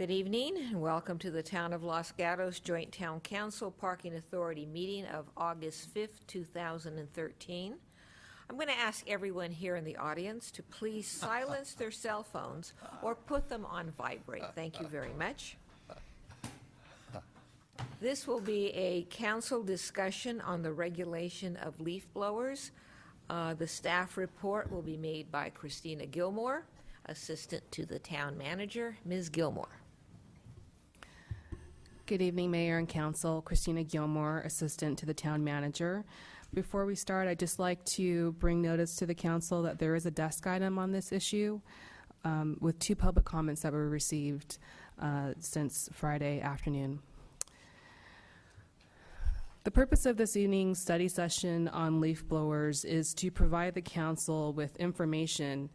Good evening, and welcome to the Town of Los Gatos Joint Town Council Parking Authority meeting of August 5th, 2013. I'm going to ask everyone here in the audience to please silence their cell phones or put them on vibrate. Thank you very much. This will be a council discussion on the regulation of leaf blowers. The staff report will be made by Christina Gilmore, Assistant to the Town Manager. Ms. Gilmore. Good evening, Mayor and Council. Christina Gilmore, Assistant to the Town Manager. Before we start, I'd just like to bring notice to the Council that there is a desk item on this issue with 2 public comments that were received since Friday afternoon. The purpose of this evening's study session on leaf blowers is to provide the Council with information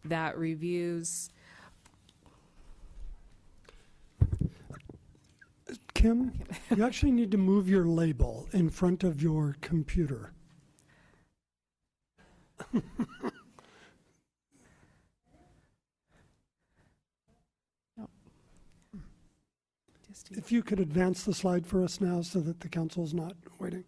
that reviews. Kim, you actually need to move your label in front of your computer. If you could advance the slide for us now so that the council's not waiting.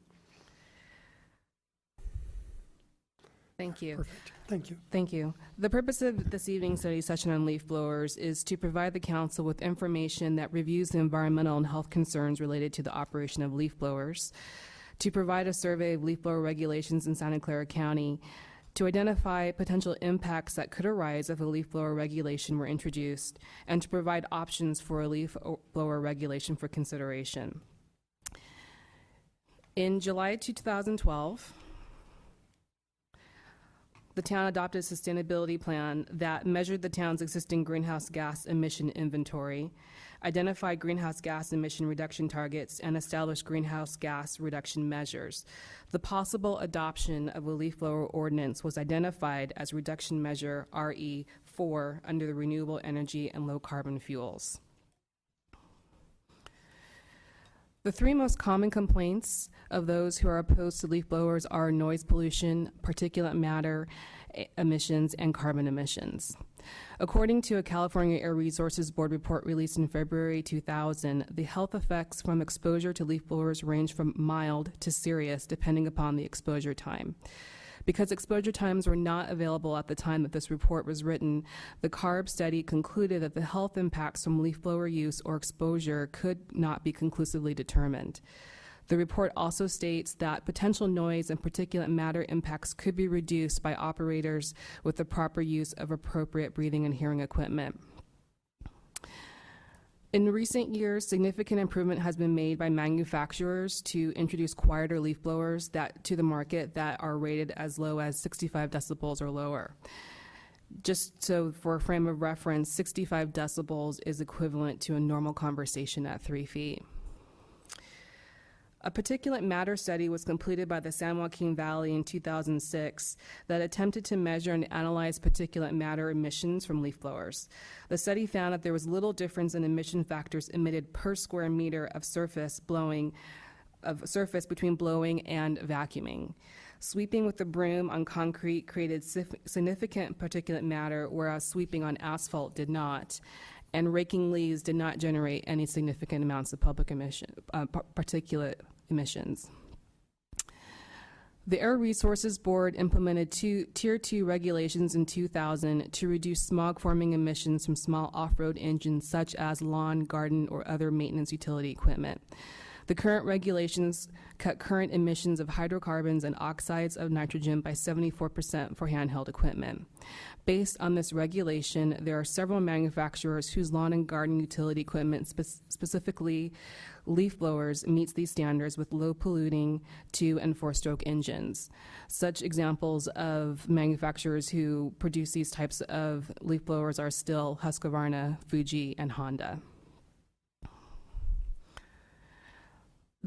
Thank you. Perfect. Thank you. Thank you. The purpose of this evening's study session on leaf blowers is to provide the Council with information that reviews the environmental and health concerns related to the operation of leaf blowers, to provide a survey of leaf blower regulations in Santa Clara County, to identify potential impacts that could arise if a leaf blower regulation were introduced, and to provide options for a leaf blower regulation for consideration. In July 2012, the town adopted a sustainability plan that measured the town's existing greenhouse gas emission inventory, identified greenhouse gas emission reduction targets, and established greenhouse gas reduction measures. The possible adoption of a leaf blower ordinance was identified as reduction measure RE4 under the renewable energy and low carbon fuels. The 3 most common complaints of those who are opposed to leaf blowers are noise pollution, particulate matter emissions, and carbon emissions. According to a California Air Resources Board report released in February 2000, the health effects from exposure to leaf blowers range from mild to serious depending upon the exposure time. Because exposure times were not available at the time that this report was written, the CARB study concluded that the health impacts from leaf blower use or exposure could not be conclusively determined. The report also states that potential noise and particulate matter impacts could be reduced by operators with the proper use of appropriate breathing and hearing equipment. In recent years, significant improvement has been made by manufacturers to introduce quieter leaf blowers to the market that are rated as low as 65 decibels or lower. Just so for a frame of reference, 65 decibels is equivalent to a normal conversation at 3 feet. A particulate matter study was completed by the San Joaquin Valley in 2006 that attempted to measure and analyze particulate matter emissions from leaf blowers. The study found that there was little difference in emission factors emitted per square meter of surface between blowing and vacuuming. Sweeping with the broom on concrete created significant particulate matter, whereas sweeping on asphalt did not. And raking leaves did not generate any significant amounts of particulate emissions. The Air Resources Board implemented Tier 2 regulations in 2000 to reduce smog-forming emissions from small off-road engines such as lawn, garden, or other maintenance utility equipment. The current regulations cut current emissions of hydrocarbons and oxides of nitrogen by 74% for handheld equipment. Based on this regulation, there are several manufacturers whose lawn and garden utility equipment, specifically leaf blowers, meets these standards with low polluting 2- and 4-stroke engines. Such examples of manufacturers who produce these types of leaf blowers are still Husqvarna, Fuji, and Honda.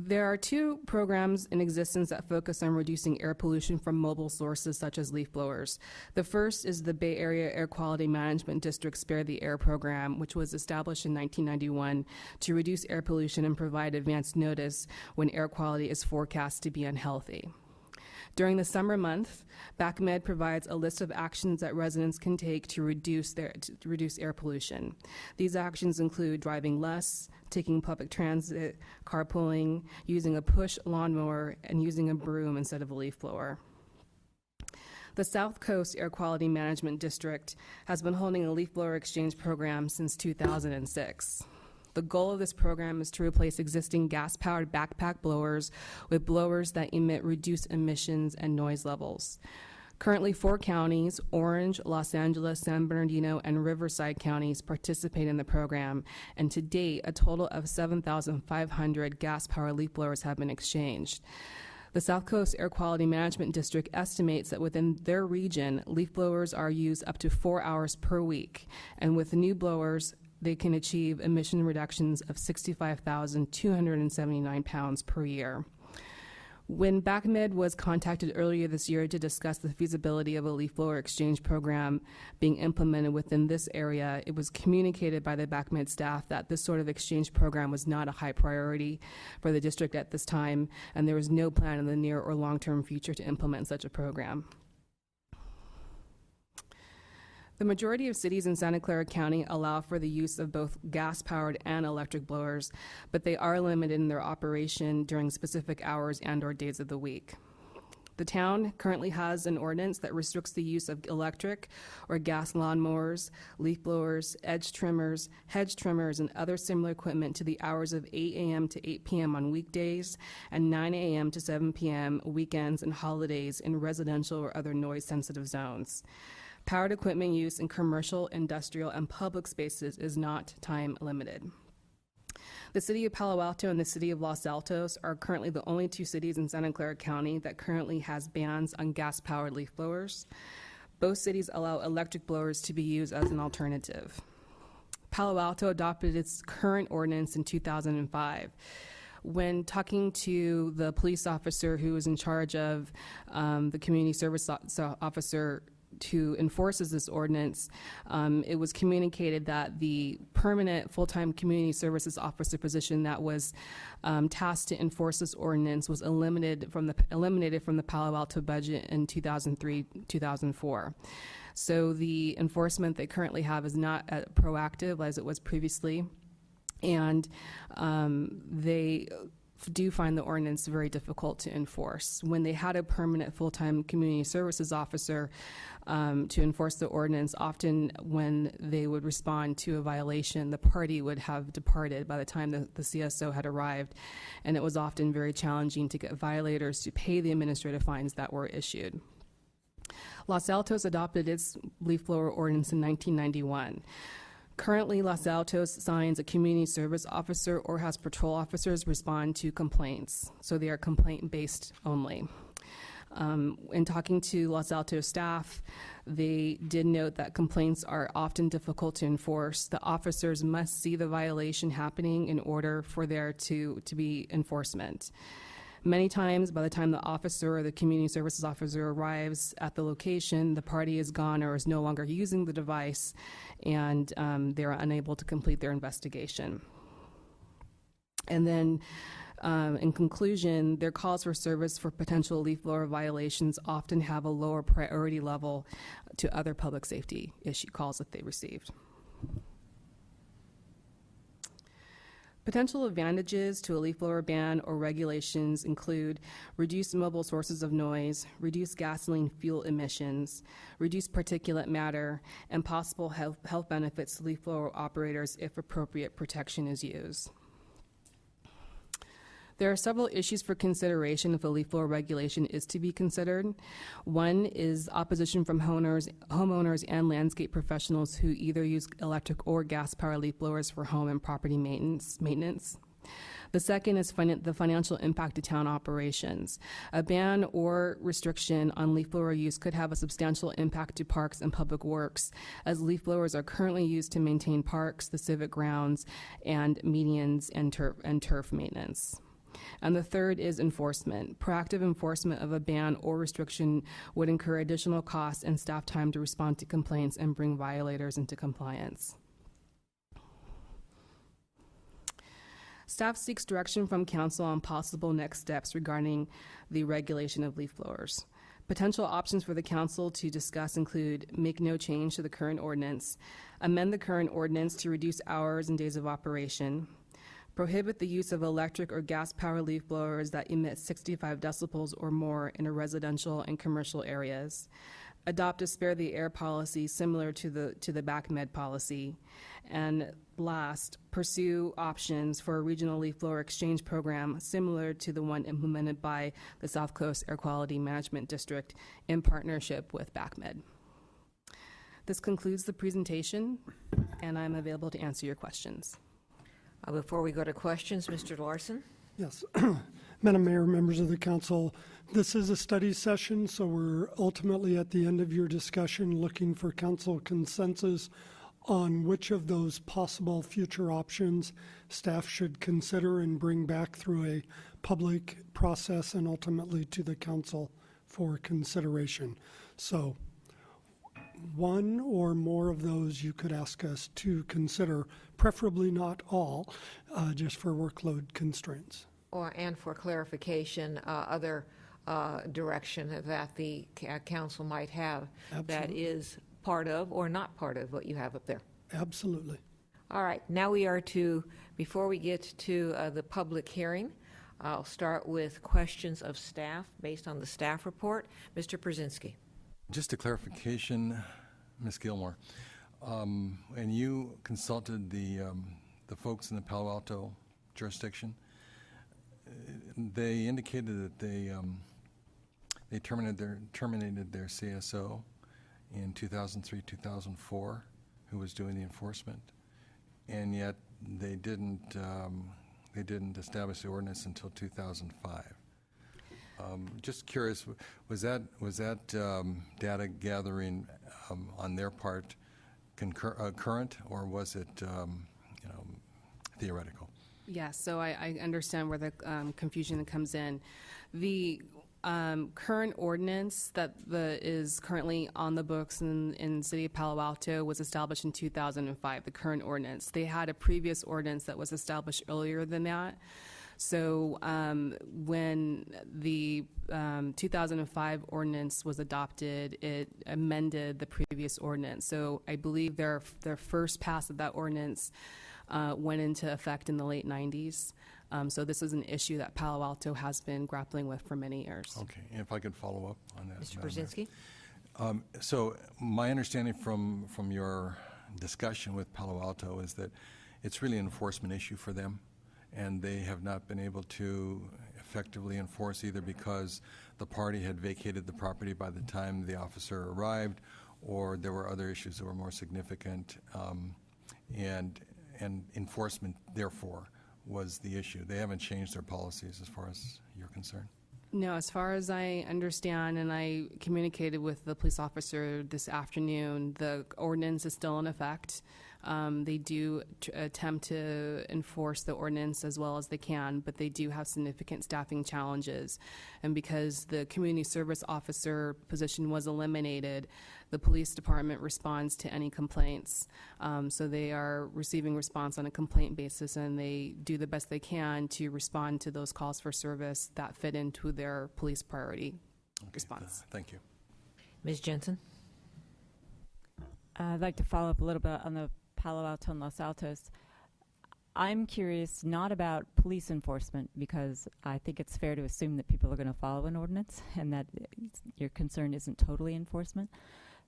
There are 2 programs in existence that focus on reducing air pollution from mobile sources such as leaf blowers. The first is the Bay Area Air Quality Management District Spare the Air program, which was established in 1991 to reduce air pollution and provide advance notice when air quality is forecast to be unhealthy. During the summer month, BACMed provides a list of actions that residents can take to reduce air pollution. These actions include driving less, taking public transit, carpooling, using a push lawnmower, and using a broom instead of a leaf blower. The South Coast Air Quality Management District has been holding a leaf blower exchange program since 2006. The goal of this program is to replace existing gas-powered backpack blowers with blowers that emit reduced emissions and noise levels. Currently, 4 counties, Orange, Los Angeles, San Bernardino, and Riverside counties participate in the program, and to date, a total of 7,500 gas-powered leaf blowers have been exchanged. The South Coast Air Quality Management District estimates that within their region, leaf blowers are used up to 4 hours per week, and with new blowers, they can achieve emission reductions of 65,279 pounds per year. When BACMed was contacted earlier this year to discuss the feasibility of a leaf blower exchange program being implemented within this area, it was communicated by the BACMed staff that this sort of exchange program was not a high priority for the district at this time, and there was no plan in the near or long-term future to implement such a program. The majority of cities in Santa Clara County allow for the use of both gas-powered and electric blowers, but they are limited in their operation during specific hours and/or days of the week. The town currently has an ordinance that restricts the use of electric or gas lawnmowers, leaf blowers, edge trimmers, hedge trimmers, and other similar equipment to the hours of 8 a.m. to 8 p.m. on weekdays and 9 a.m. to 7 p.m. weekends and holidays in residential or other noise-sensitive zones. Powered equipment use in commercial, industrial, and public spaces is not time limited. The City of Palo Alto and the City of Los Altos are currently the only 2 cities in Santa Clara County that currently has bans on gas-powered leaf blowers. Both cities allow electric blowers to be used as an alternative. Palo Alto adopted its current ordinance in 2005. When talking to the police officer who was in charge of the community service officer who enforces this ordinance, it was communicated that the permanent full-time community services officer position that was tasked to enforce this ordinance was eliminated from the Palo Alto budget in 2003-2004. So the enforcement they currently have is not proactive as it was previously, and they do find the ordinance very difficult to enforce. When they had a permanent full-time community services officer to enforce the ordinance, often when they would respond to a violation, the party would have departed by the time the CSO had arrived, and it was often very challenging to get violators to pay the administrative fines that were issued. Los Altos adopted its leaf blower ordinance in 1991. Currently, Los Altos assigns a community service officer or has patrol officers respond to complaints, so they are complaint-based only. In talking to Los Altos staff, they did note that complaints are often difficult to enforce. The officers must see the violation happening in order for there to be enforcement. Many times, by the time the officer or the community services officer arrives at the location, the party is gone or is no longer using the device, and they're unable to complete their investigation. And then, in conclusion, their calls for service for potential leaf blower violations often have a lower priority level to other public safety issue calls that they received. Potential advantages to a leaf blower ban or regulations include reduced mobile sources of noise, reduced gasoline fuel emissions, reduced particulate matter, and possible health benefits to leaf blower operators if appropriate protection is used. There are several issues for consideration if a leaf blower regulation is to be considered. One is opposition from homeowners and landscape professionals who either use electric or gas-powered leaf blowers for home and property maintenance. The second is the financial impact to town operations. A ban or restriction on leaf blower use could have a substantial impact to parks and public works, as leaf blowers are currently used to maintain parks, the civic grounds, and medians and turf maintenance. And the third is enforcement. Proactive enforcement of a ban or restriction would incur additional costs and staff time to respond to complaints and bring violators into compliance. Staff seeks direction from council on possible next steps regarding the regulation of leaf blowers. Potential options for the council to discuss include make no change to the current ordinance, amend the current ordinance to reduce hours and days of operation, prohibit the use of electric or gas-powered leaf blowers that emit 65 decibels or more in residential and commercial areas, adopt a spare the air policy similar to the BACMed policy, and last, pursue options for a regional leaf blower exchange program similar to the one implemented by the South Coast Air Quality Management District in partnership with BACMed. This concludes the presentation, and I'm available to answer your questions. Before we go to questions, Mr. Larson? Yes. Madam Mayor, members of the council, this is a study session, so we're ultimately at the end of your discussion looking for council consensus on which of those possible future options staff should consider and bring back through a public process and ultimately to the council for consideration. So one or more of those you could ask us to consider, preferably not all, just for workload constraints. And for clarification, other direction that the council might have that Absolutely. is part of or not part of what you have up there. Absolutely. All right, now we are to, before we get to the public hearing, I'll start with questions of staff based on the staff report. Mr. Brzezinski. Just a clarification, Ms. Gilmore, and you consulted the folks in the Palo Alto jurisdiction. They indicated that they terminated their CSO in 2003, 2004, who was doing the enforcement, and yet they didn't establish the ordinance until 2005. Just curious, was that data gathering on their part current, or was it theoretical? Yes, so I understand where the confusion comes in. The current ordinance that is currently on the books in the city of Palo Alto was established in 2005, the current ordinance. They had a previous ordinance that was established earlier than that. So when the 2005 ordinance was adopted, it amended the previous ordinance. So I believe their first pass of that ordinance went into effect in the late 90s. So this is an issue that Palo Alto has been grappling with for many years. Okay, and if I could follow up on that. Mr. Brzezinski. So my understanding from your discussion with Palo Alto is that it's really an enforcement issue for them, and they have not been able to effectively enforce either because the party had vacated the property by the time the officer arrived, or there were other issues that were more significant, and enforcement, therefore, was the issue. They haven't changed their policies as far as you're concerned? No, as far as I understand, and I communicated with the police officer this afternoon, the ordinance is still in effect. They do attempt to enforce the ordinance as well as they can, but they do have significant staffing challenges. And because the community service officer position was eliminated, the police department responds to any complaints. So they are receiving response on a complaint basis, and they do the best they can to respond to those calls for service that fit into their police priority response. Thank you. Ms. Jensen. I'd like to follow up a little bit on the Palo Alto and Los Altos. I'm curious not about police enforcement, because I think it's fair to assume that people are going to follow an ordinance and that your concern isn't totally enforcement.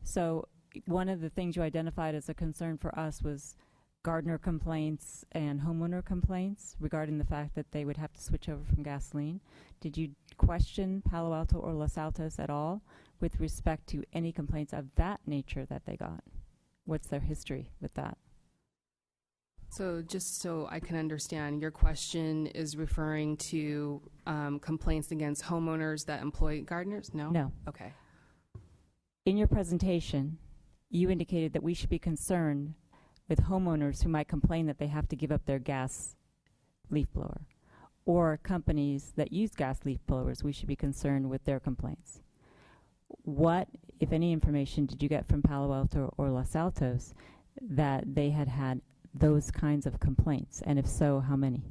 So one of the things you identified as a concern for us was gardener complaints and homeowner complaints regarding the fact that they would have to switch over from gasoline. Did you question Palo Alto or Los Altos at all with respect to any complaints of that nature that they got? What's their history with that? So just so I can understand, your question is referring to complaints against homeowners that employ gardeners? No? No. Okay. In your presentation, you indicated that we should be concerned with homeowners who might complain that they have to give up their gas leaf blower, or companies that use gas leaf blowers. We should be concerned with their complaints. What, if any, information did you get from Palo Alto or Los Altos that they had had those kinds of complaints? And if so, how many?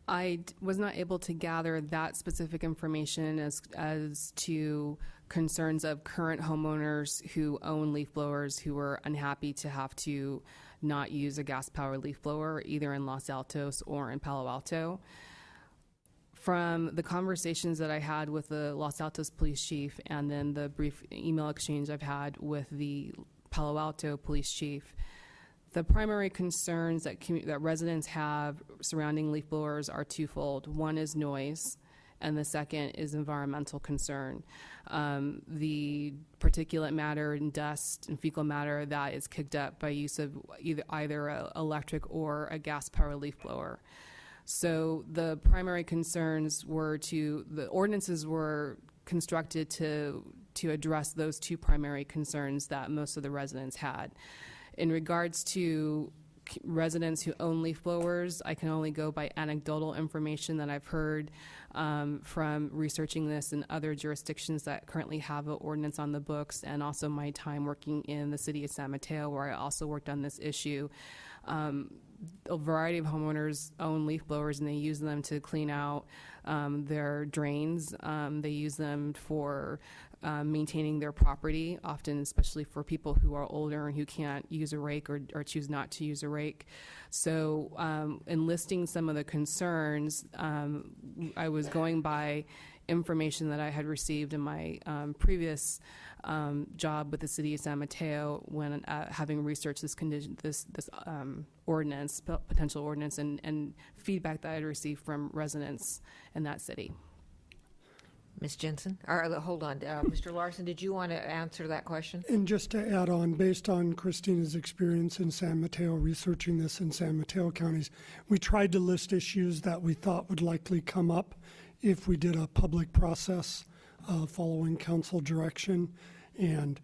was not able to gather that specific information as to concerns of current homeowners who own leaf blowers who were unhappy to have to not use a gas-powered leaf blower either in Los Altos or in Palo Alto. From the conversations that I had with the Los Altos police chief and then the brief email exchange I've had with the Palo Alto police chief, the primary concerns that residents have surrounding leaf blowers are twofold. One is noise, and the second is environmental concern. The particulate matter and dust and fecal matter that is kicked up by use of either a electric or a gas-powered leaf blower. So the primary concerns were the ordinances were constructed to address those two primary concerns that most of the residents had. In regards to residents who own leaf blowers, I can only go by anecdotal information that I've heard from researching this in other jurisdictions that currently have an ordinance on the books, and also my time working in the city of San Mateo, where I also worked on this issue. A variety of homeowners own leaf blowers, and they use them to clean out their drains. They use them for maintaining their property, often especially for people who are older and who can't use a rake or choose not to use a rake. So in listing some of the concerns, I was going by information that I had received in my previous job with the city of San Mateo when having researched this ordinance, potential ordinance, and feedback that I had received from residents in that city. Ms. Jensen? Hold on. Mr. Larson, did you want to answer that question? And just to add on, based on Christina's experience in San Mateo, researching this in San Mateo counties, we tried to list issues that we thought would likely come up if we did a public process following council direction. And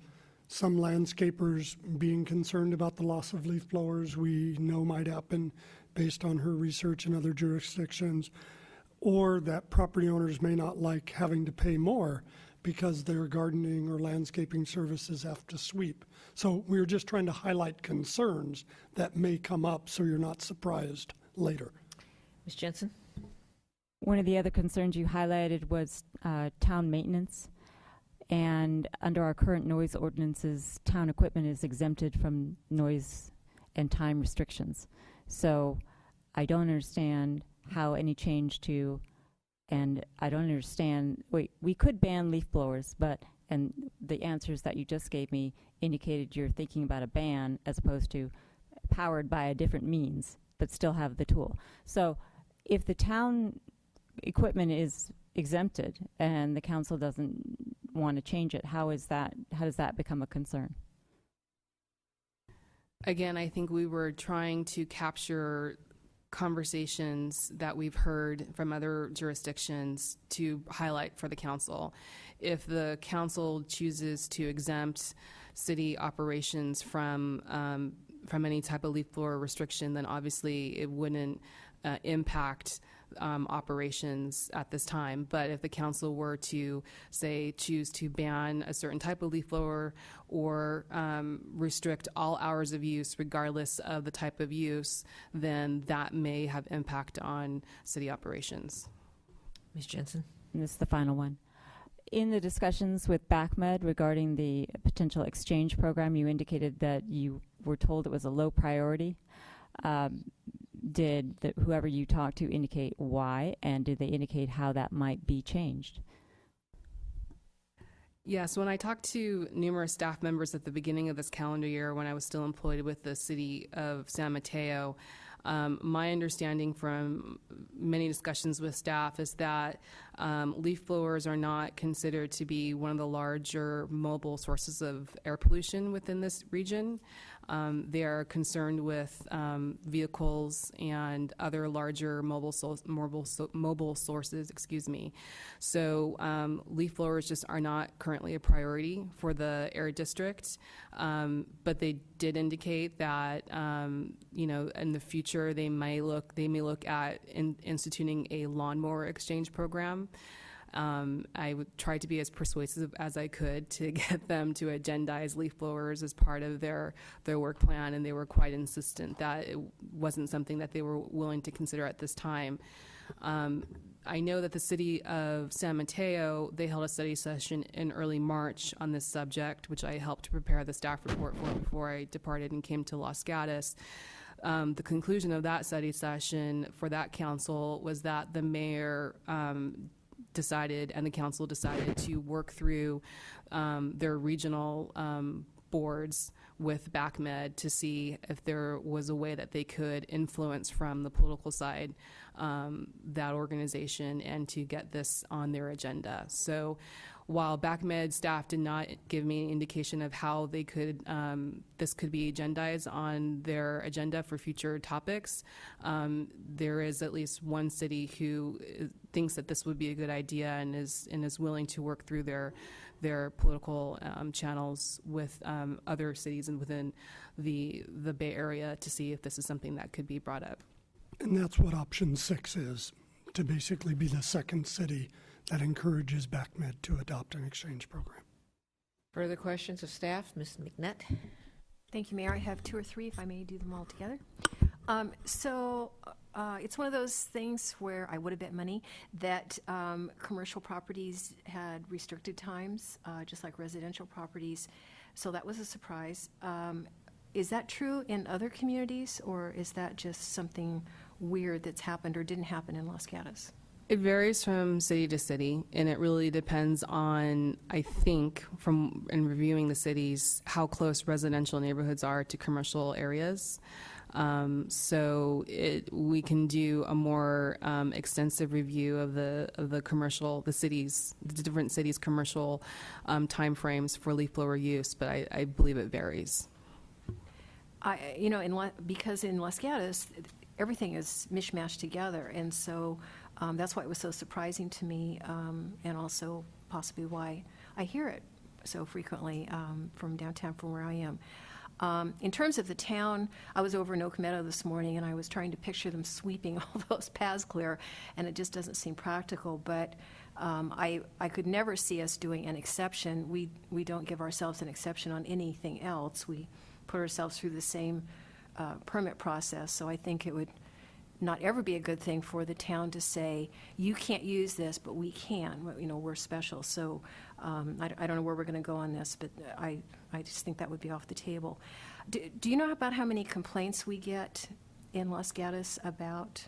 some landscapers being concerned about the loss of leaf blowers we know might happen based on her research in other jurisdictions, or that property owners may not like having to pay more because their gardening or landscaping services have to sweep. So we were just trying to highlight concerns that may come up so you're not surprised later. Ms. Jensen? One of the other concerns you highlighted was town maintenance. And under our current noise ordinances, town equipment is exempted from noise and time restrictions. So I don't understand how any change to, and I don't understand, we could ban leaf blowers, and the answers that you just gave me indicated you're thinking about a ban as opposed to powered by a different means, but still have the tool. So if the town equipment is exempted and the council doesn't want to change it, how does that become a concern? Again, I think we were trying to capture conversations that we've heard from other jurisdictions to highlight for the council. If the council chooses to exempt city operations from any type of leaf blower restriction, then obviously it wouldn't impact operations at this time. But if the council were to, say, choose to ban a certain type of leaf blower or restrict all hours of use regardless of the type of use, then that may have impact on city operations. Ms. Jensen? And this is the final one. In the discussions with BACMed regarding the potential exchange program, you indicated that you were told it was a low priority. Did whoever you talked to indicate why, and did they indicate how that might be changed? Yes, when I talked to numerous staff members at the beginning of this calendar year when I was still employed with the city of San Mateo, my understanding from many discussions with staff is that leaf blowers are not considered to be one of the larger mobile sources of air pollution within this region. They are concerned with vehicles and other larger mobile sources. So leaf blowers just are not currently a priority for the air district. But they did indicate that in the future they may look at instituting a lawnmower exchange program. I would try to be as persuasive as I could to get them to agendize leaf blowers as part of their work plan, and they were quite insistent that it wasn't something that they were willing to consider at this time. I know that the city of San Mateo, they held a study session in early March on this subject, which I helped to prepare the staff report for before I departed and came to Los Gatos. The conclusion of that study session for that council was that the mayor decided and the council decided to work through their regional boards with BACMed to see if there was a way that they could influence from the political side that organization and to get this on their agenda. So while BACMed staff did not give me any indication of how they could, this could be agendized on their agenda for future topics, there is at least one city who thinks that this would be a good idea and is willing to work through their political channels with other cities and within the Bay Area to see if this is something that could be brought up. And that's what option 6 is, to basically be the second city that encourages BACMed to adopt an exchange program. Further questions of staff? Ms. McNutt? Thank you, Mayor. I have 2 or 3, if I may do them all together. It's one of those things where I would have bet money that commercial properties had restricted times, just like residential properties. So that was a surprise. Is that true in other communities, or is that just something weird that's happened or didn't happen in Los Gatos? It varies from city to city, and it really depends on, I think, from in reviewing the cities, how close residential neighborhoods are to commercial areas. We can do a more extensive review of the commercial, the different cities' commercial timeframes for leaf blower use, but I believe it varies. Because in Los Gatos, everything is mishmashed together, and so that's why it was so surprising to me, and also possibly why I hear it so frequently from downtown, from where I am. In terms of the town, I was over in Oak Meadow this morning, and I was trying to picture them sweeping all those paths clear, and it just doesn't seem practical. But I could never see us doing an exception. We don't give ourselves an exception on anything else. We put ourselves through the same permit process. So I think it would not ever be a good thing for the town to say, you can't use this, but we can. We're special. So I don't know where we're going to go on this, but I just think that would be off the table. Do you know about how many complaints we get in Los Gatos about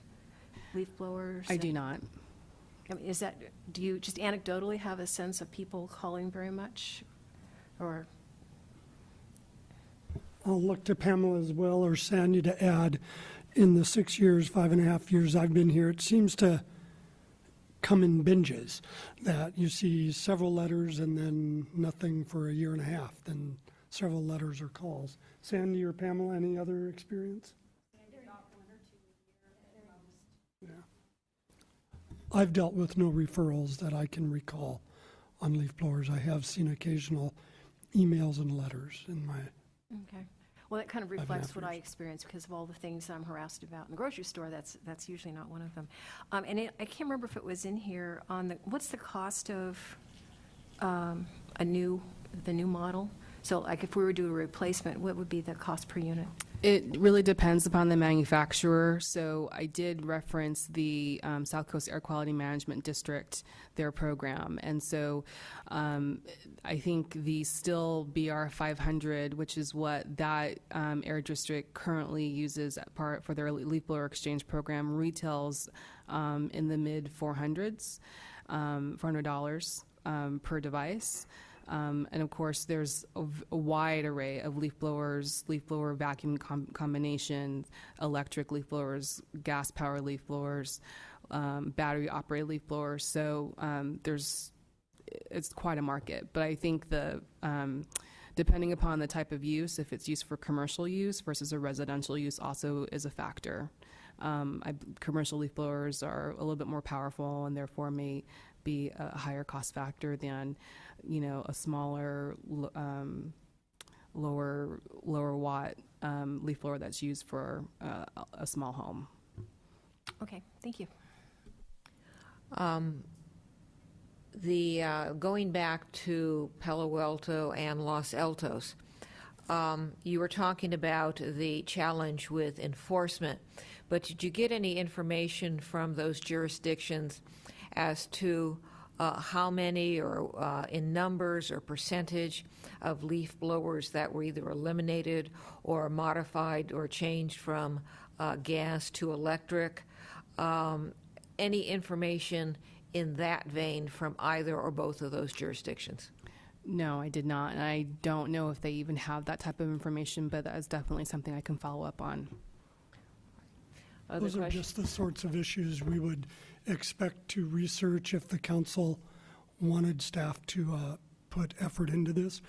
leaf blowers? I do not. I mean, do you just anecdotally have a sense of people calling very much? Or I'll look to Pamela as well, or Sandy, to add. In the 5.5 years I've been here, it seems to come in binges, that you see several letters and then nothing for a year and a half, then several letters or calls. Sandy or Pamela, any other experience? Yeah. I've dealt with no referrals that I can recall on leaf blowers. I have seen occasional emails and letters in my... Okay. Well, that kind of reflects what I experienced because of all the things I'm harassed about in the grocery store. That's usually not one of them. I can't remember if it was in here on what's the cost of the new model? So, like, if we were to do a replacement, what would be the cost per unit? It really depends upon the manufacturer. So I did reference the South Coast Air Quality Management District, their program. And so I think the Still BR 500, which is what that air district currently uses for their leaf blower exchange program, retails in the mid $400s, $400 per device. And of course, there's a wide array of leaf blowers, leaf blower vacuum combinations, electric leaf blowers, gas power leaf blowers, battery operated leaf blowers. So it's quite a market. But I think depending upon the type of use, if it's used for commercial use versus a residential use, also is a factor. Commercial leaf blowers are a little bit more powerful and therefore may be a higher cost factor than, a smaller, lower watt leaf blower that's used for a small home. Okay, thank you. Going back to Palo Alto and Los Altos, you were talking about the challenge with enforcement, but did you get any information from those jurisdictions as to how many or in numbers or percentage of leaf blowers that were either eliminated or modified or changed from gas to electric? Any information in that vein from either or both of those jurisdictions? No, I did not, and I don't know if they even have that type of information, but that is definitely something I can follow up on. Other Those are questions? just the sorts of issues we would expect to research if the council wanted staff to put effort into this.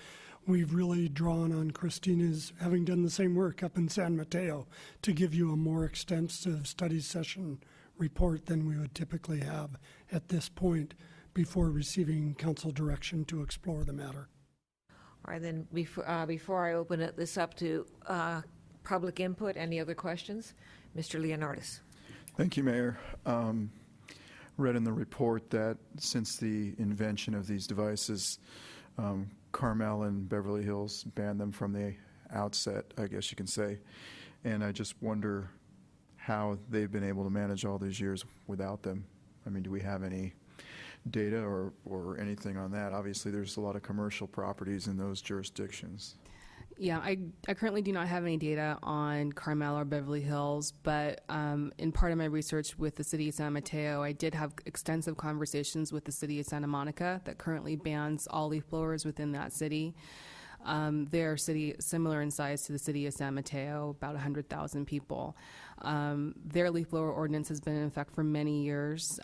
We've really drawn on Christina's, having done the same work up in San Mateo, to give you a more extensive study session report than we would typically have at this point before receiving council direction to explore the matter. All right, then before I open this up to public input, any other questions? Mr. Leonardis. Thank you, Mayor. Read in the report that since the invention of these devices, Carmel and Beverly Hills banned them from the outset, I guess you can say. And I just wonder how they've been able to manage all these years without them. I mean, do we have any data or anything on that? Obviously, there's a lot of commercial properties in those jurisdictions. Yeah, I currently do not have any data on Carmel or Beverly Hills, but in part of my research with the city of San Mateo, I did have extensive conversations with the city of Santa Monica that currently bans all leaf blowers within that city. Their city, similar in size to the city of San Mateo, about 100,000 people. Their leaf blower ordinance has been in effect for many years.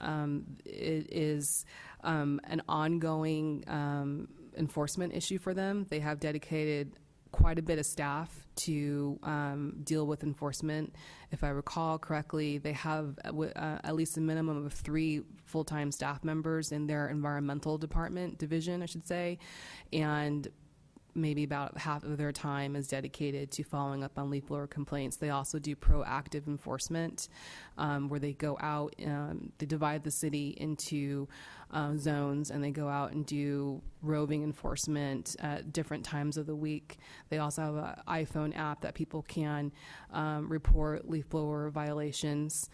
It is an ongoing enforcement issue for them. They have dedicated quite a bit of staff to deal with enforcement. If I recall correctly, they have at least a minimum of 3 full-time staff members in their environmental division, I should say, and maybe about half of their time is dedicated to following up on leaf blower complaints. They also do proactive enforcement, where they go out, they divide the city into zones, and they go out and do roving enforcement at different times of the week. They also have an iPhone app that people can report leaf blower violations.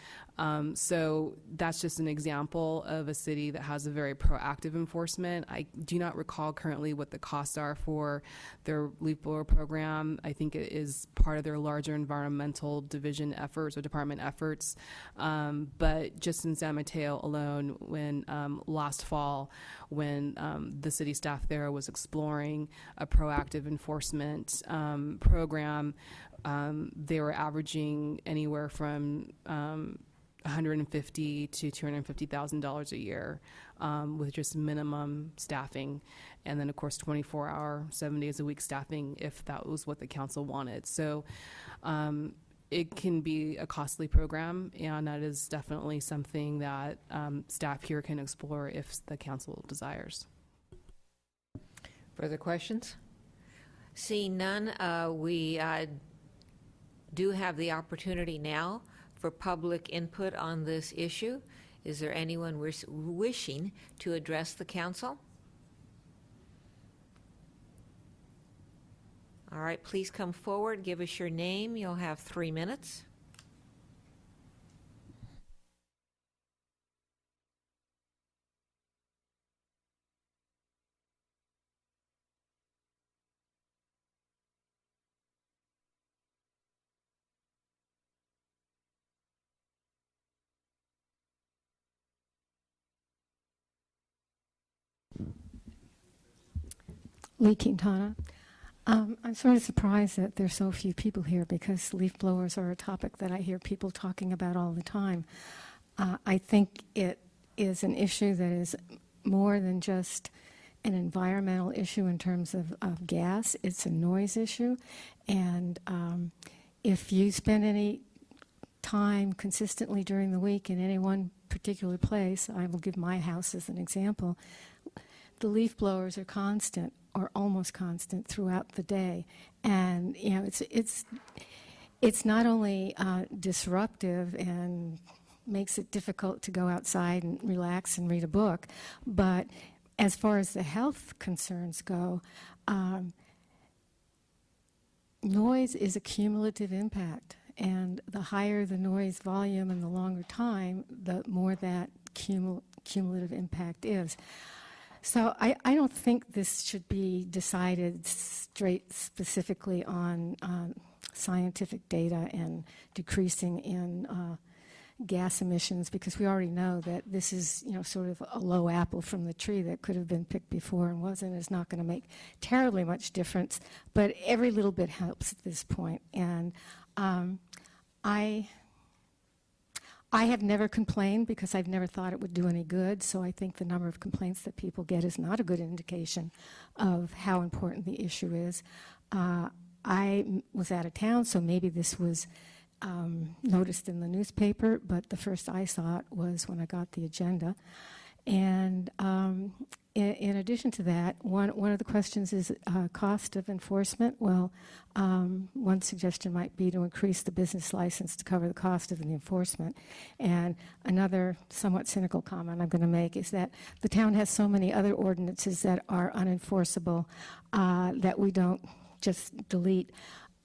So that's just an example of a city that has a very proactive enforcement. I do not recall currently what the costs are for their leaf blower program. I think it is part of their larger environmental division efforts or department efforts. But just in San Mateo alone, when last fall, when the city staff there was exploring a proactive enforcement program, they were averaging anywhere from $150,000 to $250,000 a year with just minimum staffing, and then of course 24-hour, 7 days a week staffing if that was what the council wanted. So it can be a costly program, and that is definitely something that staff here can explore if the council desires. Further questions? Seeing none, we do have the opportunity now for public input on this issue. Is there anyone wishing to address the council? All right, please come forward, give us your name. You'll have 3 minutes. Lee Quintana. I'm sort of surprised that there's so few people here because leaf blowers are a topic that I hear people talking about all the time. I think it is an issue that is more than just an environmental issue in terms of gas. It's a noise issue. And if you spend any time consistently during the week in any one particular place, I will give my house as an example, the leaf blowers are constant or almost constant throughout the day. And, you know, it's not only disruptive and makes it difficult to go outside and relax and read a book, but as far as the health concerns go, noise is a cumulative impact, and the higher the noise volume and the longer time, the more that cumulative impact is. So I don't think this should be decided straight specifically on scientific data and decreasing in gas emissions, because we already know that this is, sort of a low apple from the tree that could have been picked before and wasn't. Is not going to make terribly much difference, but every little bit helps at this point. And I have never complained because I've never thought it would do any good, so I think the number of complaints that people get is not a good indication of how important the issue is. I was out of town, so maybe this was noticed in the newspaper, but the first I saw it was when I got the agenda. And in addition to that, one of the questions is cost of enforcement. Well, one suggestion might be to increase the business license to cover the cost of the enforcement. And another somewhat cynical comment I'm going to make is that the town has so many other ordinances that are unenforceable that we don't just delete.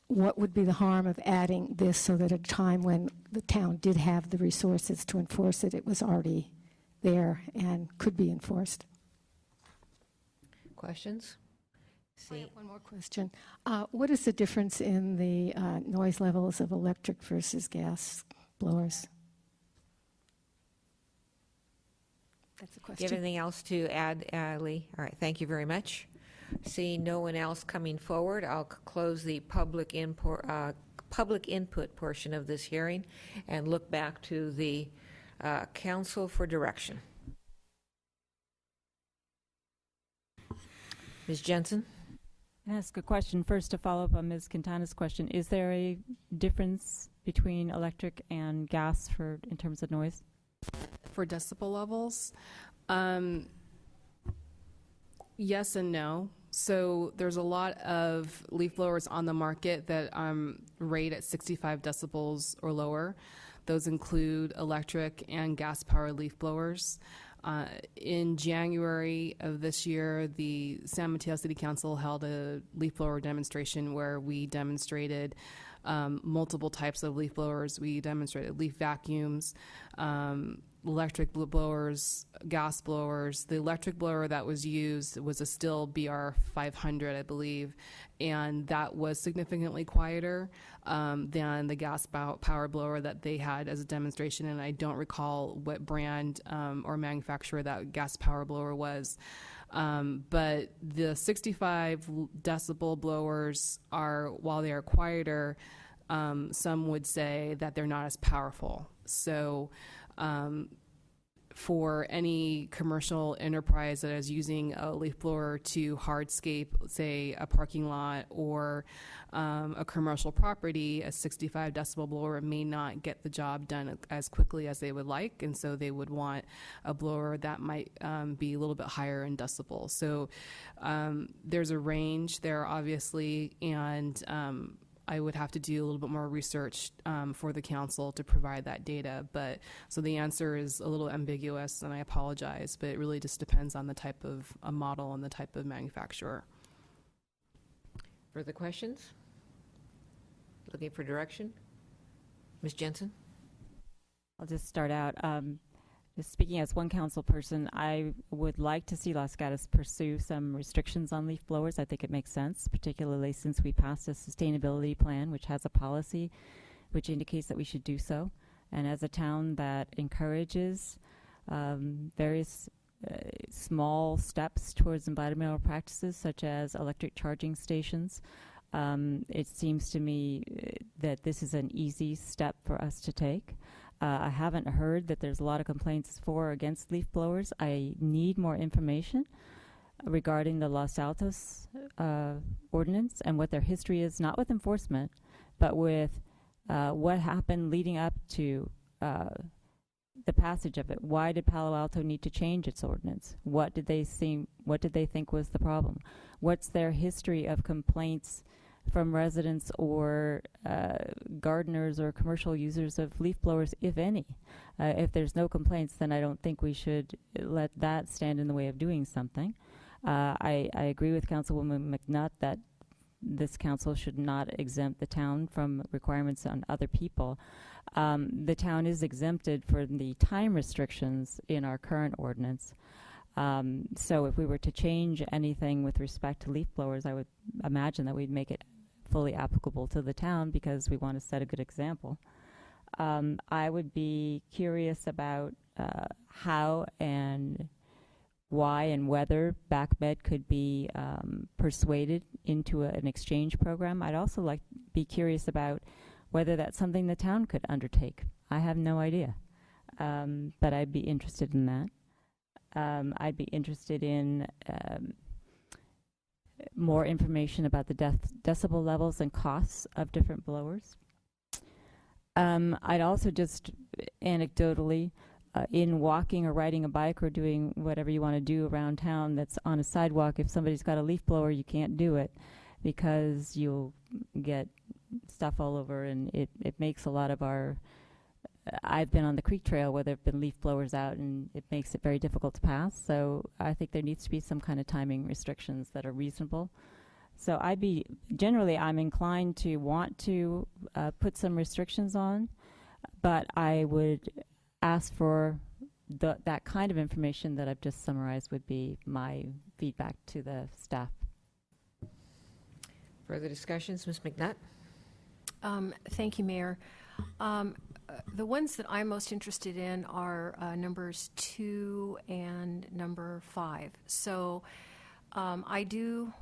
What would be the harm of adding this so that at a time when the town did have the resources to enforce it, it was already there and could be enforced? Questions? I have one more question. What is the difference in the noise levels of electric versus gas blowers? That's the Do you have question. anything else to add, Lee? All right, thank you very much. Seeing no one else coming forward, I'll close the public input portion of this hearing and look back to the council for direction. Ms. Jensen? Can I ask a question first to follow up on Ms. Quintana's question? Is there a difference between electric and gas in terms of noise? For decibel levels, yes and no. So there's a lot of leaf blowers on the market that rate at 65 decibels or lower. Those include electric and gas-powered leaf blowers. In January of this year, the San Mateo City Council held a leaf blower demonstration where we demonstrated multiple types of leaf blowers. We demonstrated leaf vacuums, electric blowers, gas blowers. The electric blower that was used was a Stihl BR500, I believe, and that was significantly quieter than the gas-powered blower that they had as a demonstration, and I don't recall what brand or manufacturer that gas-powered blower was. But the 65 decibel blowers are, while they are quieter, some would say that they're not as powerful. So for any commercial enterprise that is using a leaf blower to hardscape, say, a parking lot or a commercial property, a 65 decibel blower may not get the job done as quickly as they would like, and so they would want a blower that might be a little bit higher in decibels. So there's a range there, obviously, and I would have to do a little bit more research for the council to provide that data. But so the answer is a little ambiguous, and I apologize, but it really just depends on the type of a model and the type of manufacturer. Further questions? Looking for direction? Ms. Jensen? I'll just start out. Just speaking as one council person, I would like to see Los Gatos pursue some restrictions on leaf blowers. I think it makes sense, particularly since we passed a sustainability plan, which has a policy which indicates that we should do so. And as a town that encourages various small steps towards environmental practices, such as electric charging stations, it seems to me that this is an easy step for us to take. I haven't heard that there's a lot of complaints for or against leaf blowers. I need more information regarding the Los Altos ordinance and what their history is, not with enforcement, but with what happened leading up to the passage of it. Why did Palo Alto need to change its ordinance? What did they think was the problem? What's their history of complaints from residents or gardeners or commercial users of leaf blowers, if any? If there's no complaints, then I don't think we should let that stand in the way of doing something. I agree with Councilwoman McNutt that this council should not exempt the town from requirements on other people. The town is exempted from the time restrictions in our current ordinance. So if we were to change anything with respect to leaf blowers, I would imagine that we'd make it fully applicable to the town because we want to set a good example. I would be curious about how and why and whether BACMed could be persuaded into an exchange program. I'd also be curious about whether that's something the town could undertake. I have no idea, but I'd be interested in that. I'd be interested in more information about the decibel levels and costs of different blowers. I'd also just anecdotally, in walking or riding a bike or doing whatever you want to do around town that's on a sidewalk, if somebody's got a leaf blower, you can't do it because you'll get stuff all over, and it makes a lot of our... I've been on the Creek Trail where there have been leaf blowers out, and it makes it very difficult to pass. So I think there needs to be some kind of timing restrictions that are reasonable. So I'm inclined to want to put some restrictions on, but I would ask for that kind of information that I've just summarized would be my feedback to the staff. Further discussions, Ms. McNutt? Thank you, Mayor. The ones that I'm most interested in are numbers 2 and number 5. So I do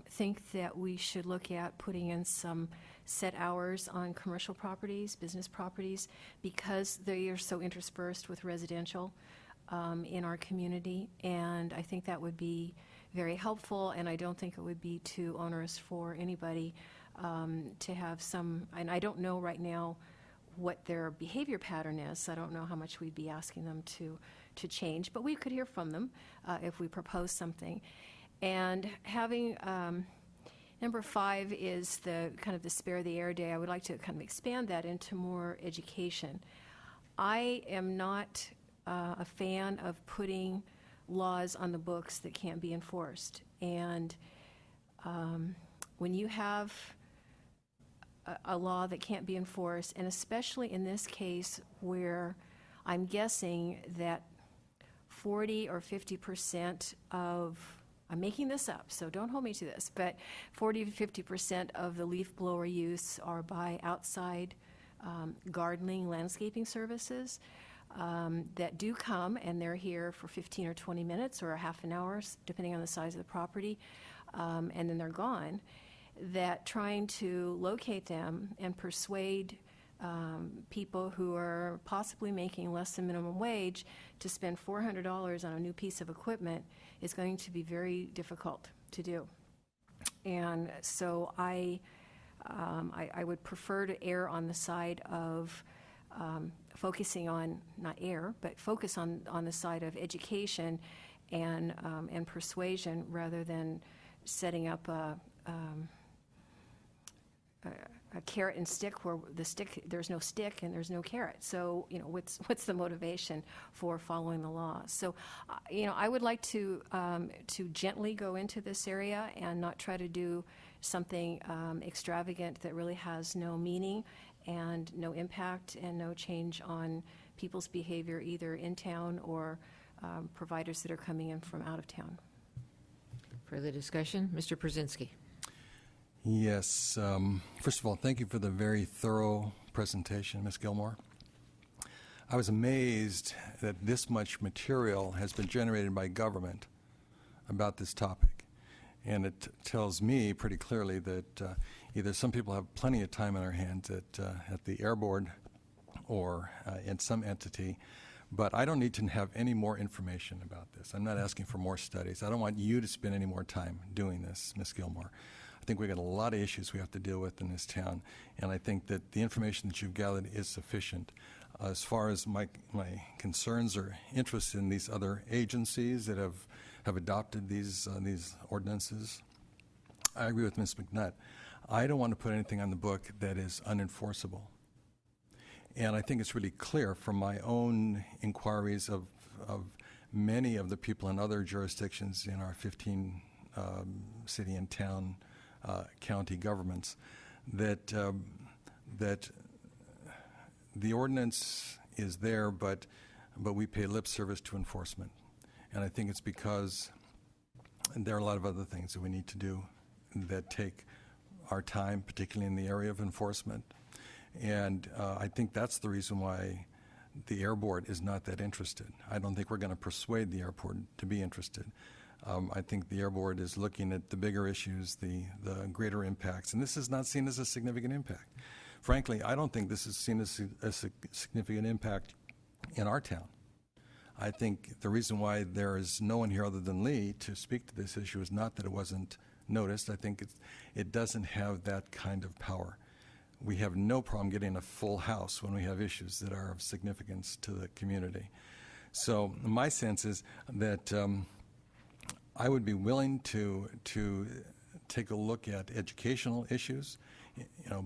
think that we should look at putting in some set hours on commercial properties, business properties, because they are so interspersed with residential in our community. And I think that would be very helpful, and I don't think it would be too onerous for anybody to have some, and I don't know right now what their behavior pattern is. I don't know how much we'd be asking them to change, but we could hear from them if we propose something. And having number 5 is the kind of the Spare the Air Day. I would like to kind of expand that into more education. I am not a fan of putting laws on the books that can't be enforced. And when you have a law that can't be enforced, and especially in this case where I'm guessing that 40 or 50% of, I'm making this up, so don't hold me to this, but 40 to 50% of the leaf blower use are by outside gardening, landscaping services that do come, and they're here for 15 or 20 minutes or a half an hour, depending on the size of the property, and then they're gone. That trying to locate them and persuade people who are possibly making less than minimum wage to spend $400 on a new piece of equipment is going to be very difficult to do. And so I would prefer to err on the side of focusing on, not err, but focus on the side of education and persuasion rather than setting up a carrot and stick where there's no stick and there's no carrot. So, what's the motivation for following the law? So, I would like to gently go into this area and not try to do something extravagant that really has no meaning and no impact and no change on people's behavior either in town or providers that are coming in from out of town. Further discussion? Mr. Brzezinski. Yes. First of all, thank you for the very thorough presentation, Ms. Gilmore. I was amazed that this much material has been generated by government about this topic. And it tells me pretty clearly that either some people have plenty of time on their hands at the Air Board or in some entity, but I don't need to have any more information about this. I'm not asking for more studies. I don't want you to spend any more time doing this, Ms. Gilmore. I think we've got a lot of issues we have to deal with in this town, and I think that the information that you've gathered is sufficient. As far as my concerns or interest in these other agencies that have adopted these ordinances, I agree with Ms. McNutt. I don't want to put anything on the book that is unenforceable. And I think it's really clear from my own inquiries of many of the people in other jurisdictions in our 15 city and town county governments, that the ordinance is there, but we pay lip service to enforcement. And I think it's because there are a lot of other things that we need to do that take our time, particularly in the area of enforcement. And I think that's the reason why the Air Board is not that interested. I don't think we're going to persuade the airport to be interested. I think the Air Board is looking at the bigger issues, the greater impacts, and this is not seen as a significant impact. Frankly, I don't think this is seen as a significant impact in our town. I think the reason why there is no one here other than Lee to speak to this issue is not that it wasn't noticed. I think it doesn't have that kind of power. We have no problem getting a full house when we have issues that are of significance to the community. So my sense is that I would be willing to take a look at educational issues,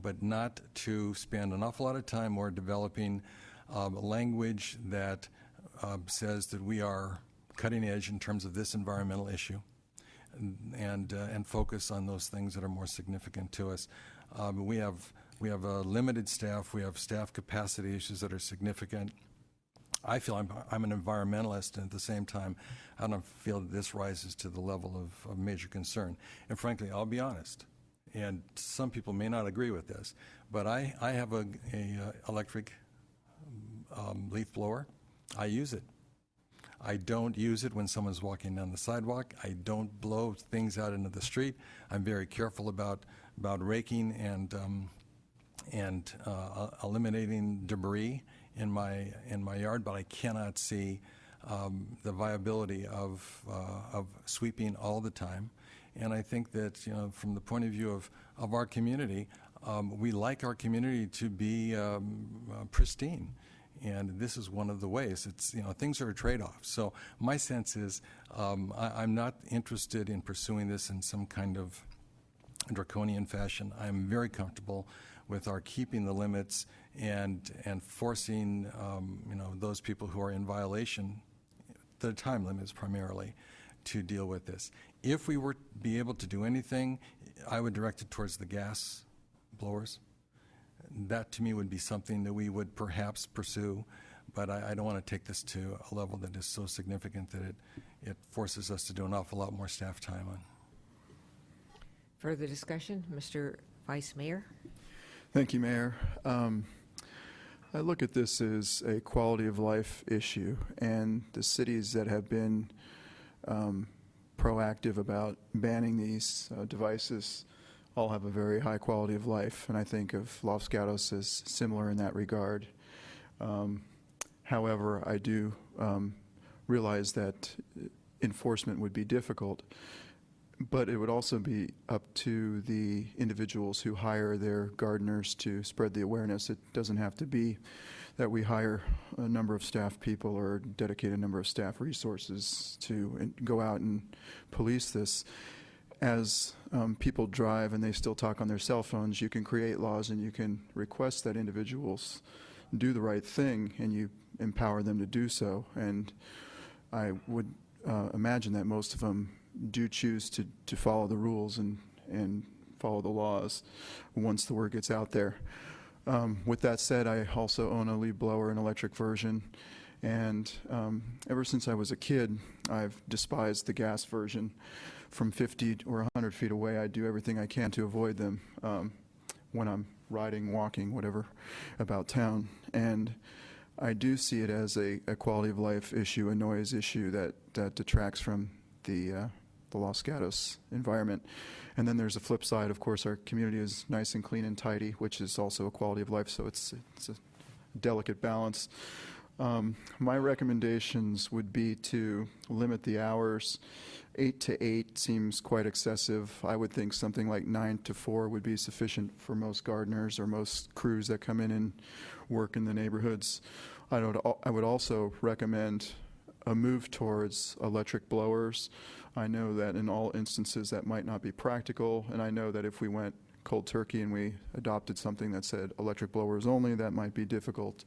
but not to spend an awful lot of time more developing language that says that we are cutting edge in terms of this environmental issue, and focus on those things that are more significant to us. We have a limited staff. We have staff capacity issues that are significant. I feel I'm an environmentalist, and at the same time, I don't feel that this rises to the level of major concern. And frankly, I'll be honest, and some people may not agree with this, but I have a electric leaf blower. I use it. I don't use it when someone's walking down the sidewalk. I don't blow things out into the street. I'm very careful about raking and eliminating debris in my yard, but I cannot see the viability of sweeping all the time. And I think that from the point of view of our community, we like our community to be pristine. And this is one of the ways. It's things are a trade-off. So my sense is I'm not interested in pursuing this in some kind of draconian fashion. I'm very comfortable with our keeping the limits and forcing those people who are in violation, the time limits primarily, to deal with this. If we were to be able to do anything, I would direct it towards the gas blowers. That to me would be something that we would perhaps pursue, but I don't want to take this to a level that is so significant that it forces us to do an awful lot more staff time on. Further discussion, Mr. Vice Mayor? Thank you, Mayor. I look at this as a quality of life issue, and the cities that have been proactive about banning these devices all have a very high quality of life, and I think of Los Gatos as similar in that regard. However, I do realize that enforcement would be difficult, but it would also be up to the individuals who hire their gardeners to spread the awareness. It doesn't have to be that we hire a number of staff people or dedicate a number of staff resources to go out and police this. As people drive and they still talk on their cell phones, you can create laws and you can request that individuals do the right thing, and you empower them to do so. And I would imagine that most of them do choose to follow the rules and follow the laws once the word gets out there. With that said, I also own a leaf blower, an electric version, and ever since I was a kid, I've despised the gas version. From 50 or 100 feet away, I do everything I can to avoid them when I'm riding, walking, whatever, about town. And I do see it as a quality of life issue, a noise issue that detracts from the Los Gatos environment. And then there's a flip side. Of course, our community is nice and clean and tidy, which is also a quality of life, so it's a delicate balance. My recommendations would be to limit the hours. 8 to 8 seems quite excessive. I would think something like 9 to 4 would be sufficient for most gardeners or most crews that come in and work in the neighborhoods. I would also recommend a move towards electric blowers. I know that in all instances that might not be practical, and I know that if we went cold turkey and we adopted something that said electric blowers only, that might be difficult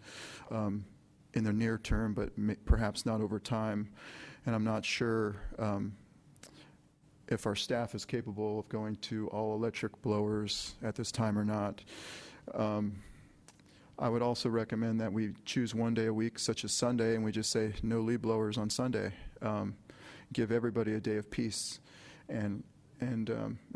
in the near term, but perhaps not over time. And I'm not sure if our staff is capable of going to all electric blowers at this time or not. I would also recommend that we choose one day a week, such as Sunday, and we just say no leaf blowers on Sunday. Give everybody a day of peace, and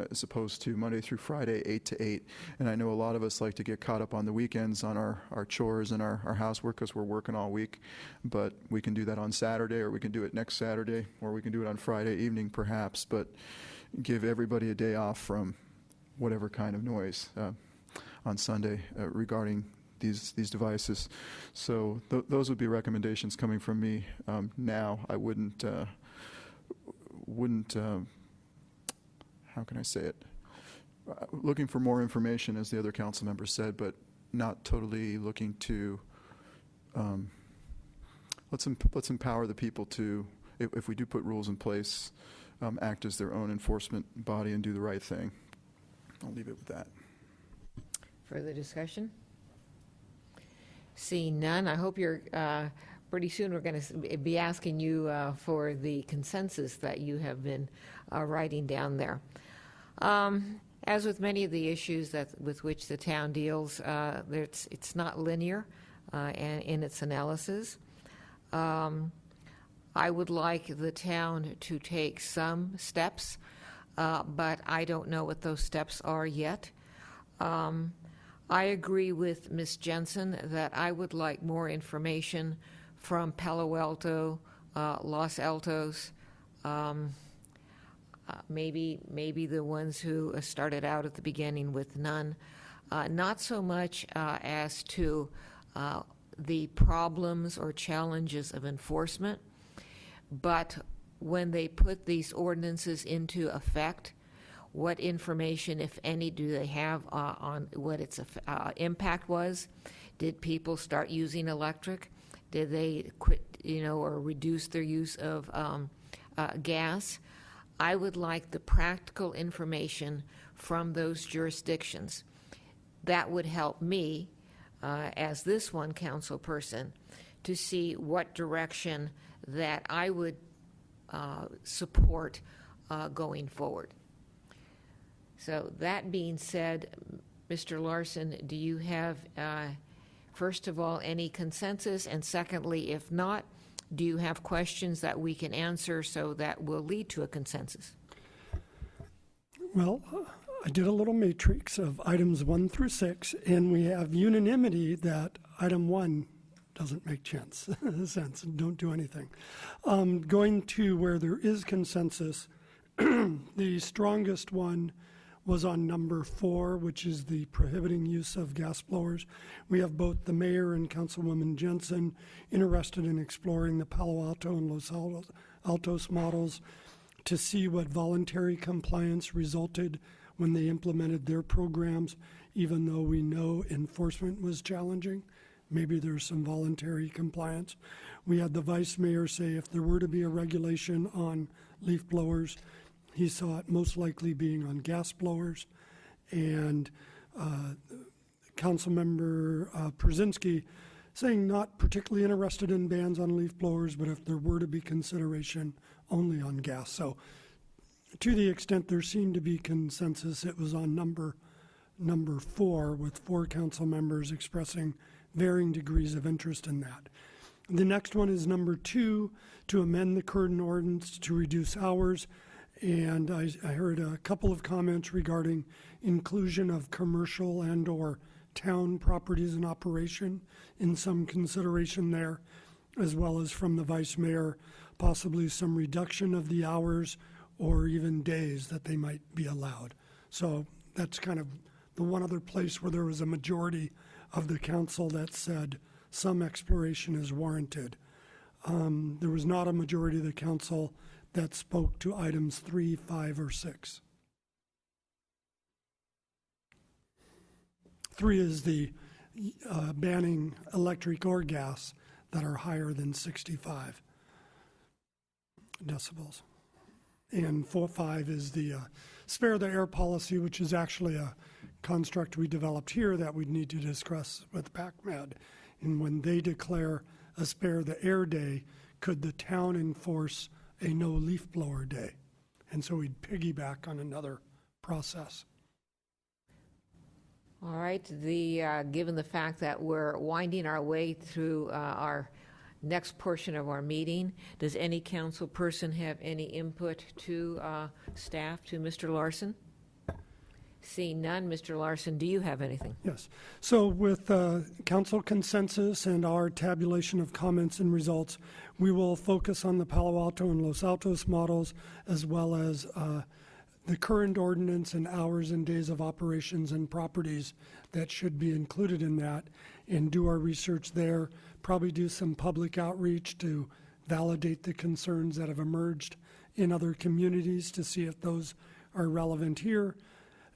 as opposed to Monday through Friday, 8 to 8. And I know a lot of us like to get caught up on the weekends on our chores and our housework because we're working all week. But we can do that on Saturday, or we can do it next Saturday, or we can do it on Friday evening perhaps. But give everybody a day off from whatever kind of noise on Sunday regarding these devices. So those would be recommendations coming from me now. I wouldn't how can I say it? Looking for more information, as the other council members said, but not totally looking to. Let's empower the people to, if we do put rules in place, act as their own enforcement body and do the right thing. I'll leave it with that. Further discussion? Seeing none, I hope you're, pretty soon we're going to be asking you for the consensus that you have been writing down there. As with many of the issues with which the town deals, it's not linear in its analysis. I would like the town to take some steps, but I don't know what those steps are yet. I agree with Ms. Jensen that I would like more information from Palo Alto, Los Altos, maybe the ones who started out at the beginning with none. Not so much as to the problems or challenges of enforcement, but when they put these ordinances into effect, what information, if any, do they have on what its impact was? Did people start using electric? Did they quit, or reduce their use of gas? I would like the practical information from those jurisdictions. That would help me, as this one council person, to see what direction that I would support going forward. So that being said, Mr. Larson, do you have, first of all, any consensus? And secondly, if not, do you have questions that we can answer so that will lead to a consensus? Well, I did a little matrix of items 1 through 6, and we have unanimity that item 1 doesn't make sense, don't do anything. Going to where there is consensus, the strongest one was on number 4, which is the prohibiting use of gas blowers. We have both the mayor and Councilwoman Jensen interested in exploring the Palo Alto and Los Altos models to see what voluntary compliance resulted when they implemented their programs, even though we know enforcement was challenging. Maybe there's some voluntary compliance. We had the vice mayor say if there were to be a regulation on leaf blowers, he saw it most likely being on gas blowers. And Councilmember Przinski saying not particularly interested in bans on leaf blowers, but if there were to be consideration, only on gas. So to the extent there seemed to be consensus, it was on number 4, with 4 council members expressing varying degrees of interest in that. The next one is number 2, to amend the current ordinance to reduce hours. And I heard a couple of comments regarding inclusion of commercial and or town properties in operation in some consideration there, as well as from the vice mayor, possibly some reduction of the hours or even days that they might be allowed. So that's kind of the one other place where there was a majority of the council that said some exploration is warranted. There was not a majority of the council that spoke to items 3, 5, or 6. 3 is the banning electric or gas that are higher than 65 decibels. And 4, 5 is the spare the air policy, which is actually a construct we developed here that we'd need to discuss with PACMed. And when they declare a spare the air day, could the town enforce a no leaf blower day? And so we'd piggyback on another process. All right, given the fact that we're winding our way through our next portion of our meeting, does any council person have any input to staff, to Mr. Larson? Seeing none, Mr. Larson, do you have anything? Yes. So with council consensus and our tabulation of comments and results, we will focus on the Palo Alto and Los Altos models, as well as the current ordinance and hours and days of operations and properties that should be included in that, and do our research there, probably do some public outreach to validate the concerns that have emerged in other communities to see if those are relevant here,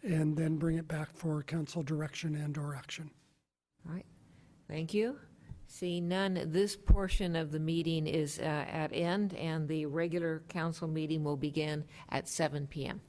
and then bring it back for council direction and/or action. All right, thank you. Seeing none, this portion of the meeting is at end, and the regular council meeting will begin at 7 p.m.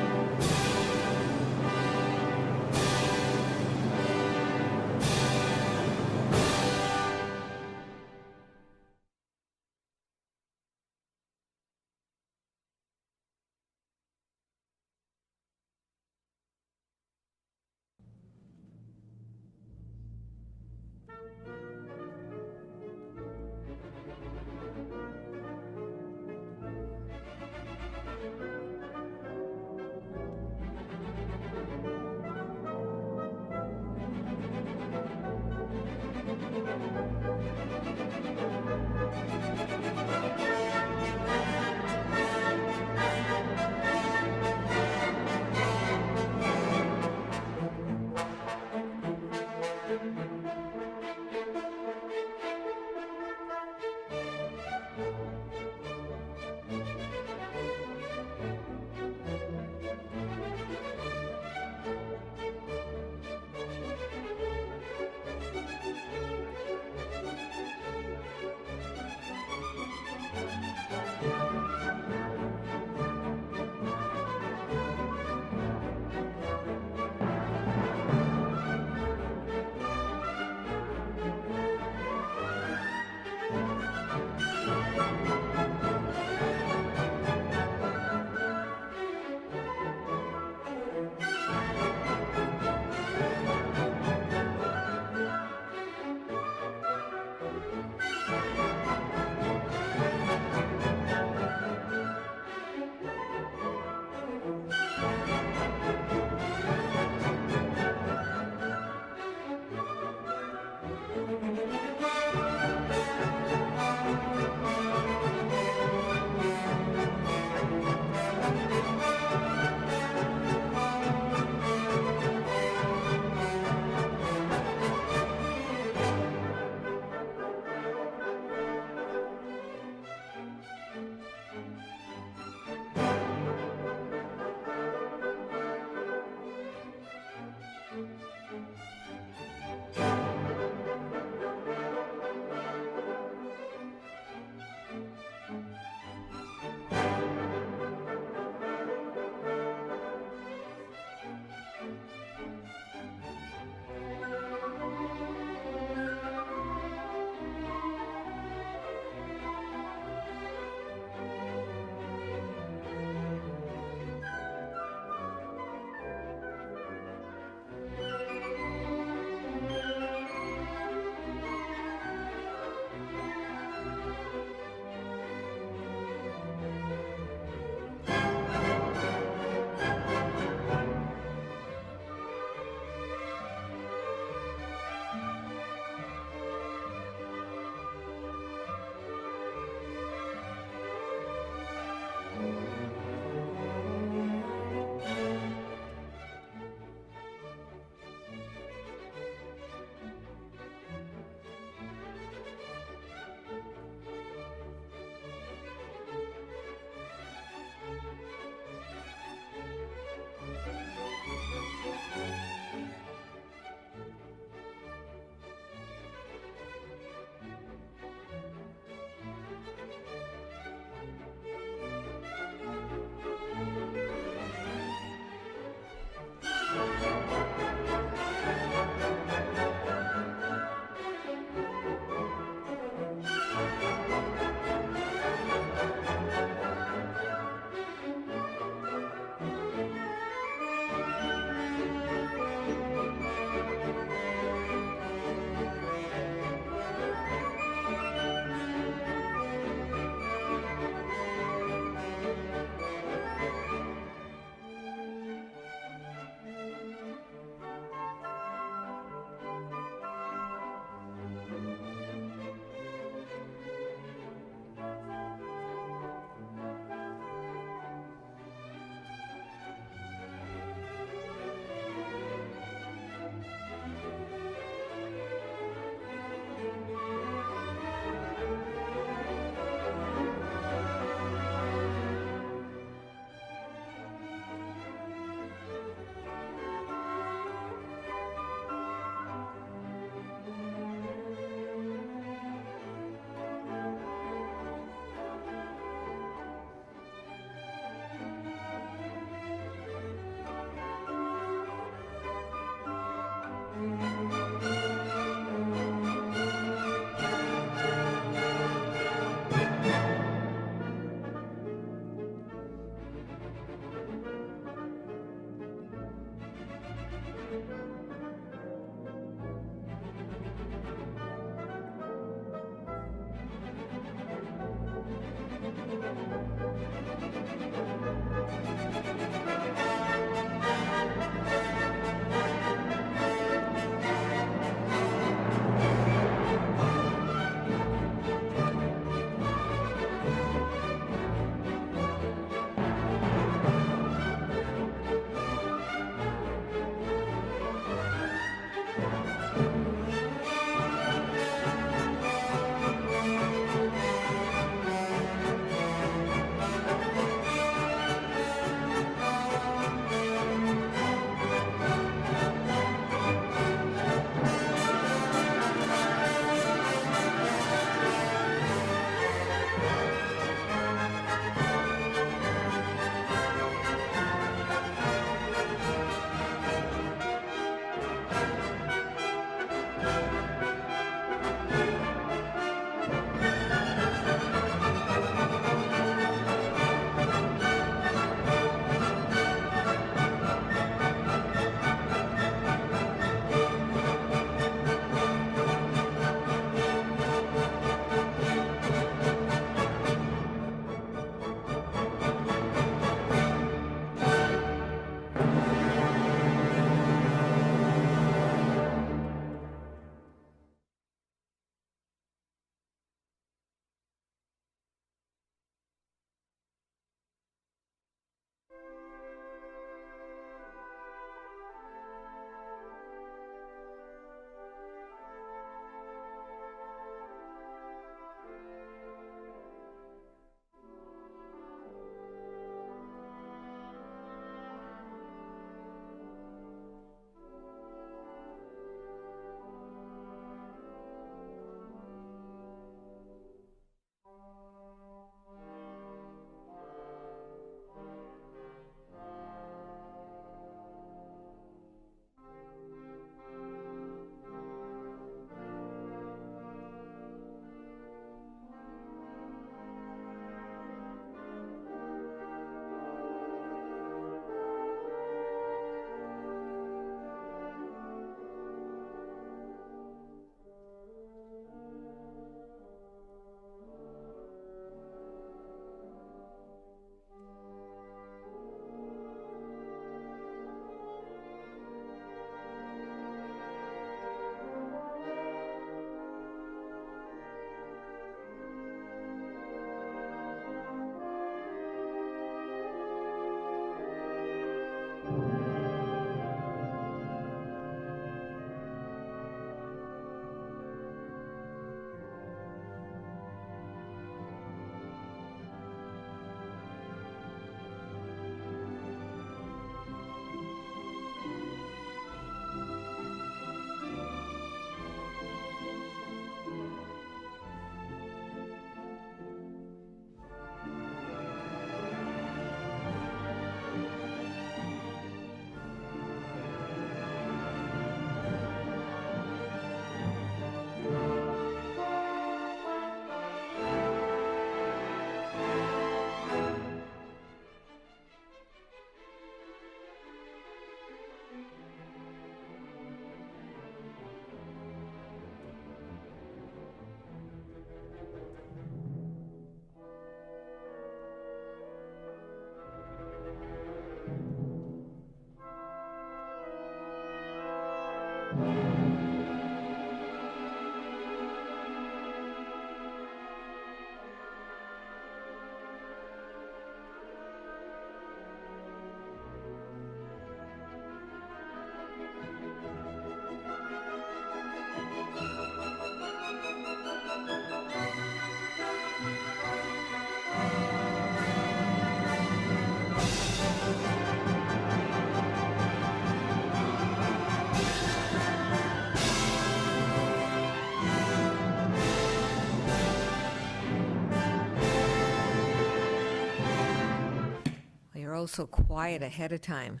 So quiet ahead of time.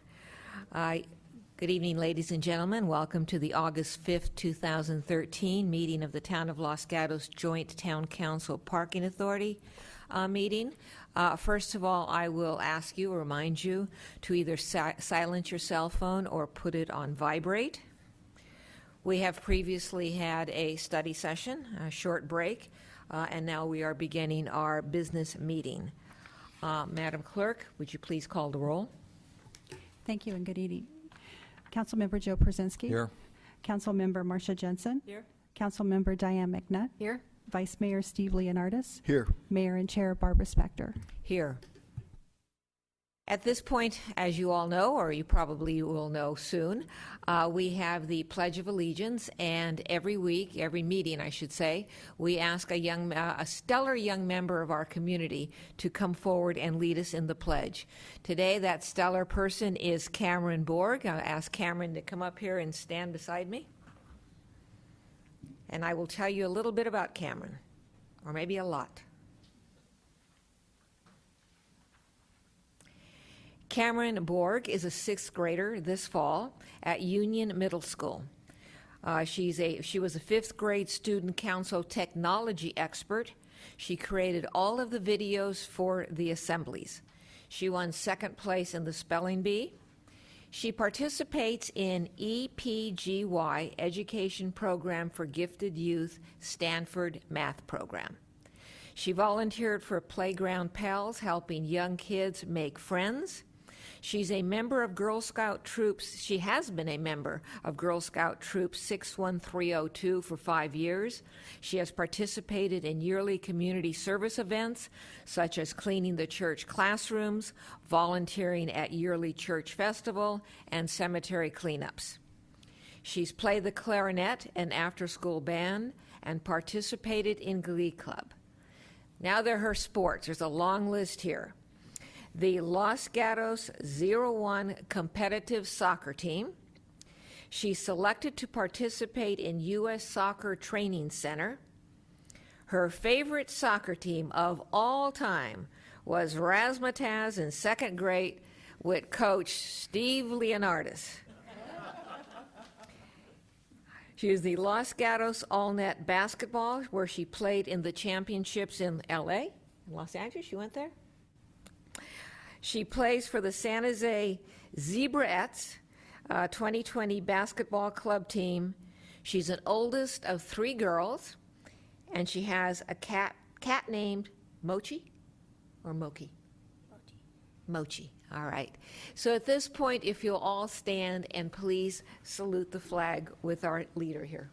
Good evening, ladies and gentlemen. Welcome to the August 5th, 2013 meeting of the Town of Los Gatos Joint Town Council Parking Authority meeting. First of all, I will ask you, remind you, to either silence your cell phone or put it on vibrate. We have previously had a study session, a short break, and now we are beginning our business meeting. Madam Clerk, would you please call the roll? Thank you and good evening. Councilmember Joe Przynski. Here. Councilmember Marcia Jensen. Here. Councilmember Diane McNutt. Here? Vice Mayor Steve Leonardis. Here. Mayor and Chair Barbara Spector. Here. At this point, as you all know, or you probably will know soon, we have the Pledge of Allegiance, and every week, every meeting, I should say, we ask a stellar young member of our community to come forward and lead us in the pledge. Today, that stellar person is Cameron Borg. I'll ask Cameron to come up here and stand beside me. And I will tell you a little bit about Cameron, or maybe a lot. Cameron Borg is a 6th grader this fall at Union Middle School. She was a 5th grade student council technology expert. She created all of the videos for the assemblies. She won 2nd place in the spelling bee. She participates in EPGY, Education Program for Gifted Youth, Stanford Math Program. She volunteered for Playground Pals, helping young kids make friends. She's a member of Girl Scout Troops. She has been a member of Girl Scout Troop 61302 for 5 years. She has participated in yearly community service events, such as cleaning the church classrooms, volunteering at yearly church festival, and cemetery cleanups. She's played the clarinet and after-school band and participated in Glee Club. Now they're her sports. There's a long list here. The Los Gatos 01 competitive soccer team. She's selected to participate in U.S. Soccer Training Center. Her favorite soccer team of all time was Razzmatazz in 2nd grade with Coach Steve Leonardis. She is the Los Gatos All-Net Basketball, where she played in the championships in L.A., in Los Angeles. You went there? She plays for the San Jose Zebraettes 2020 basketball club team. She's an oldest of 3 girls, and she has a cat named Mochi or Moki? Mochi. All right. So at this point, if you'll all stand and please salute the flag with our leader here.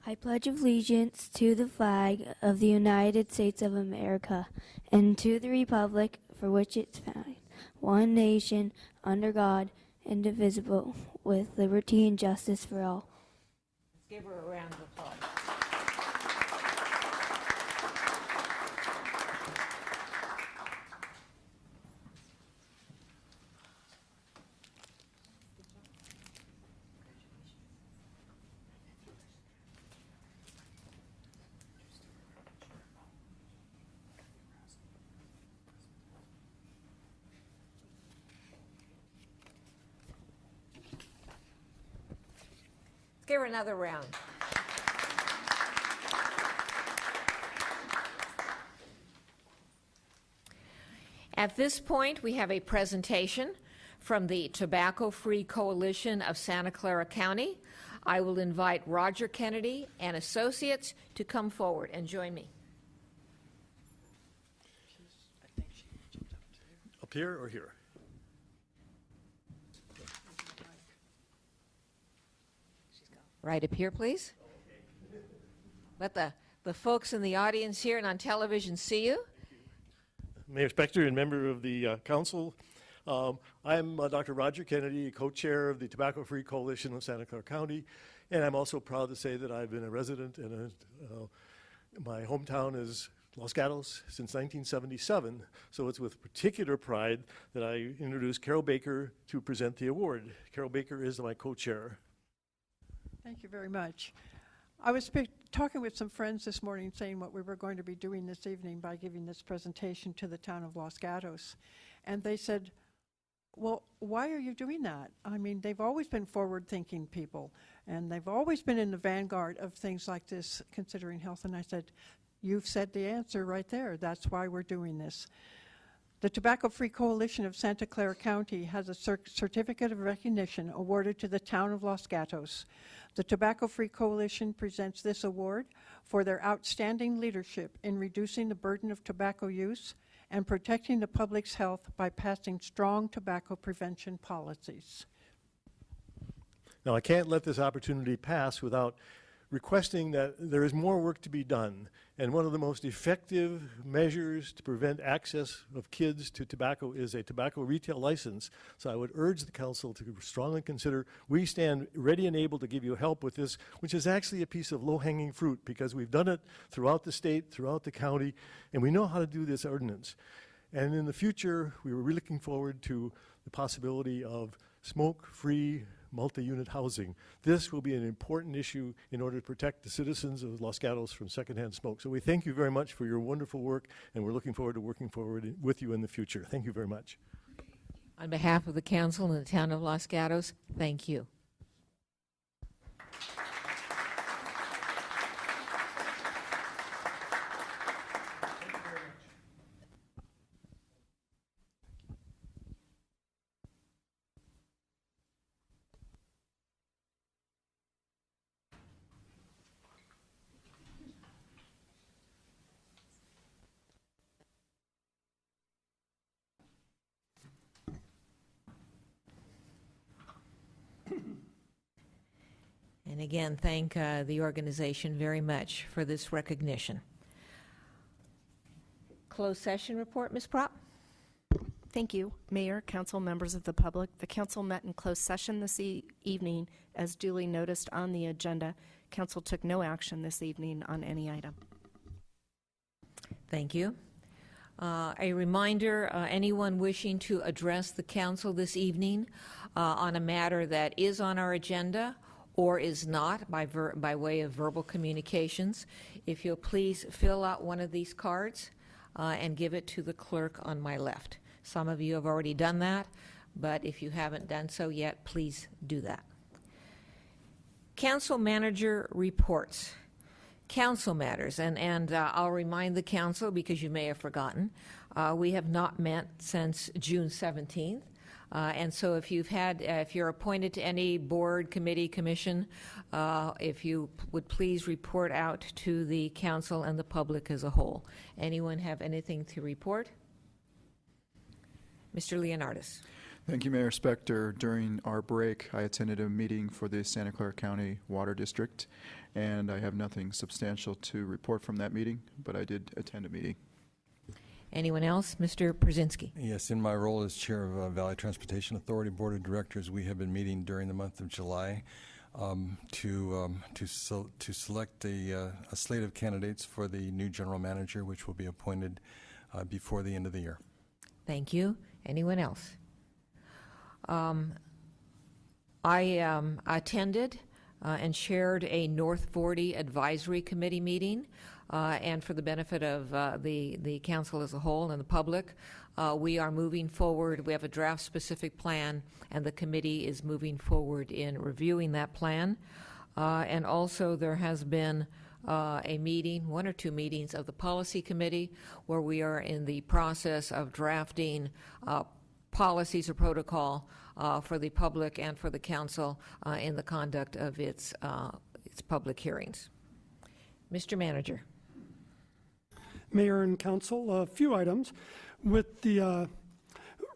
I pledge allegiance to the flag of the United States of America and to the republic for which it's founded, one nation, under God, indivisible, with liberty and justice for all. Let's give her a round of applause. Give her another round. At this point, we have a presentation from the Tobacco-Free Coalition of Santa Clara County. I will invite Roger Kennedy and associates to come forward and join me. Up here or here? Right up here, please. Let the folks in the audience here and on television see you. Mayor Spector and member of the council. I'm Dr. Roger Kennedy, co-chair of the Tobacco-Free Coalition of Santa Clara County, and I'm also proud to say that I've been a resident in my hometown is Los Gatos since 1977, so it's with particular pride that I introduce Carol Baker to present the award. Carol Baker is my co-chair. Thank you very much. I was talking with some friends this morning saying what we were going to be doing this evening by giving this presentation to the town of Los Gatos. And they said, well, why are you doing that? I mean, they've always been forward-thinking people, and they've always been in the vanguard of things like this, considering health. And I said, you've said the answer right there. That's why we're doing this. The Tobacco-Free Coalition of Santa Clara County has a certificate of recognition awarded to the town of Los Gatos. The Tobacco-Free Coalition presents this award for their outstanding leadership in reducing the burden of tobacco use and protecting the public's health by passing strong tobacco prevention policies. Now, I can't let this opportunity pass without requesting that there is more work to be done. And one of the most effective measures to prevent access of kids to tobacco is a tobacco retail license. So I would urge the council to strongly consider, we stand ready and able to give you help with this, which is actually a piece of low-hanging fruit because we've done it throughout the state, throughout the county, and we know how to do this ordinance. And in the future, we were really looking forward to the possibility of smoke-free multi-unit housing. This will be an important issue in order to protect the citizens of Los Gatos from secondhand smoke. So we thank you very much for your wonderful work, and we're looking forward to working forward with you in the future. Thank you very much. On behalf of the council and the town of Los Gatos, thank you. And again, thank the organization very much for this recognition. Closed session report, Ms. Prop? Thank you, Mayor, council, members of the public. The council met in closed session this evening as duly noticed on the agenda. Council took no action this evening on any item. Thank you. A reminder, anyone wishing to address the council this evening on a matter that is on our agenda or is not by way of verbal communications, if you'll please fill out one of these cards and give it to the clerk on my left. Some of you have already done that, but if you haven't done so yet, please do that. Council manager reports. Council matters, and I'll remind the council because you may have forgotten, we have not met since June 17th. And so if you're appointed to any board, committee, commission, if you would please report out to the council and the public as a whole. Anyone have anything to report? Mr. Leonardis. Thank you, Mayor Spector. During our break, I attended a meeting for the Santa Clara County Water District, and I have nothing substantial to report from that meeting, but I did attend a meeting. Anyone else? Mr. Brzezinski. Yes, in my role as chair of Valley Transportation Authority Board of Directors, we have been meeting during the month of July to select a slate of candidates for the new general manager, which will be appointed before the end of the year. Thank you. Anyone else? I attended and chaired a North 40 Advisory Committee meeting. And for the benefit of the council as a whole and the public, we are moving forward. We have a draft-specific plan, and the committee is moving forward in reviewing that plan. And also there has been a meeting, one or two meetings of the Policy Committee, where we are in the process of drafting policies or protocol for the public and for the council in the conduct of its public hearings. Mr. Manager. Mayor and council, a few items. With the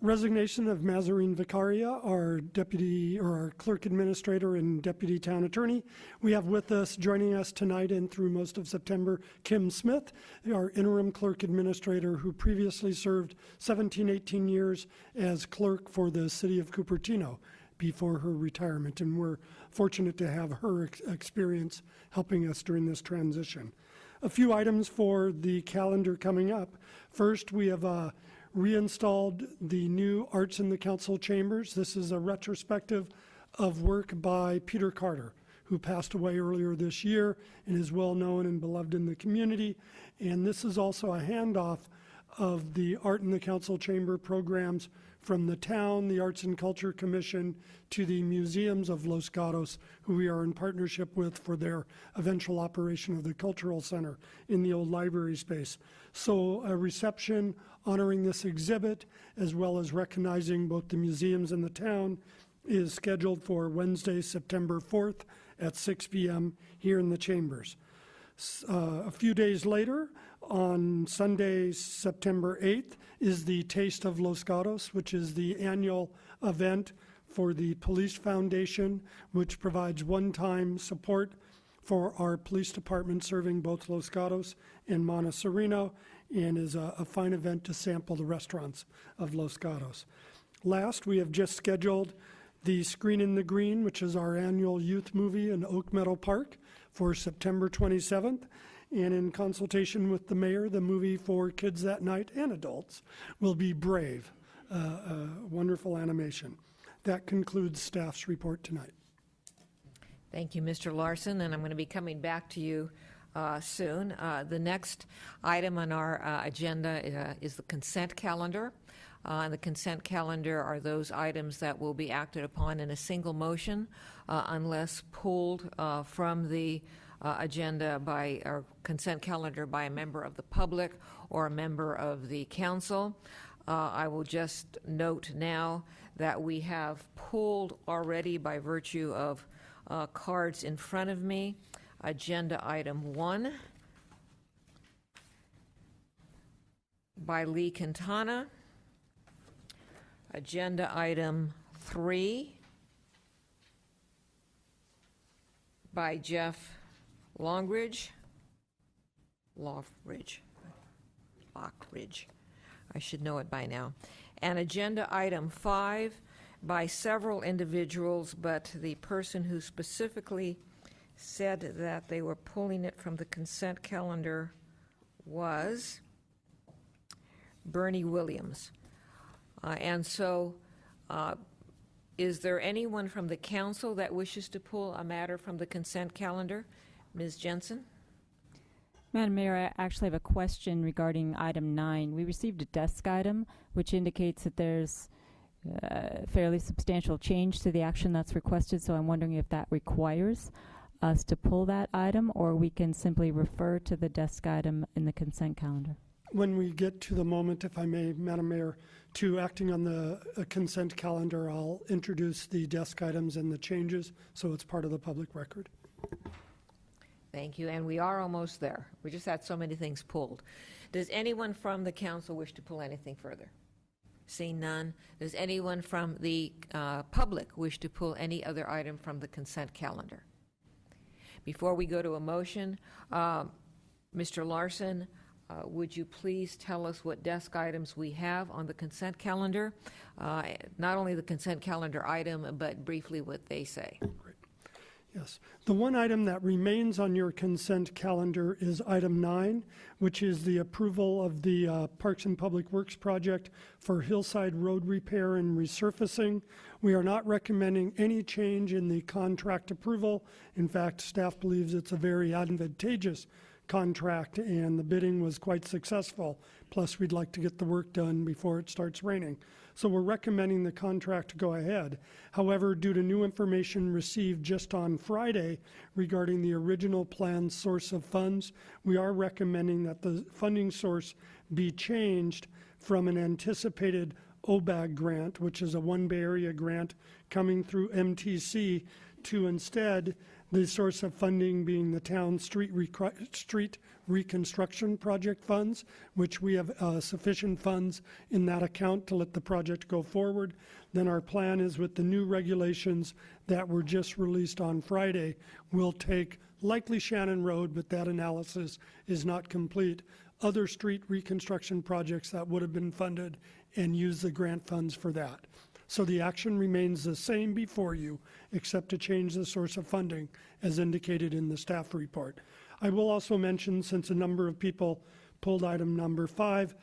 resignation of Mazarine Vicaria, our deputy or our clerk administrator and deputy town attorney, we have with us, joining us tonight and through most of September, Kim Smith, our interim clerk administrator who previously served 18 years as clerk for the city of Cupertino before her retirement. And we're fortunate to have her experience helping us during this transition. A few items for the calendar coming up. First, we have reinstalled the new Arts in the Council Chambers. This is a retrospective of work by Peter Carter, who passed away earlier this year and is well known and beloved in the community. And this is also a handoff of the Art in the Council Chamber programs from the town, the Arts and Culture Commission, to the museums of Los Gatos, who we are in partnership with for their eventual operation of the Cultural Center in the old library space. So a reception honoring this exhibit, as well as recognizing both the museums and the town, is scheduled for Wednesday, September 4th at 6 p.m. here in the chambers. A few days later, on Sunday, September 8th, is the Taste of Los Gatos, which is the annual event for the Police Foundation, which provides one-time support for our police department serving both Los Gatos and Montecito, and is a fine event to sample the restaurants of Los Gatos. Last, we have just scheduled the Screen in the Green, which is our annual youth movie in Oak Meadow Park, for September 27th. And in consultation with the mayor, the movie for kids that night and adults will be Brave, a wonderful animation. That concludes staff's report tonight. Thank you, Mr. Larson, and I'm going to be coming back to you soon. The next item on our agenda is the consent calendar. The consent calendar are those items that will be acted upon in a single motion unless pulled from the agenda by our consent calendar by a member of the public or a member of the council. I will just note now that we have pulled already by virtue of cards in front of me, agenda item 1 by Lee Quintana, agenda item 3 by Jeff Lockridge. I should know it by now. And agenda item 5 by several individuals, but the person who specifically said that they were pulling it from the consent calendar was Bernie Williams. And so, is there anyone from the council that wishes to pull a matter from the consent calendar? Ms. Jensen? Madam Mayor, I actually have a question regarding item 9. We received a desk item which indicates that there's fairly substantial change to the action that's requested, so I'm wondering if that requires us to pull that item, or we can simply refer to the desk item in the consent calendar. When we get to the moment, if I may, Madam Mayor, to acting on the consent calendar, I'll introduce the desk items and the changes, so it's part of the public record. Thank you, and we are almost there. We just had so many things pulled. Does anyone from the council wish to pull anything further? Seeing none, does anyone from the public wish to pull any other item from the consent calendar? Before we go to a motion, Mr. Larson, would you please tell us what desk items we have on the consent calendar? Not only the consent calendar item, but briefly what they say. Great. Yes. The one item that remains on your consent calendar is item 9, which is the approval of the Parks and Public Works project for Hillside Road repair and resurfacing. We are not recommending any change in the contract approval. In fact, staff believes it's a very advantageous contract and the bidding was quite successful. Plus, we'd like to get the work done before it starts raining. So we're recommending the contract to go ahead. However, due to new information received just on Friday regarding the original planned source of funds, we are recommending that the funding source be changed from an anticipated OBAG grant, which is a One Bay Area grant coming through MTC, to instead the source of funding being the town street reconstruction project funds, which we have sufficient funds in that account to let the project go forward. Then our plan is, with the new regulations that were just released on Friday, we'll take likely Shannon Road, but that analysis is not complete, other street reconstruction projects that would have been funded, and use the grant funds for that. So the action remains the same before you, except to change the source of funding as indicated in the staff report. I will also mention, since a number of people pulled item number 5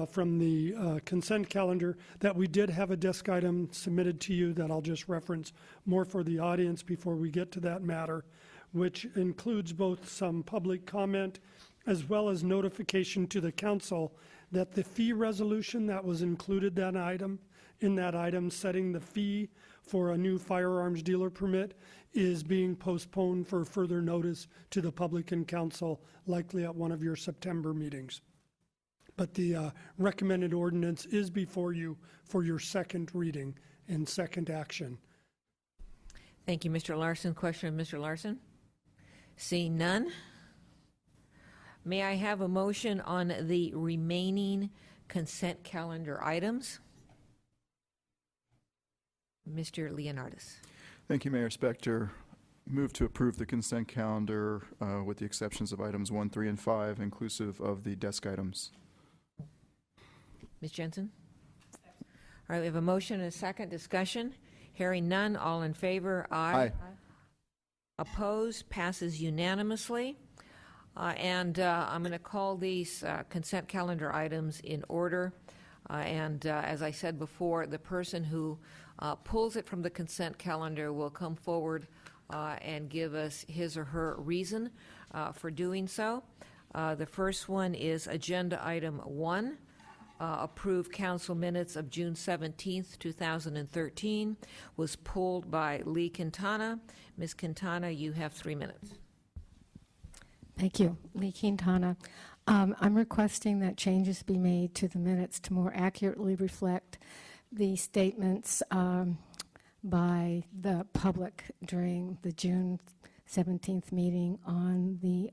from the consent calendar, that we did have a desk item submitted to you that I'll just reference more for the audience before we get to that matter, which includes both some public comment as well as notification to the council that the fee resolution that was included in that item setting the fee for a new firearms dealer permit is being postponed for further notice to the public and council, likely at one of your September meetings. but the recommended ordinance is before you for your second reading and second action. Thank you, Mr. Larson. Question of Mr. Larson? Seeing none, may I have a motion on the remaining consent calendar items? Mr. Leonardis. Thank you, Mayor Spector. Move to approve the consent calendar with the exceptions of items 1, 3, and 5, inclusive of the desk items. Ms. Jensen? All right, we have a motion and a second. Discussion. Hearing none, all in favor? Aye. Opposed? Passes unanimously. I'm going to call these consent calendar items in order. As I said before, the person who pulls it from the consent calendar will come forward and give us his or her reason for doing so. The first one is agenda item 1, approve council minutes of June 17th, 2013, was pulled by Lee Quintana. Ms. Quintana, you have 3 minutes. Thank you. Lee Quintana. I'm requesting that changes be made to the minutes to more accurately reflect the statements by the public during the June 17th meeting on the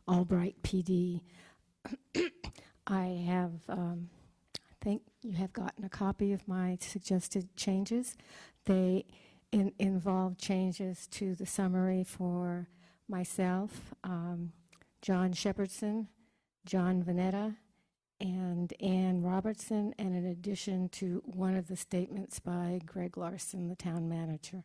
Albright PD. I have, I think you have gotten a copy of my suggested changes. They involve changes to the summary for myself, John Shepherdson, John Vanetta, and Ann Robertson, and in addition to one of the statements by Greg Larson, the town manager.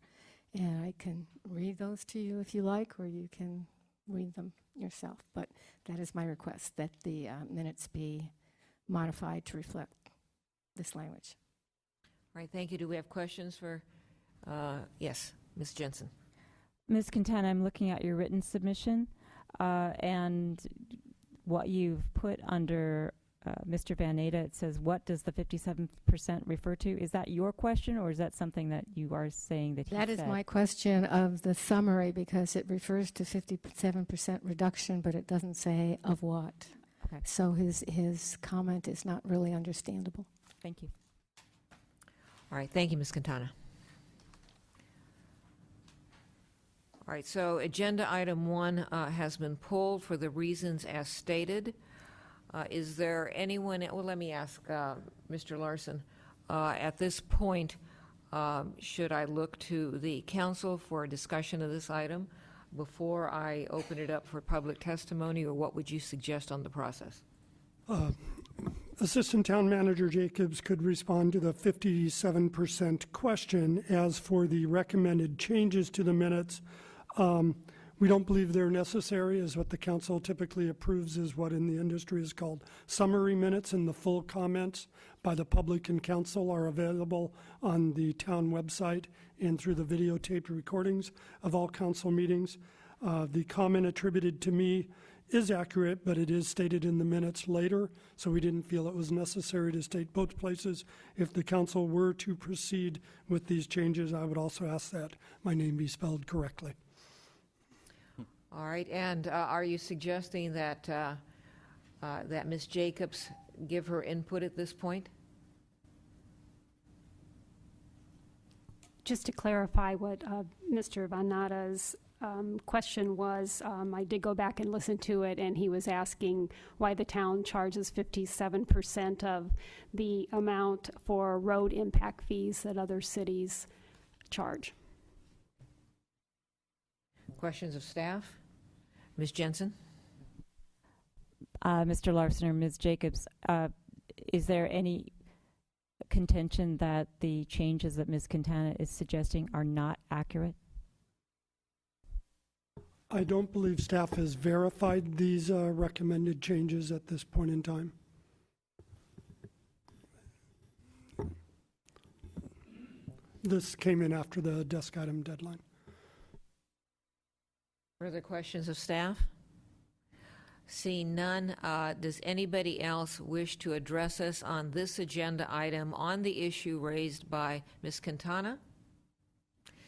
And I can read those to you if you like, or you can read them yourself. But that is my request, that the minutes be modified to reflect this language. All right, thank you. Do we have questions for, yes, Ms. Jensen? Ms. Quintana, I'm looking at your written submission, and what you've put under Mr. Vanetta, it says, what does the 57% refer to? Is that your question, or is that something that you are saying that he said? That is my question of the summary, because it refers to 57% reduction, but it doesn't say of what. Okay. So his comment is not really understandable. Thank you. All right, thank you, Ms. Quintana. All right, so agenda item 1 has been pulled for the reasons as stated. Is there anyone, well, let me ask Mr. Larson, at this point, should I look to the council for a discussion of this item before I open it up for public testimony, or what would you suggest on the process? Assistant Town Manager Jacobs could respond to the 57% question. As for the recommended changes to the minutes, we don't believe they're necessary, as what the council typically approves is what in the industry is called summary minutes, and the full comments by the public and council are available on the town website and through the videotaped recordings of all council meetings. The comment attributed to me is accurate, but it is stated in the minutes later, so we didn't feel it was necessary to state both places. If the council were to proceed with these changes, I would also ask that my name be spelled correctly. All right, and are you suggesting that that Ms. Jacobs give her input at this point? Just to clarify what Mr. Vannatta's question was, I did go back and listen to it, and he was asking why the town charges 57% of the amount for road impact fees that other cities charge. Questions of staff? Ms. Jensen? Mr. Larson or Ms. Jacobs, is there any contention that the changes that Ms. Quintana is suggesting are not accurate? I don't believe staff has verified these recommended changes at this point in time. This came in after the desk item deadline. Further questions of staff? Seeing none, does anybody else wish to address us on this agenda item on the issue raised by Ms. Quintana?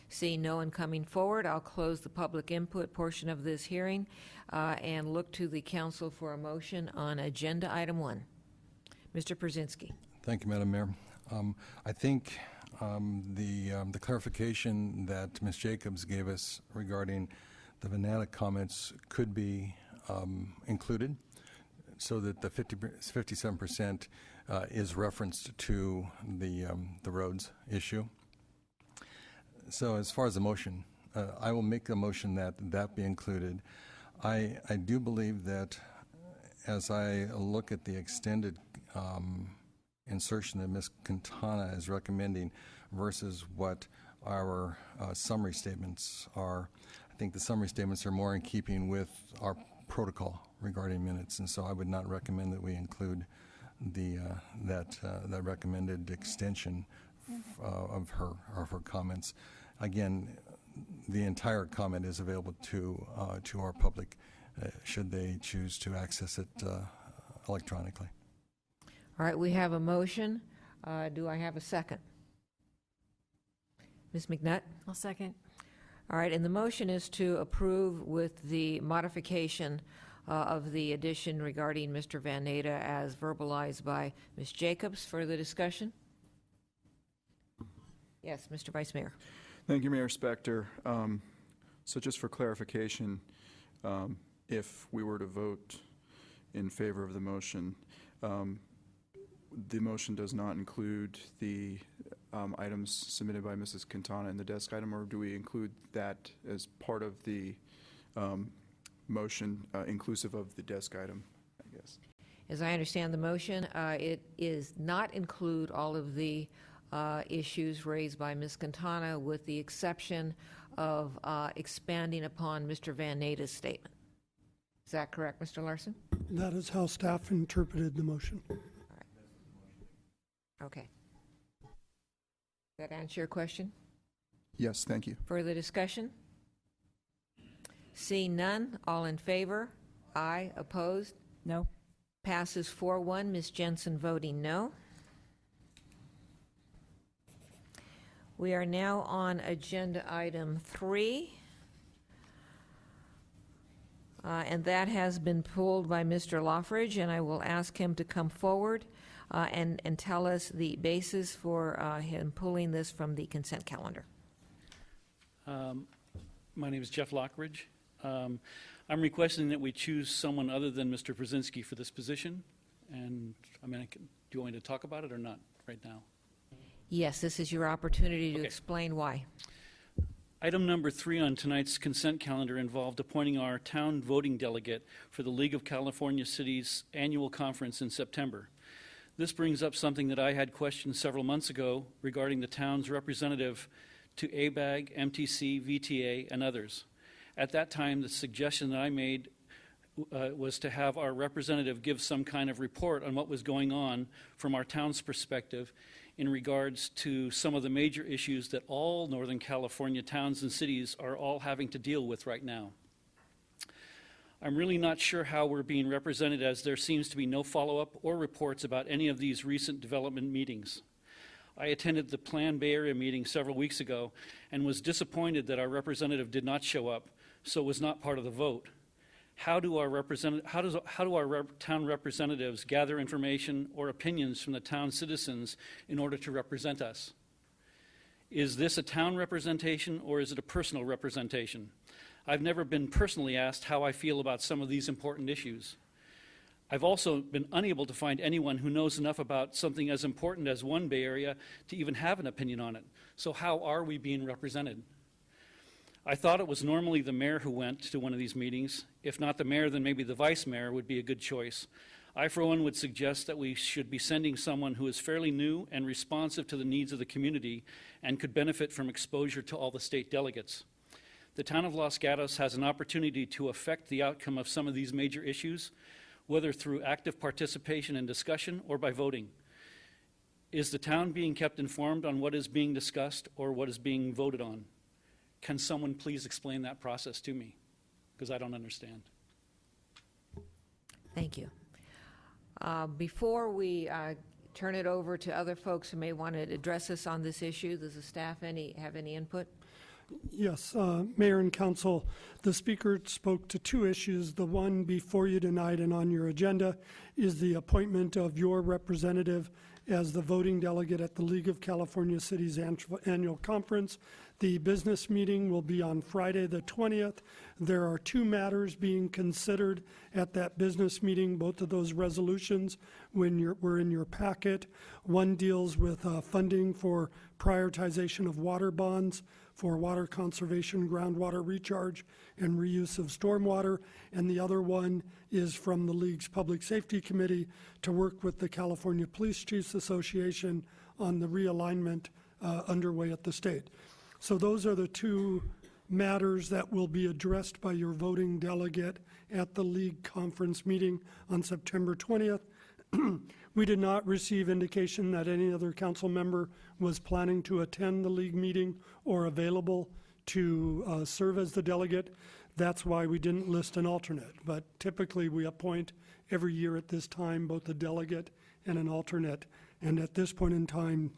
Seeing no one coming forward, I'll close the public input portion of this hearing and look to the council for a motion on agenda item 1. Mr. Brzezinski. Thank you, Madam Mayor. I think the clarification that Ms. Jacobs gave us regarding the Vanata comments could be included, so that the 57% is referenced to the roads issue. So as far as the motion, I will make a motion that that be included. I do believe that as I look at the extended insertion that Ms. Quintana is recommending versus what our summary statements are, I think the summary statements are more in keeping with our protocol regarding minutes, and so I would not recommend that we include that recommended extension of her comments. Again, the entire comment is available to our public should they choose to access it electronically. All right, we have a motion. Do I have a second? Ms. McNutt? I'll second. All right, and the motion is to approve with the modification of the addition regarding Mr. Van Natta as verbalized by Ms. Jacobs. Further discussion? Yes, Mr. Vice Mayor. Thank you, Mayor Spector. So just for clarification, if we were to vote in favor of the motion does not include the items submitted by Mrs. Quintana in the desk item, or do we include that as part of the motion inclusive of the desk item, I guess? As I understand the motion, it is not include all of the issues raised by Ms. Quintana, with the exception of expanding upon Mr. Van Natta's statement. Is that correct, Mr. Larson? That is how staff interpreted the motion. All right. Okay. Does that answer your question? Yes, thank you. Further discussion? Seeing none, all in favor? Aye. Opposed? No. Passes 4-1. Ms. Jensen voting no. We are now on agenda item 3, and that has been pulled by Mr. Loffridge, and I will ask him to come forward and tell us the basis for him pulling this from the consent calendar. My name is Jeff Lockridge. I'm requesting that we choose someone other than Mr. Brzezinski for this position, and do you want me to talk about it or not right now? Yes, this is your opportunity to Okay. explain why. Item number 3 on tonight's consent calendar involved appointing our town voting delegate for the League of California Cities annual conference in September. This brings up something that I had questioned several months ago regarding the town's representative to ABAG, MTC, VTA, and others. At that time, the suggestion that I made was to have our representative give some kind of report on what was going on from our town's perspective in regards to some of the major issues that all Northern California towns and cities are all having to deal with right now. I'm really not sure how we're being represented, as there seems to be no follow-up or reports about any of these recent development meetings. I attended the planned Bay Area meeting several weeks ago and was disappointed that our representative did not show up, so was not part of the vote. How do our town representatives gather information or opinions from the town citizens in order to represent us? Is this a town representation or is it a personal representation? I've never been personally asked how I feel about some of these important issues. I've also been unable to find anyone who knows enough about something as important as One Bay Area to even have an opinion on it. So how are we being represented? I thought it was normally the mayor who went to one of these meetings. If not the mayor, then maybe the vice mayor would be a good choice. I, for one, would suggest that we should be sending someone who is fairly new and responsive to the needs of the community and could benefit from exposure to all the state delegates. The town of Los Gatos has an opportunity to affect the outcome of some of these major issues, whether through active participation and discussion or by voting. Is the town being kept informed on what is being discussed or what is being voted on? Can someone please explain that process to me? Because I don't understand. Thank you. Before we turn it over to other folks who may want to address us on this issue, does the staff have any input? Yes, Mayor and Council, the speaker spoke to two issues. The one before you tonight and on your agenda is the appointment of your representative as the voting delegate at the League of California Cities annual conference. The business meeting will be on Friday the 20th. There are two matters being considered at that business meeting. Both of those resolutions were in your packet. One deals with funding for prioritization of water bonds for water conservation, groundwater recharge, and reuse of stormwater. And the other one is from the League's Public Safety Committee to work with the California Police Chiefs Association on the realignment underway at the state. So those are the two matters that will be addressed by your voting delegate at the League conference meeting on September 20th. We did not receive indication that any other council member was planning to attend the League meeting or available to serve as the delegate. That's why we didn't list an alternate. But typically we appoint every year at this time both a delegate and an alternate. And at this point in time,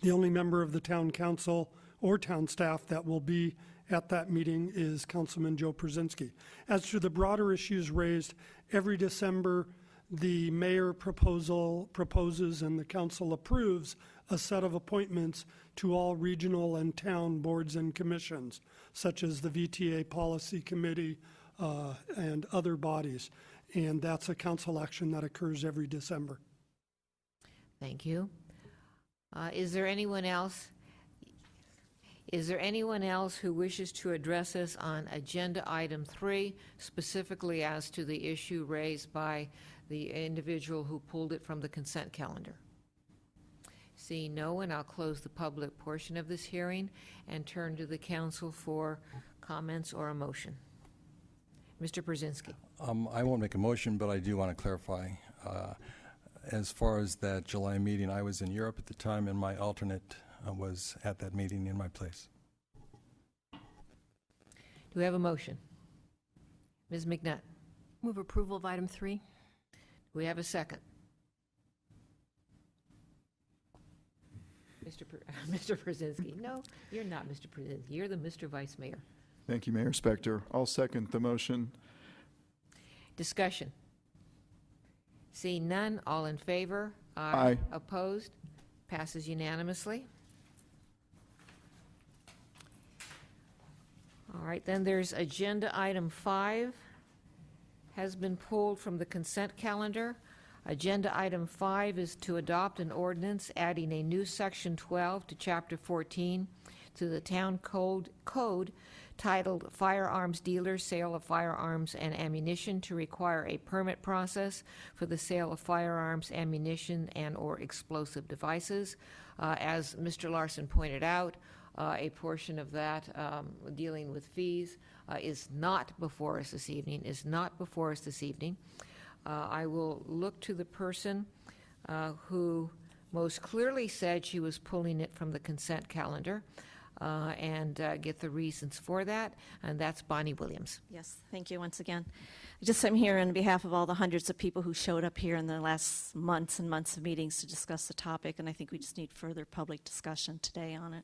the only member of the town council or town staff that will be at that meeting is Councilman Joe Przynski. As to the broader issues raised, every December the mayor proposes and the council approves a set of appointments to all regional and town boards and commissions, such as the VTA Policy Committee and other bodies. And that's a council action that occurs every December. Thank you. Is there anyone else? Is there anyone else who wishes to address us on agenda item 3, specifically as to the issue raised by the individual who pulled it from the consent calendar? Seeing no one, I'll close the public portion of this hearing and turn to the council for comments or a motion. Mr. Przynski. I won't make a motion, but I do want to clarify. As far as that July meeting, I was in Europe at the time, and my alternate was at that meeting in my place. Do we have a motion? Ms. McNutt. Move approval of item 3. Do we have a second? Mr. Przynski. No, you're not Mr. Przynski. You're the Mr. Vice Mayor. Thank you, Mayor Spector. I'll second the motion. Discussion. Seeing none, all in favor? Aye. Opposed? Passes unanimously. All right, then there's agenda item 5 has been pulled from the consent calendar. Agenda item 5 is to adopt an ordinance adding a new section 12 to chapter 14 to the town code titled Firearms Dealers, Sale of Firearms and Ammunition, to require a permit process for the sale of firearms, ammunition, and or explosive devices. As Mr. Larson pointed out, a portion of that dealing with fees is not before us this evening, I will look to the person who most clearly said she was pulling it from the consent calendar and get the reasons for that, and that's Bonnie Williams. Yes, thank you once again. I'm here on behalf of all the hundreds of people who showed up here in the last months and months of meetings to discuss the topic, and I think we just need further public discussion today on it.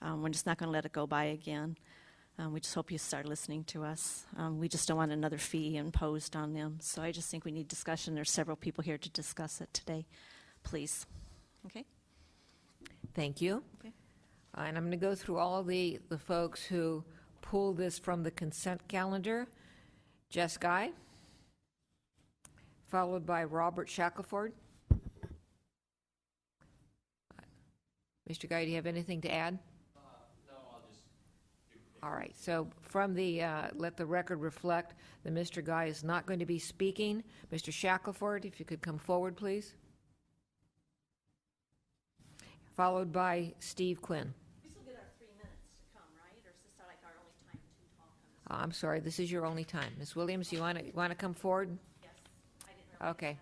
We're just not going to let it go by again. We just hope you start listening to us. We just don't want another fee imposed on them, so I just think we need discussion. There's several people here to discuss it today. Please. Okay? Thank you. Okay. And I'm going to go through all of the folks who pulled this from the consent calendar. Jess Guy, followed by Robert Shackelford. Mr. Guy, do you have anything to add? No, I'll just do. All right, so from the, let the record reflect that Mr. Guy is not going to be speaking. Mr. Shackelford, if you could come forward, please. Followed by Steve Quinn. We still get our 3 minutes to come, right? Or is this like our only time to talk on this? I'm sorry, this is your only time. Ms. Williams, you want to come forward? Yes. I didn't realize Okay.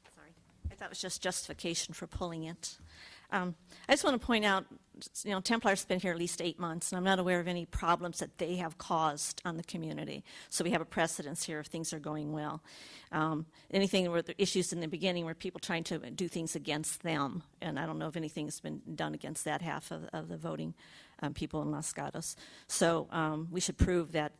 that. Sorry. I thought it was just justification for pulling it. I just want to point out, Templar's been here at least 8 months, and I'm not aware of any problems that they have caused on the community. So we have a precedence here if things are going well. Anything where the issues in the beginning were people trying to do things against them, and I don't know if anything has been done against that half of the voting people in Los Gatos. So we should prove that,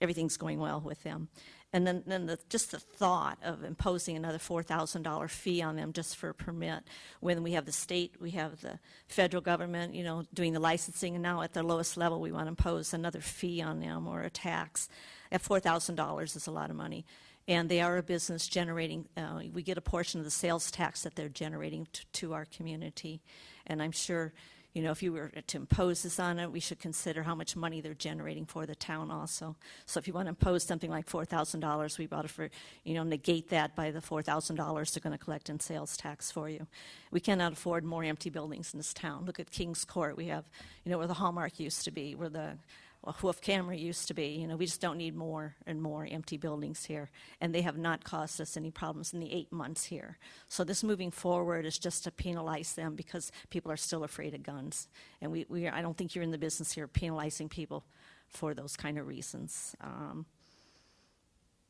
everything's going well with them. And then just the thought of imposing another $4,000 fee on them just for a permit, when we have the state, we have the federal government, doing the licensing, and now at the lowest level we want to impose another fee on them or a tax. At $4,000 is a lot of money. And they are a business generating, we get a portion of the sales tax that they're generating to our community. And I'm sure, if you were to impose this on it, we should consider how much money they're generating for the town also. So if you want to impose something like $4,000, we ought to, negate that by the $4,000 they're going to collect in sales tax for you. We cannot afford more empty buildings in this town. Look at Kings Court. We have, where the Hallmark used to be, where the Hoof Camera used to be. We just don't need more and more empty buildings here. And they have not caused us any problems in the 8 months here. So this moving forward is just to penalize them because people are still afraid of guns. And I don't think you're in the business here penalizing people for those kind of reasons.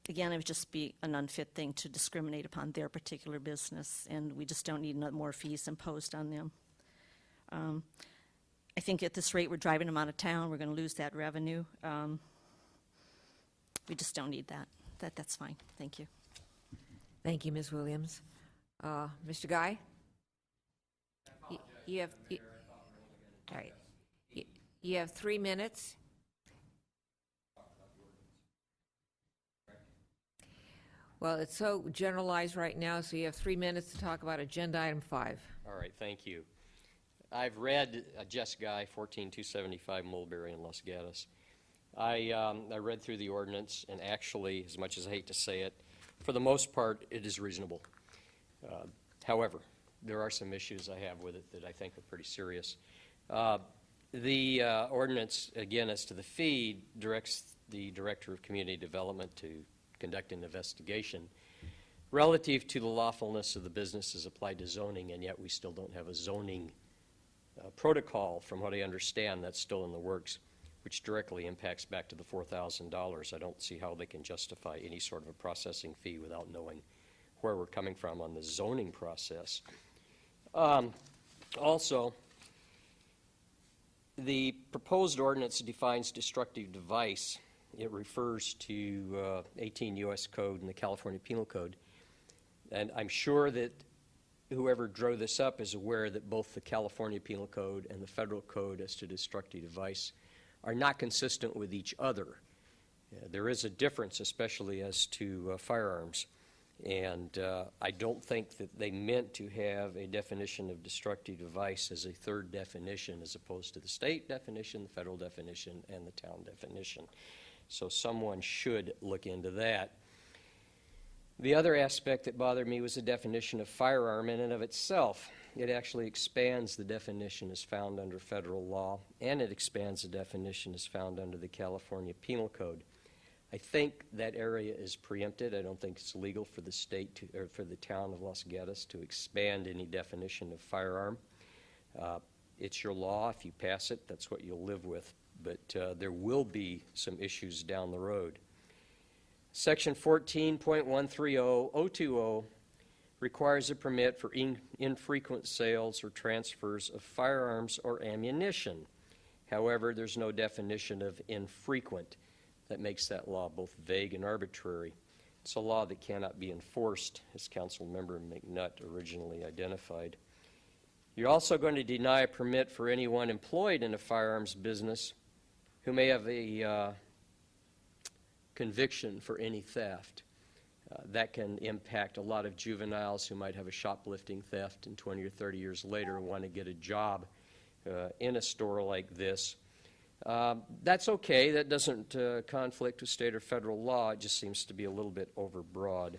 Again, it would just be an unfit thing to discriminate upon their particular business, and we just don't need more fees imposed on them. I think at this rate, we're driving them out of town. We're going to lose that revenue. We just don't need that. That's fine. Thank you. Thank you, Ms. Williams. Mr. Guy? You have, all right. You have 3 minutes. Well, it's so generalized right now, so you have 3 minutes to talk about Agenda Item 5. All right, thank you. I've read Jess Guy, 14275 Mulberry in Los Gatos. I read through the ordinance, and actually, as much as I hate to say it, for the most part, it is reasonable. However, there are some issues I have with it that I think are pretty serious. The ordinance, again, as to the fee, directs the Director of Community Development to conduct an investigation relative to the lawfulness of the businesses applied to zoning, and yet we still don't have a zoning protocol. From what I understand, that's still in the works, which directly impacts back to the $4,000. I don't see how they can justify any sort of a processing fee without knowing where we're coming from on the zoning process. Also, the proposed ordinance defines destructive device. It refers to 18 U.S. Code and the California Penal Code. And I'm sure that whoever drew this up is aware that both the California Penal Code and the federal code as to destructive device are not consistent with each other. There is a difference, especially as to firearms. And I don't think that they meant to have a definition of destructive device as a third definition as opposed to the state definition, the federal definition, and the town definition. So someone should look into that. The other aspect that bothered me was the definition of firearm in and of itself. It actually expands the definition as found under federal law, and it expands the definition as found under the California Penal Code. I think that area is preempted. I don't think it's legal for the state to, or for the town of Los Gatos to expand any definition of firearm. It's your law. If you pass it, that's what you'll live with. But there will be some issues down the road. Section 14.130020 requires a permit for infrequent sales or transfers of firearms or ammunition. However, there's no definition of infrequent. That makes that law both vague and arbitrary. It's a law that cannot be enforced, as Councilmember McNutt originally identified. You're also going to deny a permit for anyone employed in a firearms business who may have a conviction for any theft. That can impact a lot of juveniles who might have a shoplifting theft and 20 or 30 years later want to get a job in a store like this. That's okay. That doesn't conflict with state or federal law. It just seems to be a little bit overbroad.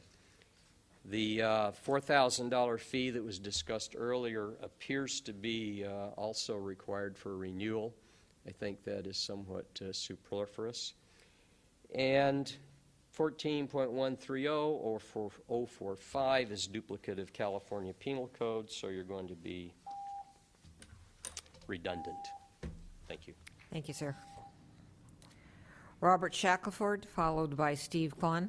The $4,000 fee that was discussed earlier appears to be also required for renewal. I think that is somewhat superfluous. And 14.130 or 045 is duplicate of California Penal Code, so you're going to be redundant. Thank you. Thank you, sir. Robert Shackelford, followed by Steve Kwan.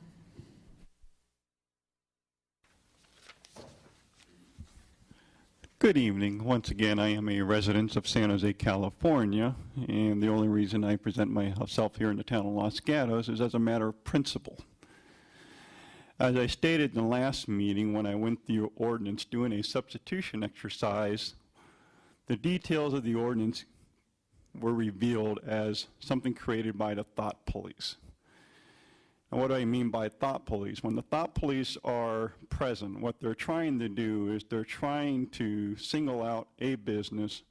Good evening. Once again, I am a resident of San Jose, California, and the only reason I present myself here in the town of Los Gatos is as a matter of principle. As I stated in the last meeting when I went through your ordinance doing a substitution exercise, the details of the ordinance were revealed as something created by the thought police. And what do I mean by thought police? When the thought police are present, what they're trying to do is they're trying to single out a business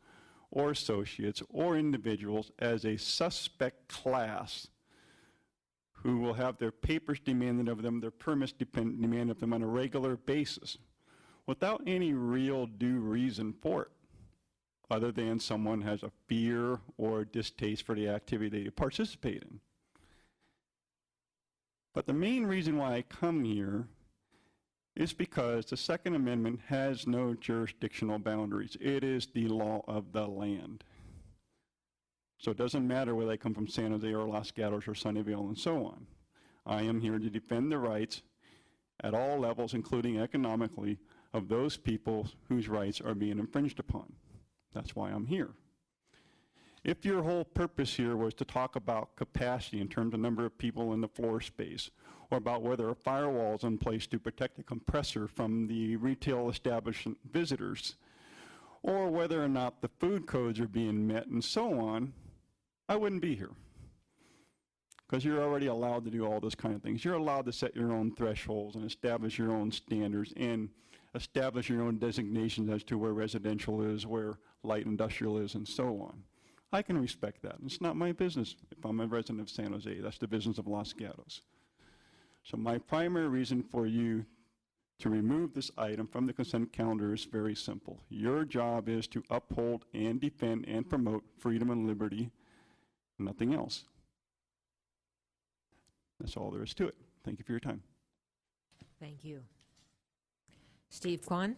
or associates or individuals as a suspect class who will have their papers demanded of them, their permits demanded of them on a regular basis without any real due reason for it, other than someone has a fear or a distaste for the activity they participate in. But the main reason why I come here is because the Second Amendment has no jurisdictional boundaries. It is the law of the land. So it doesn't matter whether they come from San Jose or Los Gatos or Sunnyvale and so on. I am here to defend the rights at all levels, including economically, of those people whose rights are being infringed upon. That's why I'm here. If your whole purpose here was to talk about capacity in terms of number of people in the floor space, or about whether a firewall is in place to protect the compressor from the retail establishment visitors, or whether or not the food codes are being met and so on, I wouldn't be here. Because you're already allowed to do all those kind of things. You're allowed to set your own thresholds and establish your own standards and establish your own designations as to where residential is, where light industrial is, and so on. I can respect that. It's not my business if I'm a resident of San Jose. That's the business of Los Gatos. So my primary reason for you to remove this item from the consent calendar is very simple. Your job is to uphold and defend and promote freedom and liberty, nothing else. That's all there is to it. Thank you for your time. Thank you. Steve Kwan.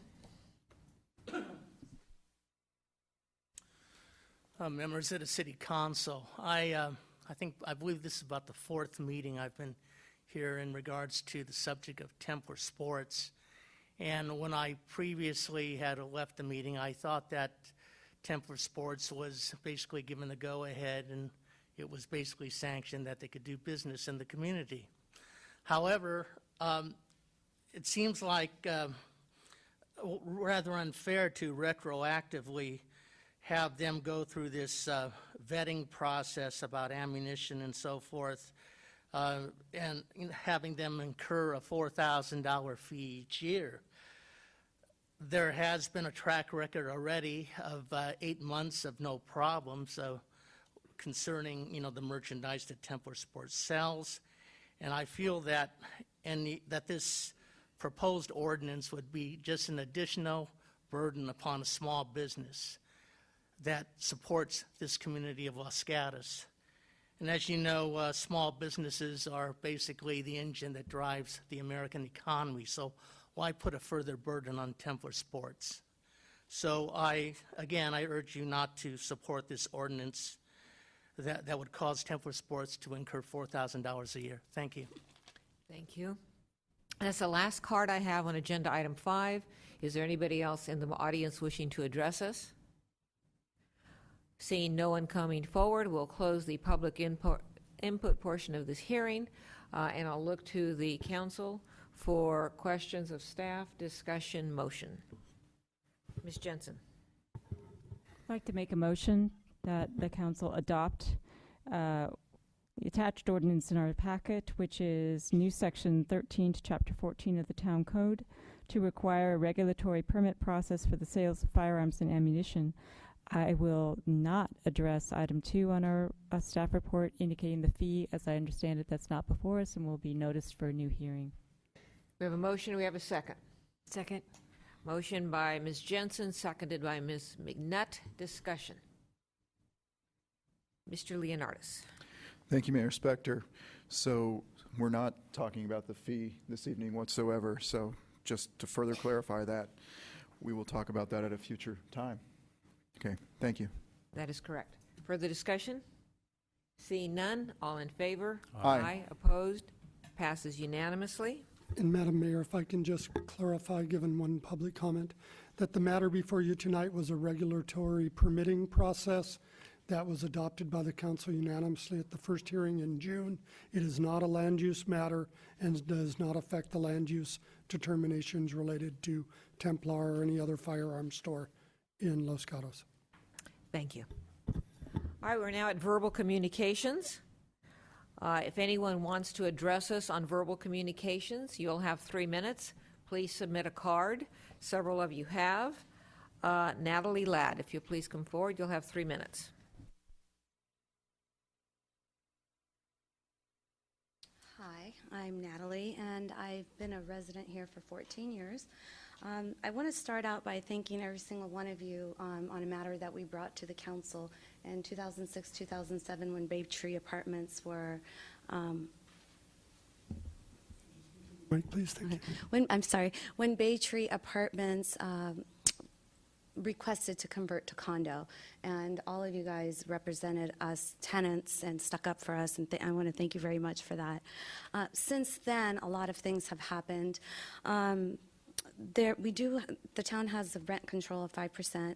Members of the City Council, I believe this is about the fourth meeting I've been here in regards to the subject of Templer Sports. And when I previously had left the meeting, I thought that Templer Sports was basically given the go-ahead and it was basically sanctioned that they could do business in the community. However, it seems like rather unfair to retroactively have them go through this vetting process about ammunition and so forth, and having them incur a $4,000 fee each year. There has been a track record already of 8 months of no problems concerning, the merchandise that Templer Sports sells, and I feel that that this proposed ordinance would be just an additional burden upon a small business that supports this community of Los Gatos. And as you know, small businesses are basically the engine that drives the American economy, so why put a further burden on Templer Sports? So I urge you not to support this ordinance that would cause Templer Sports to incur $4,000 a year. Thank you. Thank you. That's the last card I have on Agenda Item 5. Is there anybody else in the audience wishing to address us? Seeing no one coming forward, we'll close the public input portion of this hearing, and I'll look to the council for questions of staff, discussion, motion. Ms. Jensen. I'd like to make a motion that the council adopt the attached ordinance in our packet, which is new section 13 to chapter 14 of the town code, to require a regulatory permit process for the sales of firearms and ammunition. I will not address item 2 on our staff report indicating the fee. As I understand it, that's not before us and will be noticed for a new hearing. We have a motion. We have a second. Second. Motion by Ms. Jensen, seconded by Ms. McNutt. Discussion. Mr. Leonardis. Thank you, Mayor Spector. So We're not talking about the fee this evening whatsoever, so just to further clarify that, we will talk about that at a future time. Okay, thank you. That is correct. Further discussion? Seeing none, all in favor? Aye. Opposed? Passes unanimously. And Madam Mayor, if I can just clarify, given one public comment, that the matter before you tonight was a regulatory permitting process that was adopted by the council unanimously at the first hearing in June. It is not a land use matter and does not affect the land use determinations related to Templar or any other firearms store in Los Gatos. Thank you. All right, we're now at verbal communications. If anyone wants to address us on verbal communications, you'll have 3 minutes. Please submit a card. Several of you have. Natalie Ladd, if you'll please come forward, you'll have 3 minutes. Hi, I'm Natalie, and I've been a resident here for 14 years. I want to start out by thanking every single one of you on a matter that we brought to the council in 2006, 2007, when Bay Tree Apartments were Right, please, thank you. When Bay Tree Apartments requested to convert to condo, and all of you guys represented us tenants and stuck up for us, and I want to thank you very much for that. Since then, a lot of things have happened. The town has a rent control of 5%,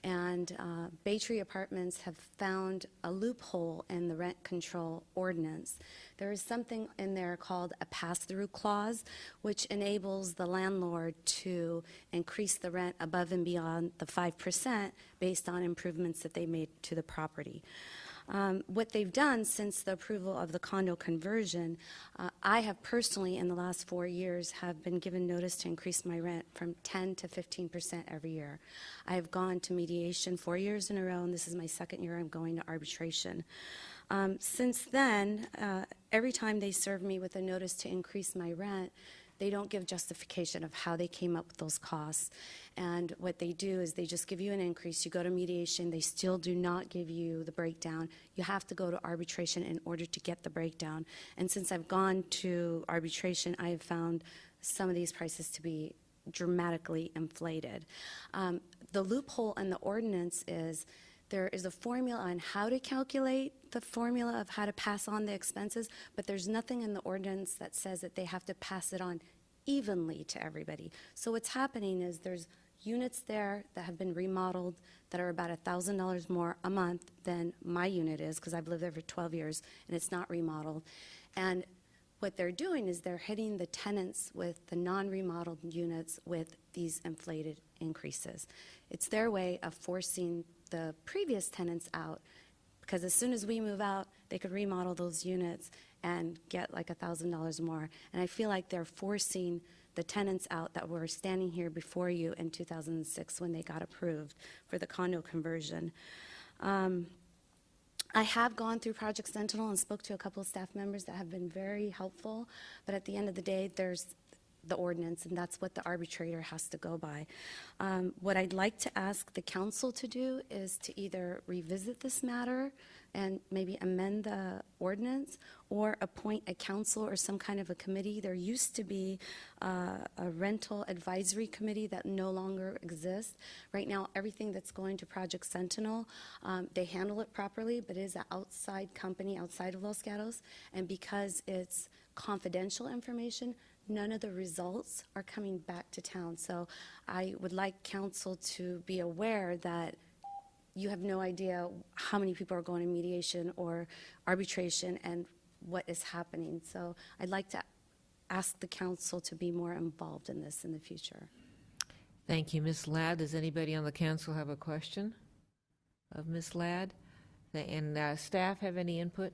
and Bay Tree Apartments have found a loophole in the rent control ordinance. There is something in there called a pass-through clause, which enables the landlord to increase the rent above and beyond the 5% based on improvements that they made to the property. What they've done since the approval of the condo conversion, I have personally, in the last 4 years, have been given notice to increase my rent from 10 to 15% every year. I have gone to mediation 4 years in a row, and this is my second year I'm going to arbitration. Since then, every time they serve me with a notice to increase my rent, they don't give justification of how they came up with those costs. And what they do is they just give you an increase. You go to mediation. They still do not give you the breakdown. You have to go to arbitration in order to get the breakdown. And since I've gone to arbitration, I have found some of these prices to be dramatically inflated. The loophole in the ordinance is there is a formula on how to calculate the formula of how to pass on the expenses, but there's nothing in the ordinance that says that they have to pass it on evenly to everybody. So what's happening is there's units there that have been remodeled that are about $1,000 more a month than my unit is, because I've lived there for 12 years and it's not remodeled. And what they're doing is they're hitting the tenants with the non-remodeled units with these inflated increases. It's their way of forcing the previous tenants out, because as soon as we move out, they could remodel those units and get like $1,000 more. And I feel like they're forcing the tenants out that were standing here before you in 2006 when they got approved for the condo conversion. I have gone through Project Sentinel and spoke to a couple of staff members that have been very helpful, but at the end of the day, there's the ordinance, and that's what the arbitrator has to go by. What I'd like to ask the council to do is to either revisit this matter and maybe amend the ordinance, or appoint a council or some kind of a committee. There used to be a rental advisory committee that no longer exists. Right now, everything that's going to Project Sentinel, they handle it properly, but it is an outside company outside of Los Gatos, and because it's confidential information, none of the results are coming back to town. So I would like council to be aware that you have no idea how many people are going to mediation or arbitration and what is happening. So I'd like to ask the council to be more involved in this in the future. Thank you, Ms. Ladd. Does anybody on the council have a question of Ms. Ladd? And staff have any input?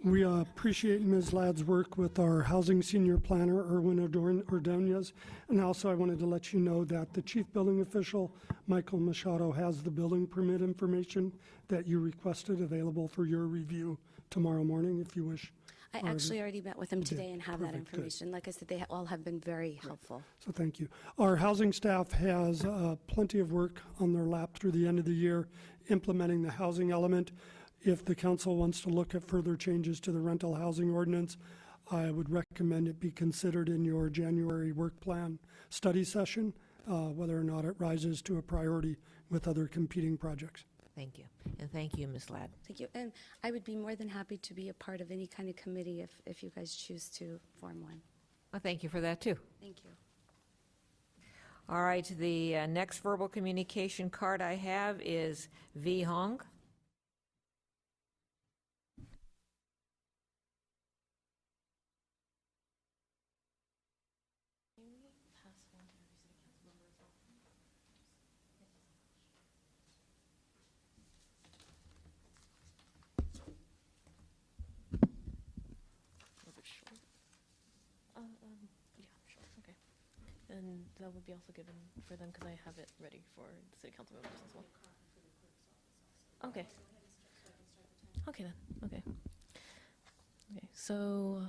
We appreciate Ms. Ladd's work with our housing senior planner, Erwin Ordonez. And also I wanted to let you know that the chief building official, Michael Machado, has the building permit information that you requested available for your review tomorrow morning if you wish. I actually already met with them today and have that Perfect, good. information. Like I said, they all have been very helpful. So thank you. Our housing staff has plenty of work on their lap through the end of the year implementing the housing element. If the council wants to look at further changes to the rental housing ordinance, I would recommend it be considered in your January work plan study session, whether or not it rises to a priority with other competing projects. Thank you. And thank you, Ms. Ladd. Thank you. And I would be more than happy to be a part of any kind of committee if you guys choose to form one. Well, thank you for that, too. Thank you. All right, the next verbal communication card I have is V. Hong. Yeah, sure, okay. And that will be also given for them because I have it ready for the city council members as well. Okay. Okay then, okay. Okay, so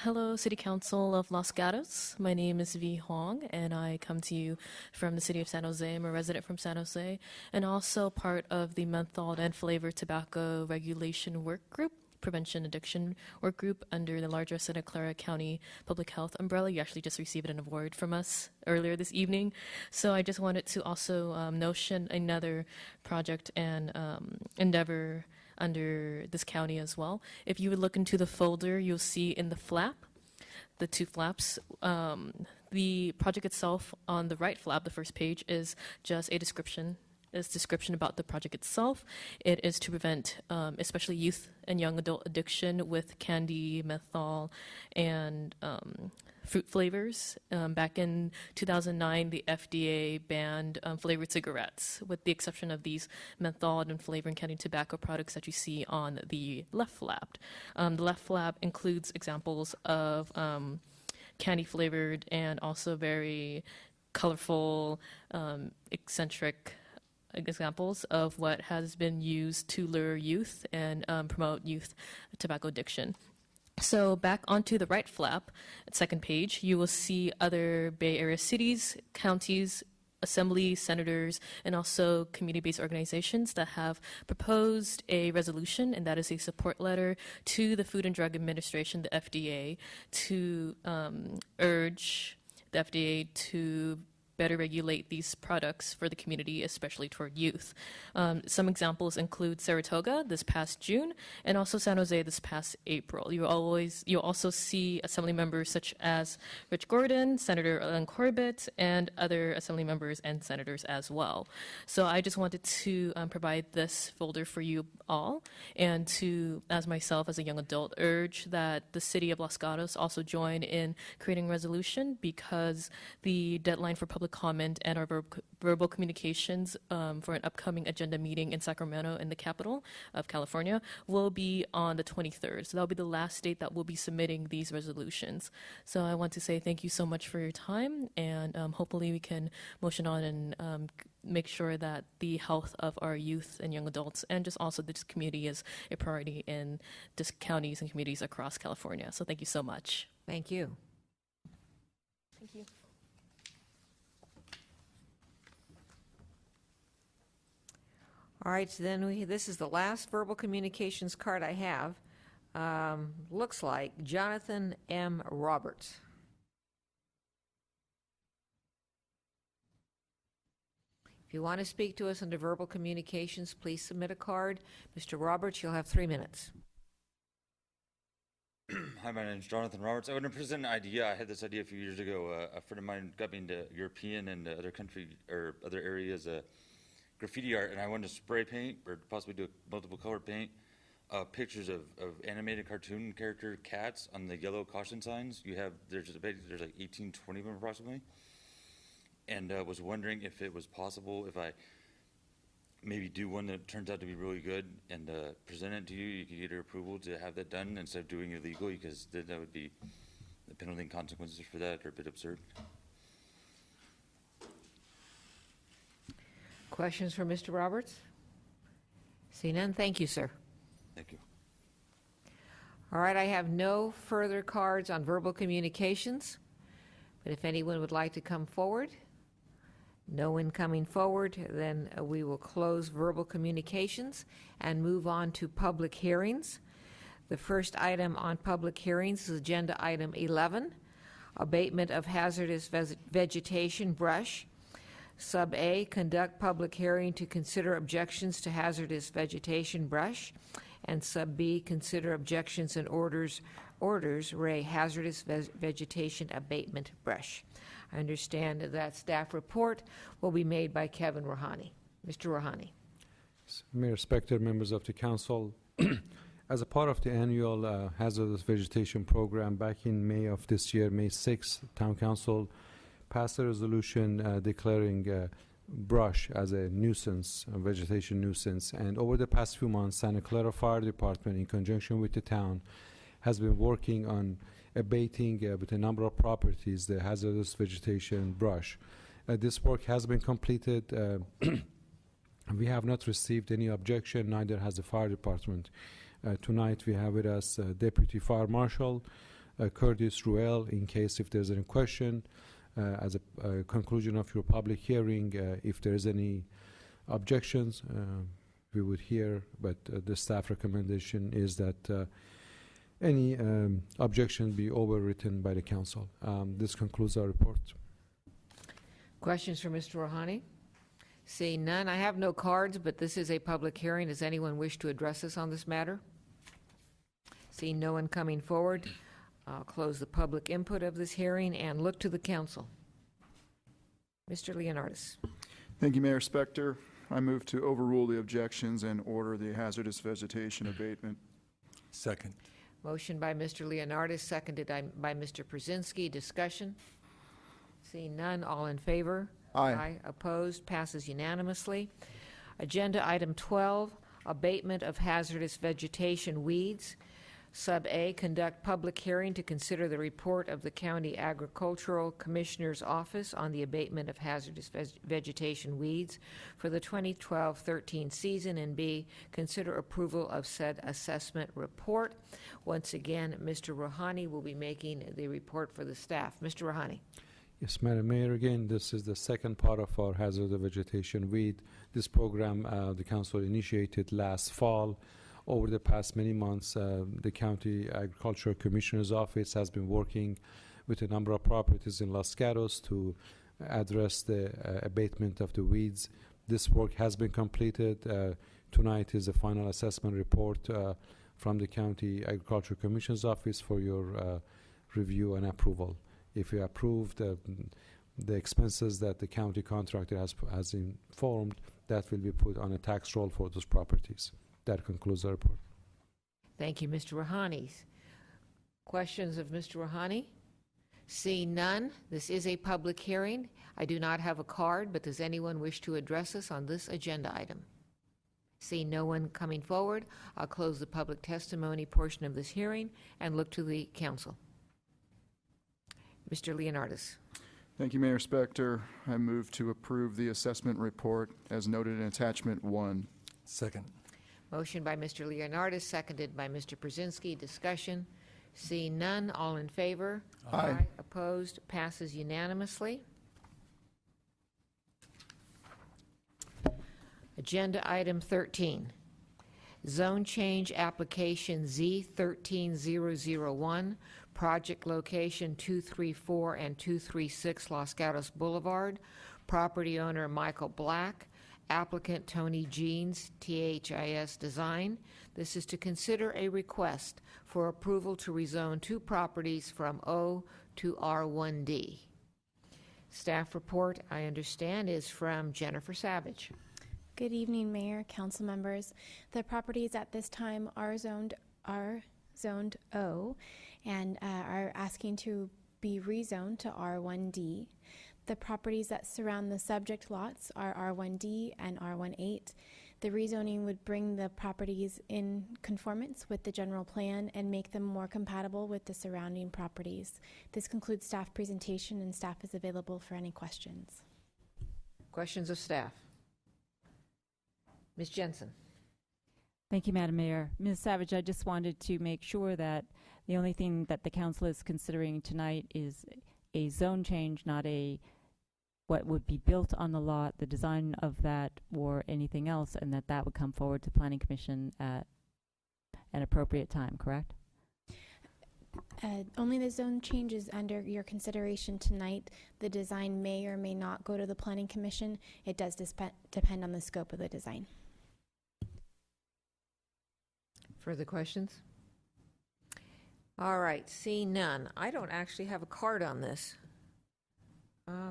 hello City Council of Los Gatos. My name is V. Hong and I come to you from the city of San Jose. I'm a resident from San Jose and also part of the menthol and flavored tobacco regulation work group. Prevention Addiction Work Group under the larger Santa Clara County Public Health umbrella. You actually just received an award from us earlier this evening. So I just wanted to also notion another project and endeavor under this county as well. If you would look into the folder, you'll see in the flap, the two flaps, the project itself on the right flap, the first page, is just a description about the project itself. It is to prevent especially youth and young adult addiction with candy, menthol, and fruit flavors. Back in 2009, the FDA banned flavored cigarettes, with the exception of these menthol and flavoring candy tobacco products that you see on the left flap. The left flap includes examples of candy flavored and also very colorful, eccentric examples of what has been used to lure youth and promote youth tobacco addiction. So back onto the right flap, second page, you will see other Bay Area cities, counties, assemblies, senators, and also community-based organizations that have proposed a resolution, and that is a support letter to the Food and Drug Administration, the FDA, to urge the FDA to better regulate these products for the community, especially toward youth. Some examples include Saratoga this past June and also San Jose this past April. You'll also see assembly members such as Rich Gordon, Senator Ellen Corbett, and other assembly members and senators as well. So I just wanted to provide this folder for you all and to, as myself as a young adult, urge that the city of Los Gatos also join in creating a resolution because the deadline for public comment and our verbal communications for an upcoming agenda meeting in Sacramento in the capital of California will be on the 23rd. So that'll be the last date that we'll be submitting these resolutions. So I want to say thank you so much for your time, and hopefully we can motion on and make sure that the health of our youth and young adults and just also this community is a priority in just counties and communities across California. So thank you so much. Thank you. Thank you. All right, so then this is the last verbal communications card I have. Looks like Jonathan M. Roberts. If you want to speak to us under verbal communications, please submit a card. Mr. Roberts, you'll have 3 minutes. Hi, my name is Jonathan Roberts. I want to present an idea. I had this idea a few years ago. A friend of mine got me into European and other country or other areas graffiti art, and I wanted to spray paint or possibly do multiple color paint pictures of animated cartoon character cats on the yellow caution signs. There's like 18, 20 of them approximately, and was wondering if it was possible if I maybe do one that turns out to be really good and present it to you. You could get your approval to have that done instead of doing it illegal, because that would be the penalty and consequences for that are a bit absurd. Questions for Mr. Roberts? See none. Thank you, sir. Thank you. All right, I have no further cards on verbal communications, but if anyone would like to come forward No one coming forward, then we will close verbal communications and move on to public hearings. The first item on public hearings is agenda item 11, abatement of hazardous vegetation brush. Sub A, conduct public hearing to consider objections to hazardous vegetation brush. And sub B, consider objections and orders re hazardous vegetation abatement brush. I understand that staff report will be made by Kevin Rouhani. Mr. Rouhani. Mayor Spector, members of the council, as a part of the annual hazardous vegetation program back in May of this year, May 6th, Town Council passed a resolution declaring brush as a nuisance, a vegetation nuisance. And over the past few months, Santa Clara Fire Department, in conjunction with the town, has been working on abating with a number of properties the hazardous vegetation brush. This work has been completed. We have not received any objection, neither has the fire department. Tonight we have with us Deputy Fire Marshal Curtis Ruel, in case if there's any question. As a conclusion of your public hearing, if there's any objections, we would hear, but the staff recommendation is that any objection be overwritten by the council. This concludes our report. Questions for Mr. Rouhani? Seeing none, I have no cards, but this is a public hearing. Does anyone wish to address us on this matter? Seeing no one coming forward, I'll close the public input of this hearing and look to the council. Mr. Leonardis. Thank you, Mayor Spector. I move to overrule the objections and order the hazardous vegetation abatement. Second. Motion by Mr. Leonardis, seconded by Mr. Przinski. Discussion? Seeing none, all in favor? Aye. Opposed? Passes unanimously. Agenda item 12, abatement of hazardous vegetation weeds. Sub A, conduct public hearing to consider the report of the County Agricultural Commissioner's Office on the abatement of hazardous vegetation weeds for the 2012-13 season, and B, consider approval of said assessment report. Once again, Mr. Rouhani will be making the report for the staff. Mr. Rouhani. Yes, Madam Mayor, again, this is the second part of our hazardous vegetation weed. This program the council initiated last fall. Over the past many months, the County Agricultural Commissioner's Office has been working with a number of properties in Los Gatos to address the abatement of the weeds. This work has been completed. Tonight is the final assessment report from the County Agricultural Commissioner's Office for your review and approval. If you approve the expenses that the county contractor has informed, that will be put on a tax roll for those properties. That concludes the report. Thank you, Mr. Rouhani. Questions of Mr. Rouhani? Seeing none, this is a public hearing. I do not have a card, but does anyone wish to address us on this agenda item? Seeing no one coming forward, I'll close the public testimony portion of this hearing and look to the council. Mr. Leonardis. Thank you, Mayor Spector. I move to approve the assessment report as noted in attachment 1. Second. Motion by Mr. Leonardis, seconded by Mr. Przinski. Discussion? Seeing none, all in favor? Aye. Opposed? Passes unanimously. Agenda item 13. Zone change application Z13001, project location 234 and 236 Los Gatos Boulevard, property owner Michael Black, applicant Tony Jeans, THIS Design. This is to consider a request for approval to rezone 2 properties from O to R1D. Staff report, I understand, is from Jennifer Savage. Good evening, Mayor, council members. The properties at this time are zoned O and are asking to be rezoned to R1D. The properties that surround the subject lots are R1D and R18. The rezoning would bring the properties in conformance with the general plan and make them more compatible with the surrounding properties. This concludes staff presentation, and staff is available for any questions. Questions of staff? Ms. Jensen. Thank you, Madam Mayor. Ms. Savage, I just wanted to make sure that the only thing that the council is considering tonight is a zone change, not a what would be built on the lot, the design of that, or anything else, and that would come forward to Planning Commission at an appropriate time, correct? Only the zone changes under your consideration tonight. The design may or may not go to the Planning Commission. It does depend on the scope of the design. Further questions? All right, seeing none. I don't actually have a card on this.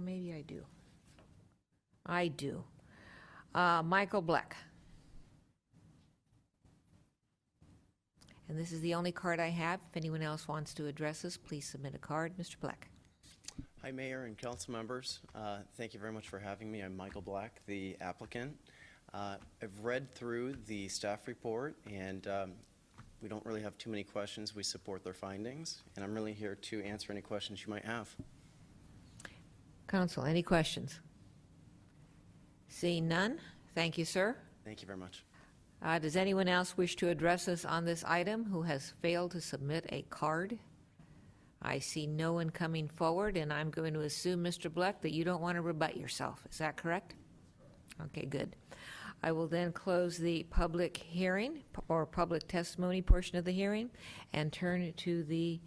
Maybe I do. I do. Michael Black. And this is the only card I have. If anyone else wants to address us, please submit a card. Mr. Black. Hi, Mayor and council members. Thank you very much for having me. I'm Michael Black, the applicant. I've read through the staff report, and we don't really have too many questions. We support their findings, and I'm really here to answer any questions you might have. Council, any questions? Seeing none, thank you, sir. Thank you very much. Does anyone else wish to address us on this item who has failed to submit a card? I see no one coming forward, and I'm going to assume, Mr. Black, that you don't want to rebut yourself. Is that correct? Okay, good. I will then close the public hearing or public testimony portion of the hearing and turn it to the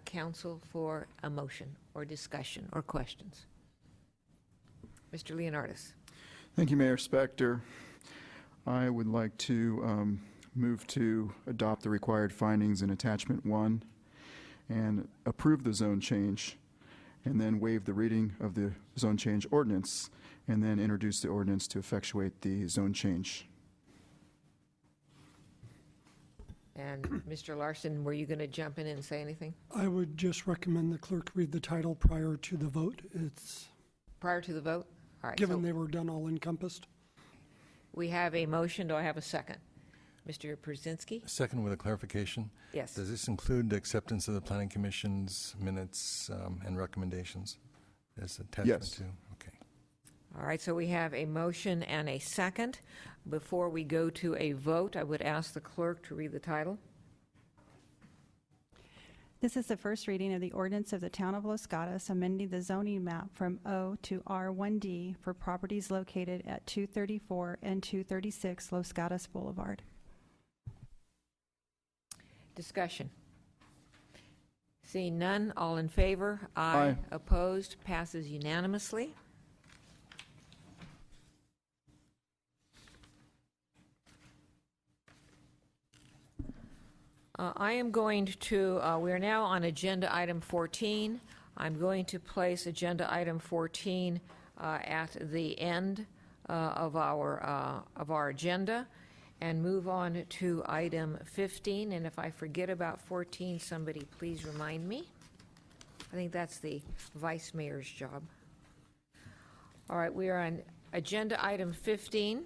council for a motion or discussion or questions. Mr. Leonardis. Thank you, Mayor Spector. I would like to move to adopt the required findings in Attachment 1 and approve the zone change, and then waive the reading of the zone change ordinance, and then introduce the ordinance to effectuate the zone change. And Mr. Larson, were you going to jump in and say anything? I would just recommend the clerk read the title prior to the vote. It's prior to the vote? All right. Given they were done all encompassed. We have a motion. Do I have a second? Mr. Brzezinski? Second with a clarification. Yes. Does this include the acceptance of the Planning Commission's minutes and recommendations as attachment Yes. to? Okay. All right, so we have a motion and a second. Before we go to a vote, I would ask the clerk to read the title. This is the first reading of the ordinance of the Town of Los Gatos amending the zoning map from O to R1D for properties located at 234 and 236 Los Gatos Boulevard. Discussion. Seeing none, all in favor? Aye. Opposed? Passes unanimously. I am going to, we are now on agenda item 14. I'm going to place agenda item 14 at the end of our agenda and move on to item 15. And if I forget about 14, somebody please remind me. I think that's the vice mayor's job. All right, we are on agenda item 15.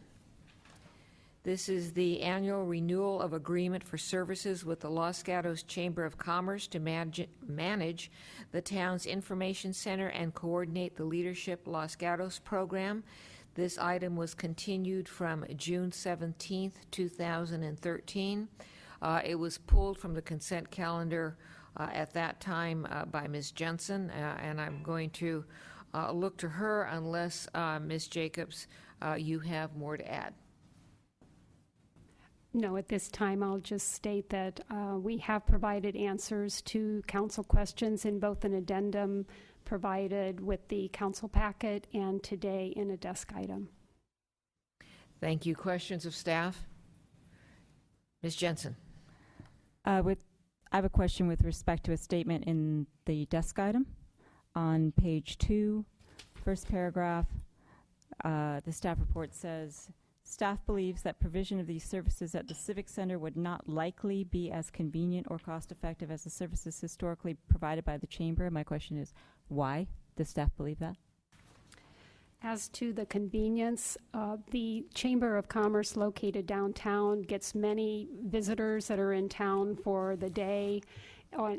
This is the annual renewal of agreement for services with the Los Gatos Chamber of Commerce to manage the town's information center and coordinate the Leadership Los Gatos program. This item was continued from June 17th, 2013. It was pulled from the consent calendar at that time by Ms. Jensen, and I'm going to look to her unless, Ms. Jacobs, you have more to add. No, at this time, I'll just state that we have provided answers to council questions in both an addendum provided with the council packet and today in a desk item. Thank you. Questions of staff? Ms. Jensen. I have a question with respect to a statement in the desk item. On page 2, first paragraph, the staff report says, staff believes that provision of these services at the Civic Center would not likely be as convenient or cost-effective as the services historically provided by the Chamber. My question is, why does staff believe that? As to the convenience, the Chamber of Commerce located downtown gets many visitors that are in town for the day,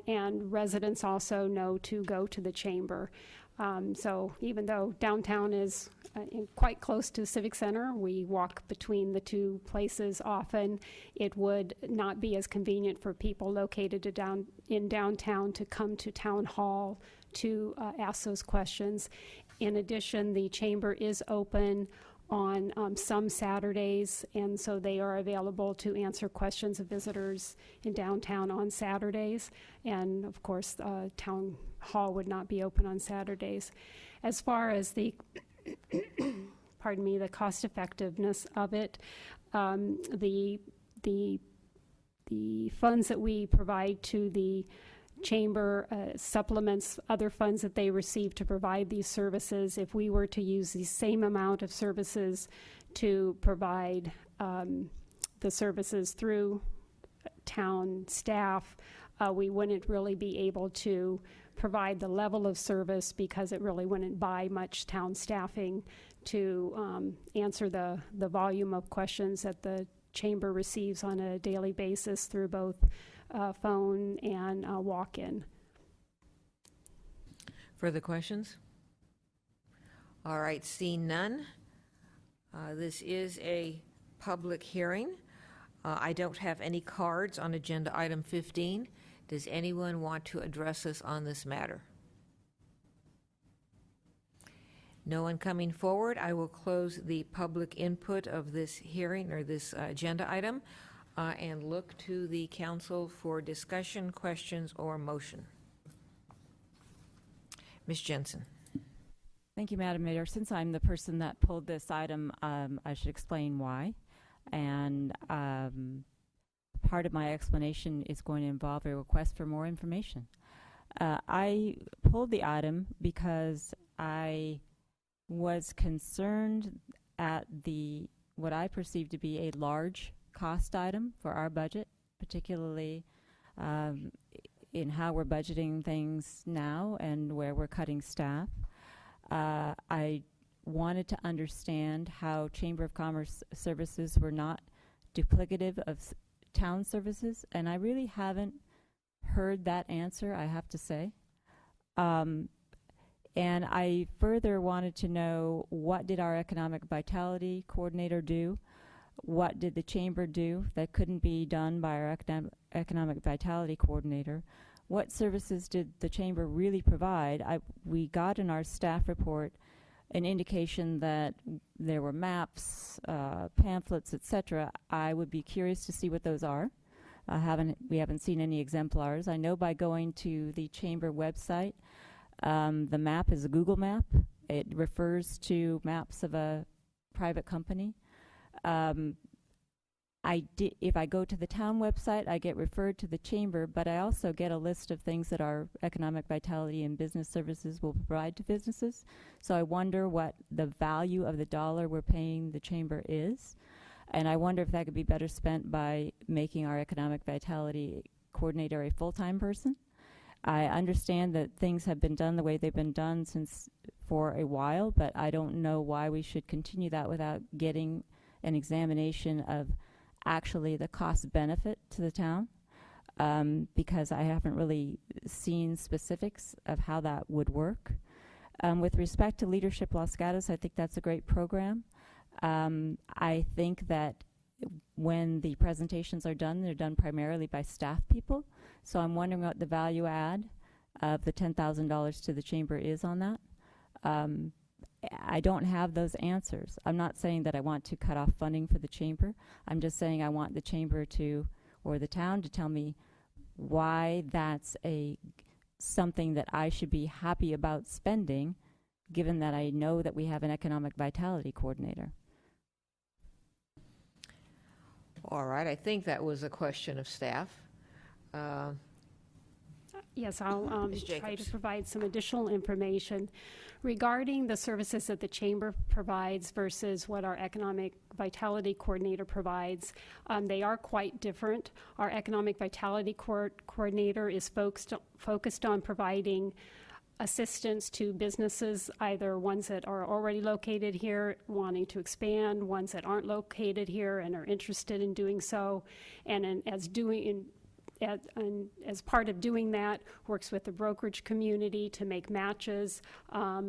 and residents also know to go to the Chamber. So even though downtown is quite close to Civic Center, we walk between the two places often, it would not be as convenient for people located in downtown to come to Town Hall to ask those questions. In addition, the chamber is open on some Saturdays, and so they are available to answer questions of visitors in downtown on Saturdays. And of course, town hall would not be open on Saturdays. As far as the pardon me, the cost effectiveness of it, the funds that we provide to the chamber supplements other funds that they receive to provide these services. If we were to use the same amount of services to provide the services through town staff, we wouldn't really be able to provide the level of service because it really wouldn't buy much town staffing to answer the volume of questions that the chamber receives on a daily basis through both phone and walk-in. Further questions? All right, seeing none. This is a public hearing. I don't have any cards on agenda item 15. Does anyone want to address us on this matter? No one coming forward. I will close the public input of this hearing or this agenda item and look to the council for discussion, questions, or motion. Ms. Jensen. Thank you, Madam Mayor. Since I'm the person that pulled this item, I should explain why. And part of my explanation is going to involve a request for more information. I pulled the item because I was concerned at what I perceive to be a large cost item for our budget, particularly in how we're budgeting things now and where we're cutting staff. I wanted to understand how Chamber of Commerce services were not duplicative of town services, and I really haven't heard that answer, I have to say. And I further wanted to know, what did our Economic Vitality Coordinator do? What did the Chamber do that couldn't be done by our Economic Vitality Coordinator? What services did the Chamber really provide? We got in our staff report an indication that there were maps, pamphlets, etc. I would be curious to see what those are. We haven't seen any exemplars. I know by going to the Chamber website, the map is a Google map. It refers to maps of a private company. If I go to the town website, I get referred to the chamber, but I also get a list of things that our Economic Vitality and Business Services will provide to businesses. So I wonder what the value of the dollar we're paying the chamber is. And I wonder if that could be better spent by making our Economic Vitality Coordinator a full-time person. I understand that things have been done the way they've been done for a while, but I don't know why we should continue that without getting an examination of actually the cost benefit to the town, because I haven't really seen specifics of how that would work. With respect to Leadership Los Gatos, I think that's a great program. I think that when the presentations are done, they're done primarily by staff people. So I'm wondering what the value add of the $10,000 to the chamber is on that. I don't have those answers. I'm not saying that I want to cut off funding for the chamber. I'm just saying I want the chamber or the town to tell me why that's something that I should be happy about spending, given that I know that we have an Economic Vitality Coordinator. All right, I think that was a question of staff. Yes, I'll try to provide some additional information regarding the services that the chamber provides versus what our Economic Vitality Coordinator provides. They are quite different. Our Economic Vitality Coordinator is focused on providing assistance to businesses, either ones that are already located here wanting to expand, ones that aren't located here and are interested in doing so, and as part of doing that, works with the brokerage community to make matches,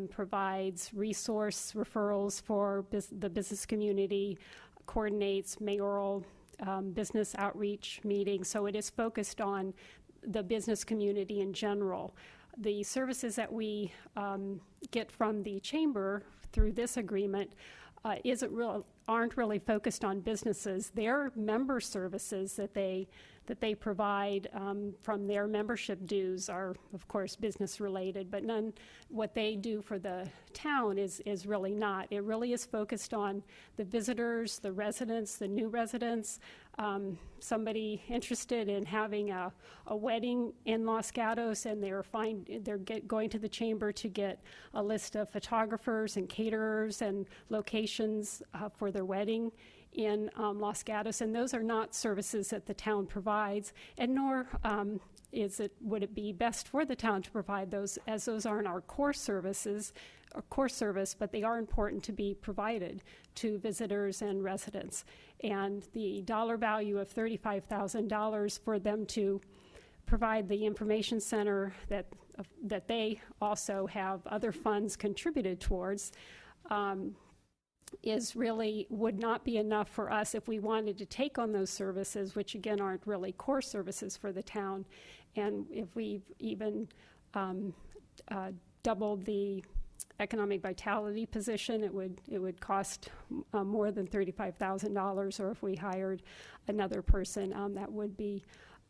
provides resource referrals for the business community, coordinates mayoral business outreach meetings. So it is focused on the business community in general. the services that we get from the chamber through this agreement aren't really focused on businesses. Their member services that they provide from their membership dues are, of course, business related, but what they do for the town is really not. It really is focused on the visitors, the residents, the new residents. Somebody interested in having a wedding in Los Gatos, and they're going to the chamber to get a list of photographers and caterers and locations for their wedding in Los Gatos, and those are not services that the town provides, and nor would it be best for the town to provide those, as those aren't our core services, or core service, but they are important to be provided to visitors and residents. And the dollar value of $35,000 for them to provide the information center that they also have other funds contributed towards would not be enough for us if we wanted to take on those services, which again aren't really core services for the town. And if we've even doubled the economic vitality position, it would cost more than $35,000, or if we hired another person, that would be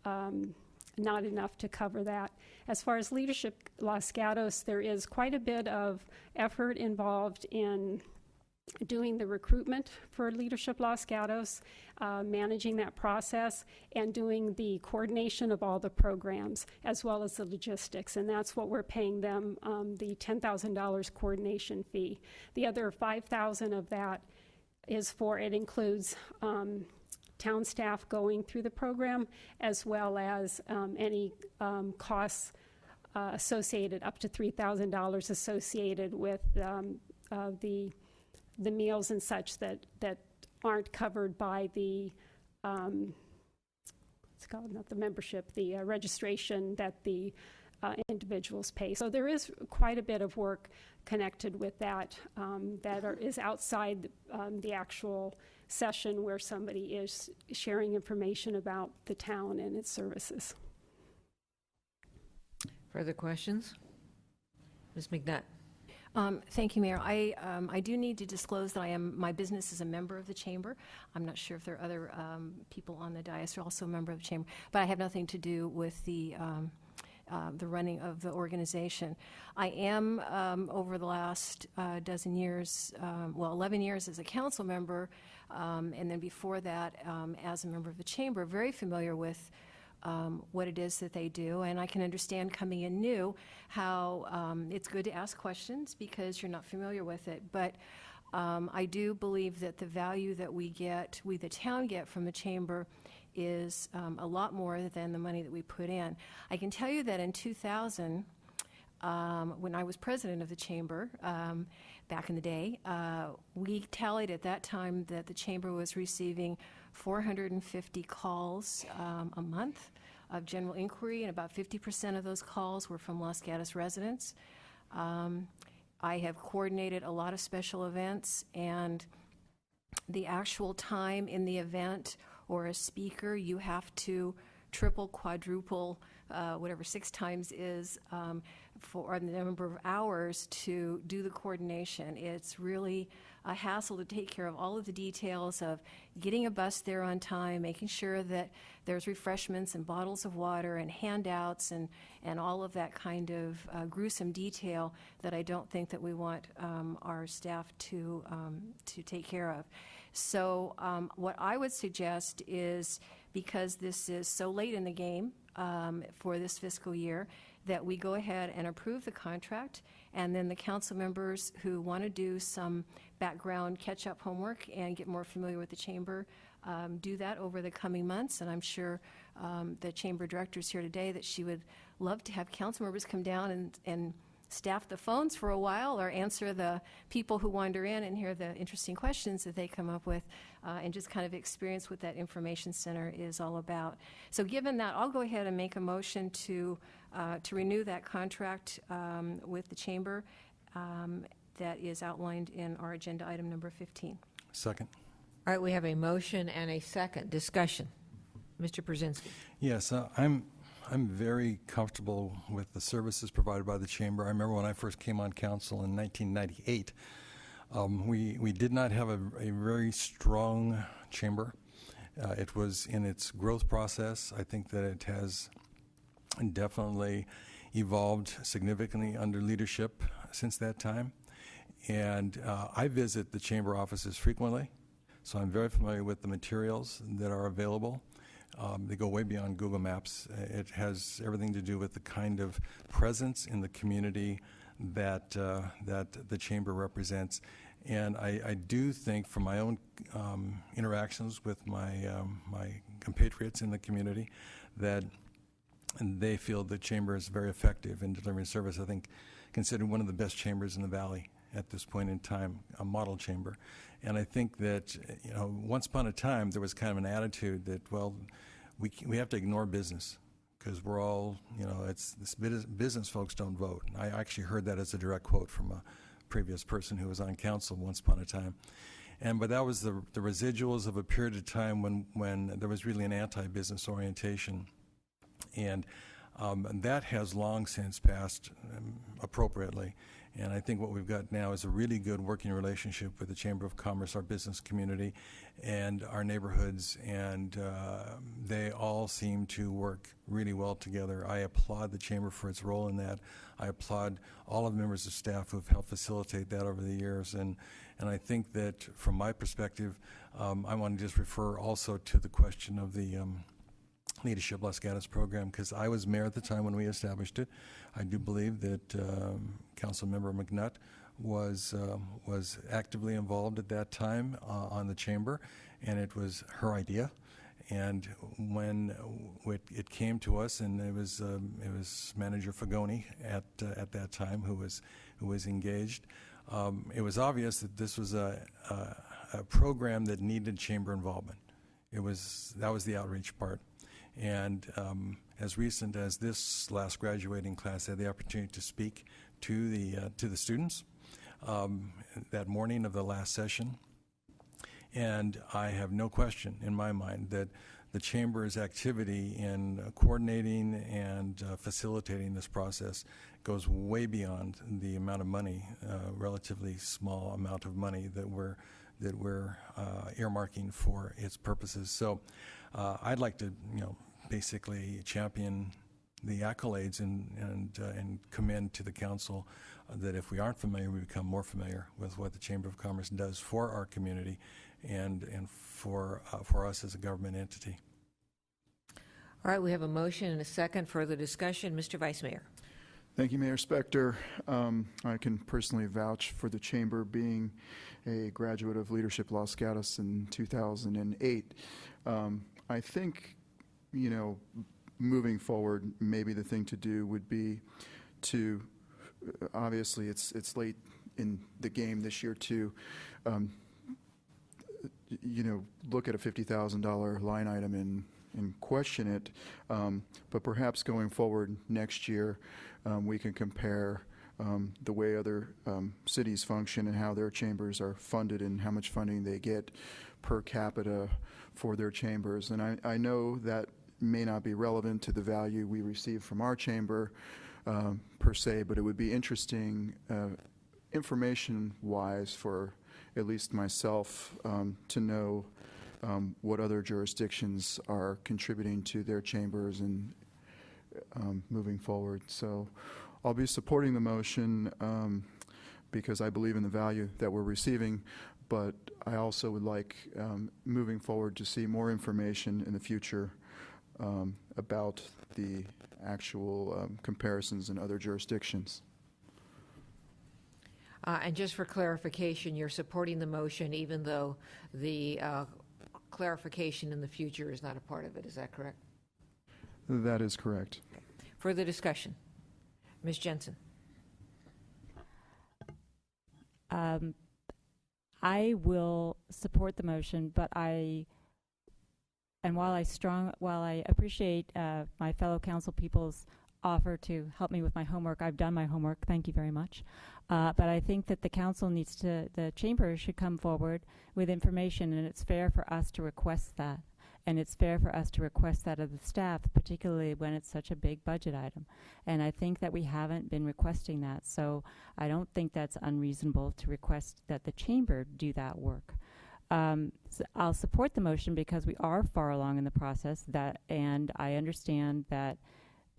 not enough to cover that. As far as Leadership Los Gatos, there is quite a bit of effort involved in doing the recruitment for Leadership Los Gatos, managing that process, and doing the coordination of all the programs, as well as the logistics. And that's what we're paying them, the $10,000 coordination fee. The other $5,000 of that it includes town staff going through the program, as well as any costs associated, up to $3,000 associated with the meals and such that aren't covered by the it's called not the membership, the registration that the individuals pay. So there is quite a bit of work connected with that is outside the actual session where somebody is sharing information about the town and its services. Further questions? Ms. McNutt. Thank you, Mayor. I do need to disclose that my business is a member of the chamber. I'm not sure if there are other people on the dais who are also a member of the chamber, but I have nothing to do with the running of the organization. I am, over the last dozen years, 11 years as a council member, and then before that as a member of the chamber, very familiar with what it is that they do, and I can understand coming in new how it's good to ask questions because you're not familiar with it. But I do believe that the value that we the town get from the chamber is a lot more than the money that we put in. I can tell you that in 2000, when I was president of the chamber, back in the day, we tallied at that time that the chamber was receiving 450 calls a month of general inquiry, and about 50% of those calls were from Los Gatos residents. I have coordinated a lot of special events, and the actual time in the event or a speaker, you have to triple, quadruple, whatever 6 times is, for the number of hours to do the coordination. It's really a hassle to take care of all of the details of getting a bus there on time, making sure that there's refreshments and bottles of water and handouts and all of that kind of gruesome detail that I don't think that we want our staff to take care of. So what I would suggest is, because this is so late in the game for this fiscal year, that we go ahead and approve the contract, and then the council members who want to do some background catch-up homework and get more familiar with the chamber do that over the coming months. And I'm sure the chamber director is here today, that she would love to have council members come down and staff the phones for a while, or answer the people who wander in and hear the interesting questions that they come up with, and just kind of experience what that information center is all about. So given that, I'll go ahead and make a motion to renew that contract with the chamber that is outlined in our agenda item number 15. Second. All right, we have a motion and a second. Discussion. Mr. Brzezinski. Yes, I'm I'm very comfortable with the services provided by the Chamber. I remember when I first came on council in 1998, we did not have a very strong chamber. It was in its growth process. I think that it has definitely evolved significantly under leadership since that time. And I visit the chamber offices frequently, so I'm very familiar with the materials that are available. They go way beyond Google Maps. It has everything to do with the kind of presence in the community that the chamber represents. And I do think, from my own interactions with my compatriots in the community, that they feel the chamber is very effective in delivering service. I think considered one of the best chambers in the valley at this point in time, a model chamber. And I think that, once upon a time there was kind of an attitude that, well, we have to ignore business because we're all, it's this business folks don't vote. I actually heard that as a direct quote from a previous person who was on council once upon a time. But that was the residuals of a period of time when there was really an anti-business orientation. And that has long since passed appropriately. And I think what we've got now is a really good working relationship with the Chamber of Commerce, our business community, and our neighborhoods, and they all seem to work really well together. I applaud the Chamber for its role in that. I applaud all of the members of staff who have helped facilitate that over the years. And I think that, from my perspective, I want to just refer also to the question of the Leadership Los Gatos program, because I was mayor at the time when we established it. I do believe that Councilmember McNutt was actively involved at that time on the chamber, and it was her idea. And when it came to us, and it was Manager Fagoni at that time who was engaged, it was obvious that this was a program that needed chamber involvement. That was the outreach part. And as recent as this last graduating class, I had the opportunity to speak to the students that morning of the last session. And I have no question in my mind that the Chamber's activity in coordinating and facilitating this process goes way beyond the amount of money, relatively small amount of money that we're earmarking for its purposes. So I'd like to, basically champion the accolades and commend to the council that if we aren't familiar, we become more familiar with what the Chamber of Commerce does for our community and for us as a government entity. All right, we have a motion and a second. Further discussion. Mr. Vice Mayor. Thank you, Mayor Spector. I can personally vouch for the Chamber, being a graduate of Leadership Los Gatos in 2008. I think, moving forward, maybe the thing to do would be to, obviously it's late in the game this year to, look at a $50,000 line item and question it, but perhaps going forward next year, we can compare the way other cities function and how their chambers are funded and how much funding they get per capita for their chambers. And I know that may not be relevant to the value we receive from our chamber per se, but it would be interesting information-wise for at least myself to know what other jurisdictions are contributing to their chambers and moving forward. So I'll be supporting the motion because I believe in the value that we're receiving, but I also would like, moving forward, to see more information in the future about the actual comparisons in other jurisdictions. And just for clarification, you're supporting the motion even though the clarification in the future is not a part of it. Is that correct? That is correct. Okay. Further discussion. Ms. Jensen. I will support the motion, but while I appreciate my fellow council people's offer to help me with my homework, I've done my homework, thank you very much. But I think that the chamber should come forward with information, and it's fair for us to request that. And it's fair for us to request that of the staff, particularly when it's such a big budget item. And I think that we haven't been requesting that. So I don't think that's unreasonable to request that the chamber do that work. So I'll support the motion because we are far along in the process, and I understand that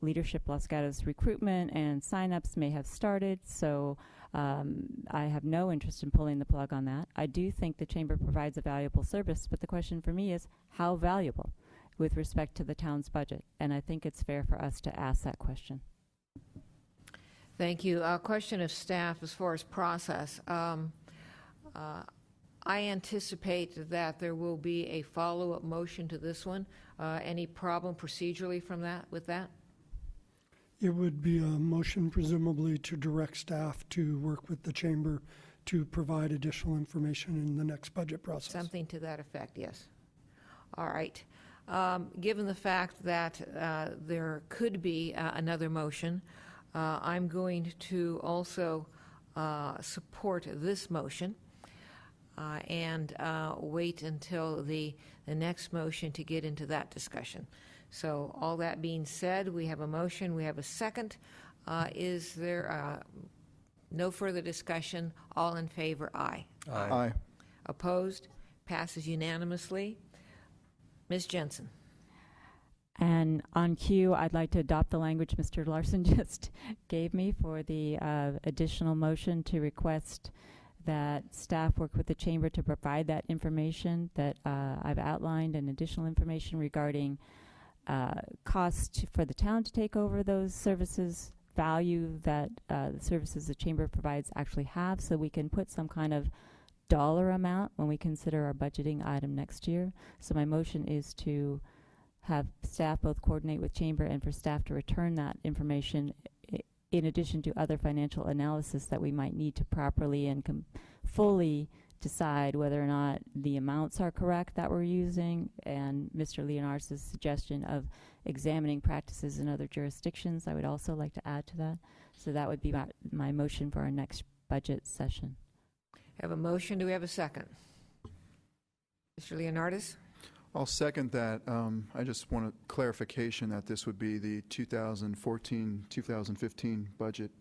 Leadership Los Gatos recruitment and signups may have started, so I have no interest in pulling the plug on that. I do think the chamber provides a valuable service, but the question for me is how valuable with respect to the town's budget, and I think it's fair for us to ask that question. Thank you. A question of staff as far as process. I anticipate that there will be a follow-up motion to this one. Any problem procedurally with that? It would be a motion presumably to direct staff to work with the chamber to provide additional information in the next budget process. Something to that effect, yes. All right. Given the fact that there could be another motion, I'm going to also support this motion and wait until the next motion to get into that discussion. So all that being said, we have a motion, we have a second. Is there no further discussion? All in favor, aye. Aye. Aye. Opposed? Passes unanimously. Ms. Jensen. And on cue, I'd like to adopt the language Mr. Larson just gave me for the additional motion to request that staff work with the chamber to provide that information that I've outlined, and additional information regarding cost for the town to take over those services, value that the services the chamber provides actually have, so we can put some kind of dollar amount when we consider our budgeting item next year. So my motion is to have staff both coordinate with chamber and for staff to return that information in addition to other financial analysis that we might need to properly and fully decide whether or not the amounts are correct that we're using, and Mr. Leonard's suggestion of examining practices in other jurisdictions. I would also like to add to that. So that would be my motion for our next budget session. Have a motion. Do we have a second? Mr. Leonardis? I'll second that. I just want a clarification that this would be the 2014-2015 budget.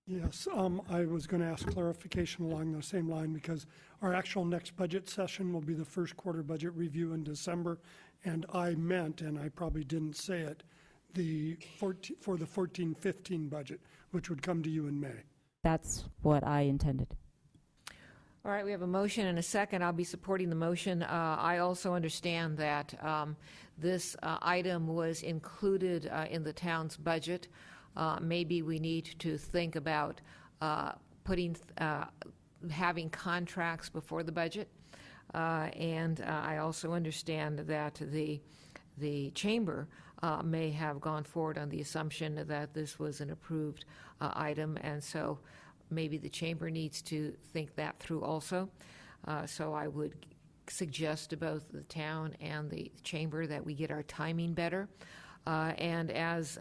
Yes, I was going to ask clarification along the same line because our actual next budget session will be the first quarter budget review in December, and I meant, and I probably didn't say it, for the 14-15 budget, which would come to you in May. That's what I intended. All right, we have a motion and a second. I'll be supporting the motion. I also understand that this item was included in the town's budget. Maybe we need to think about having contracts before the budget. And I also understand that the chamber may have gone forward on the assumption that this was an approved item, and so maybe the chamber needs to think that through also. So I would suggest to both the town and the chamber that we get our timing better. And as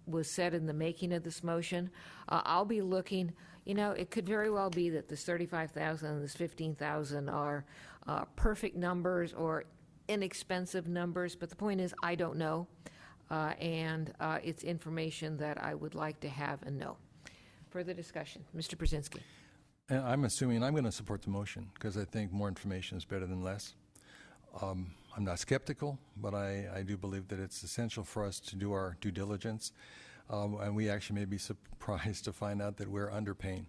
was said in the making of this motion, I'll be looking, it could very well be that this 35,000 and this 15,000 are perfect numbers or inexpensive numbers, but the point is I don't know, and it's information that I would like to have and know. Further discussion. Mr. Brzezinski. And I'm assuming I'm going to support the motion because I think more information is better than less. I'm not skeptical, but I do believe that it's essential for us to do our due diligence. And we actually may be surprised to find out that we're underpaying.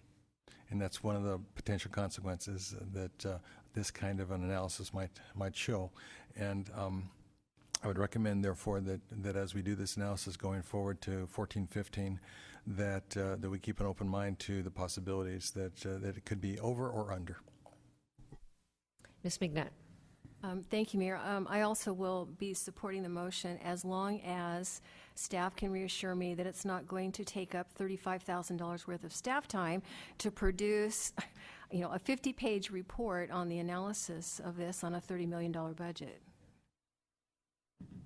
And that's one of the potential consequences that this kind of an analysis might show. And I would recommend, therefore, that as we do this analysis going forward to 14-15, that we keep an open mind to the possibilities that it could be over or under. Ms. McNutt. Thank you, Mayor. I also will be supporting the motion as long as staff can reassure me that it's not going to take up $35,000 worth of staff time to produce, a 50-page report on the analysis of this on a $30 million budget.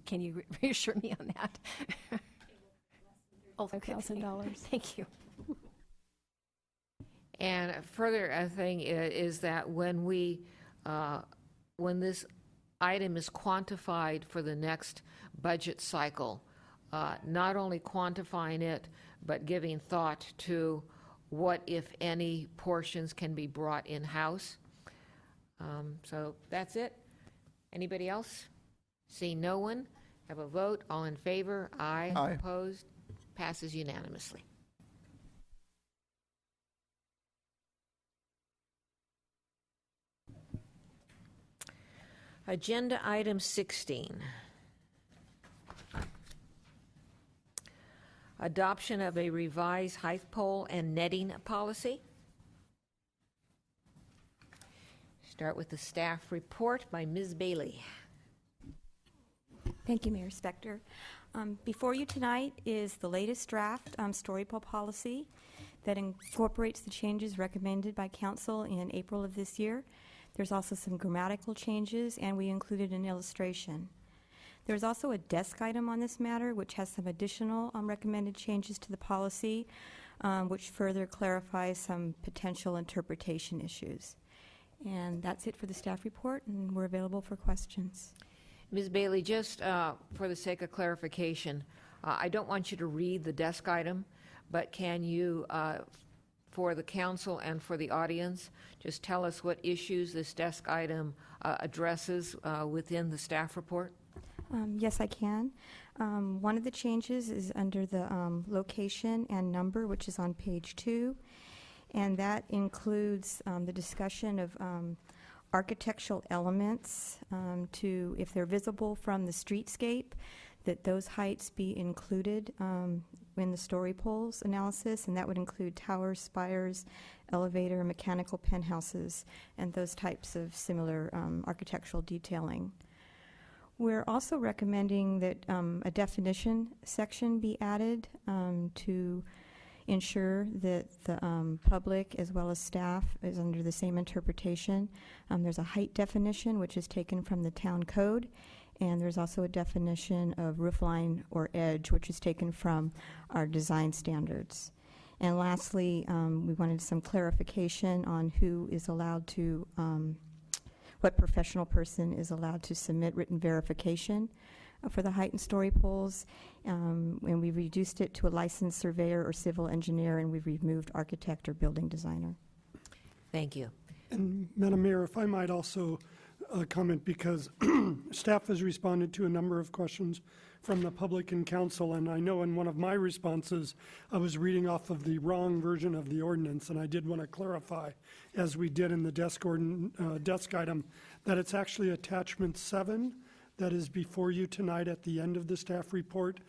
Can you reassure me on that? Oh, $5,000. Thank you. And a further thing is that when this item is quantified for the next budget cycle, not only quantifying it, but giving thought to what, if any, portions can be brought in-house. So that's it. Anybody else? Seeing no one, have a vote. All in favor? Aye. Aye. Opposed? Passes unanimously. Agenda item 16. Adoption of a revised height pole and netting policy. Start with the staff report by Ms. Bailey. Thank you, Mayor Spector. Before you tonight is the latest draft story pole policy that incorporates the changes recommended by Council in April of this year. There's also some grammatical changes, and we included an illustration. There's also a desk item on this matter, which has some additional recommended changes to the policy, which further clarifies some potential interpretation issues. And that's it for the staff report, and we're available for questions. Ms. Bailey, just for the sake of clarification, I don't want you to read the desk item, but can you, for the council and for the audience, just tell us what issues this desk item addresses within the staff report? Yes, I can. One of the changes is under the location and number, which is on page 2, and that includes the discussion of architectural elements to, if they're visible from the streetscape, that those heights be included in the story poles analysis, and that would include towers, spires, elevator, mechanical penthouses, and those types of similar architectural detailing. We're also recommending that a definition section be added to ensure that the public as well as staff is under the same interpretation. There's a height definition, which is taken from the town code, and there's also a definition of roofline or edge, which is taken from our design standards. And lastly, we wanted some clarification on who is allowed to, what professional person is allowed to submit written verification for the height and story poles, and we reduced it to a licensed surveyor or civil engineer, and we've removed architect or building designer. Thank you. And Madam Mayor, if I might also comment, because staff has responded to a number of questions from the public and council, and I know in one of my responses I was reading off of the wrong version of the ordinance, and I did want to clarify, as we did in the desk item, that it's actually attachment 7 that is before you tonight at the end of the staff report.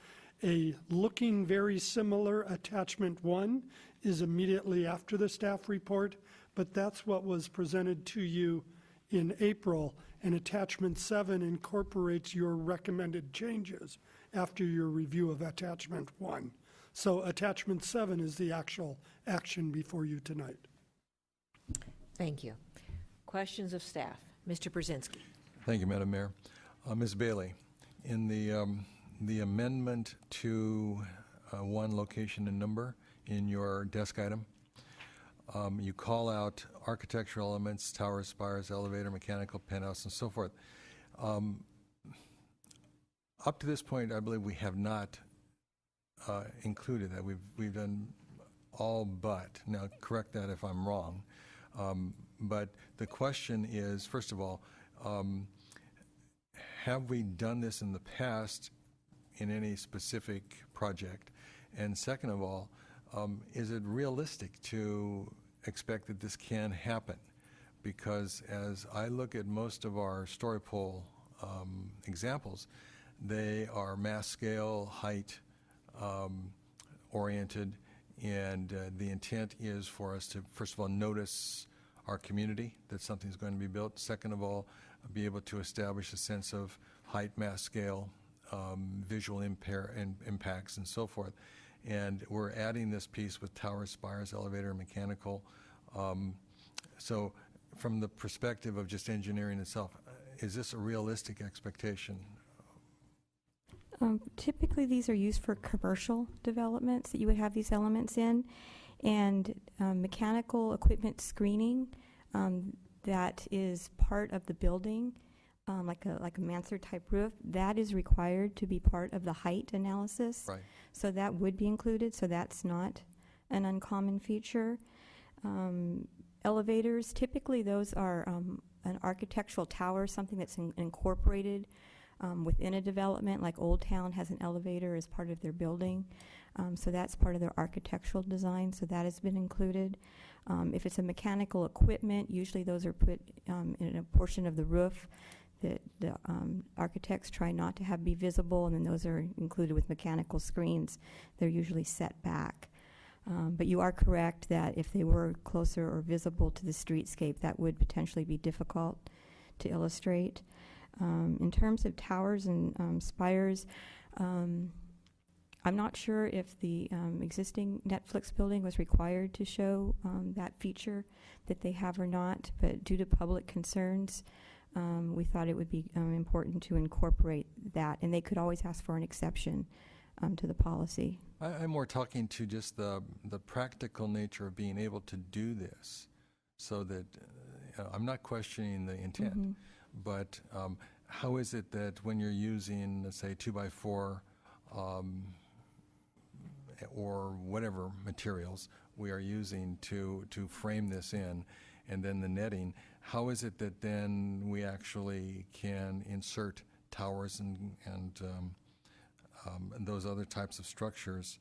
A looking very similar attachment 1 is immediately after the staff report, but that's what was presented to you in April, and attachment 7 incorporates your recommended changes after your review of attachment 1. So attachment 7 is the actual action before you tonight. Thank you. Questions of staff? Mr. Brzezinski. Thank you, Madam Mayor. Ms. Bailey, in the amendment to 1 location and number in your desk item, you call out architectural elements, towers, spires, elevator, mechanical, penthouse, and so forth. Up to this point, I believe we have not included that. We've done all but. Now, correct that if I'm wrong. But the question is, first of all, have we done this in the past in any specific project? And second of all, is it realistic to expect that this can happen? Because as I look at most of our story pole examples, they are mass scale, height oriented, and the intent is for us to, first of all, notice our community that something's going to be built. Second of all, be able to establish a sense of height, mass scale, visual impacts, and so forth. And we're adding this piece with towers, spires, elevator, mechanical. So from the perspective of just engineering itself, is this a realistic expectation? Typically, these are used for commercial developments that you would have these elements in, and mechanical equipment screening that is part of the building like a mansard-type roof, that is required to be part of the height analysis. Right. So that would be included, so that's not an uncommon feature. Elevators, typically those are an architectural tower, something that's incorporated within a development, like Old Town has an elevator as part of their building. So that's part of their architectural design, so that has been included. If it's a mechanical equipment, usually those are put in a portion of the roof that the architects try not to have be visible, and then those are included with mechanical screens. They're usually set back. But you are correct that if they were closer or visible to the streetscape, that would potentially be difficult to illustrate. In terms of towers and spires, I'm not sure if the existing Netflix building was required to show that feature that they have or not, but due to public concerns, we thought it would be important to incorporate that, and they could always ask for an exception to the policy. I'm more talking to just the practical nature of being able to do this, so that I'm not questioning the intent, but how is it that when you're using, let's say, 2x4 or whatever materials we are using to frame this in, and then the netting, how is it that then we actually can insert towers and those other types of structures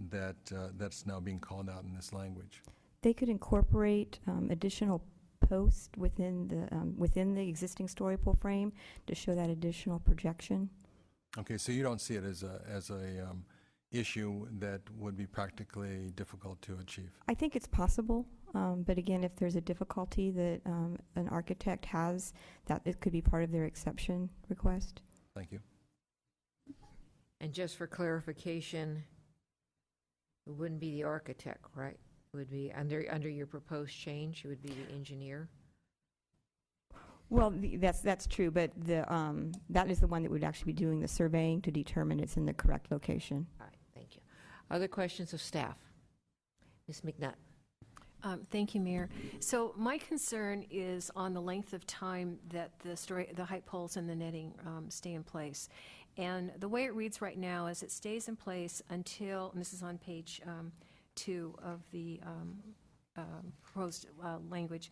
that's now being called out in this language? They could incorporate additional posts within the existing story pole frame to show that additional projection. Okay, so you don't see it as a issue that would be practically difficult to achieve? I think it's possible, but again, if there's a difficulty that an architect has, that it could be part of their exception request. Thank you. And just for clarification, it wouldn't be the architect, right? It would be under your proposed change, it would be the engineer? Well, that's true, but that is the one that would actually be doing the surveying to determine it's in the correct location. All right, thank you. Other questions of staff? Ms. McNutt. Thank you, Mayor. So my concern is on the length of time that the height poles and the netting stay in place. And the way it reads right now is it stays in place until, and this is on page 2 of the proposed language,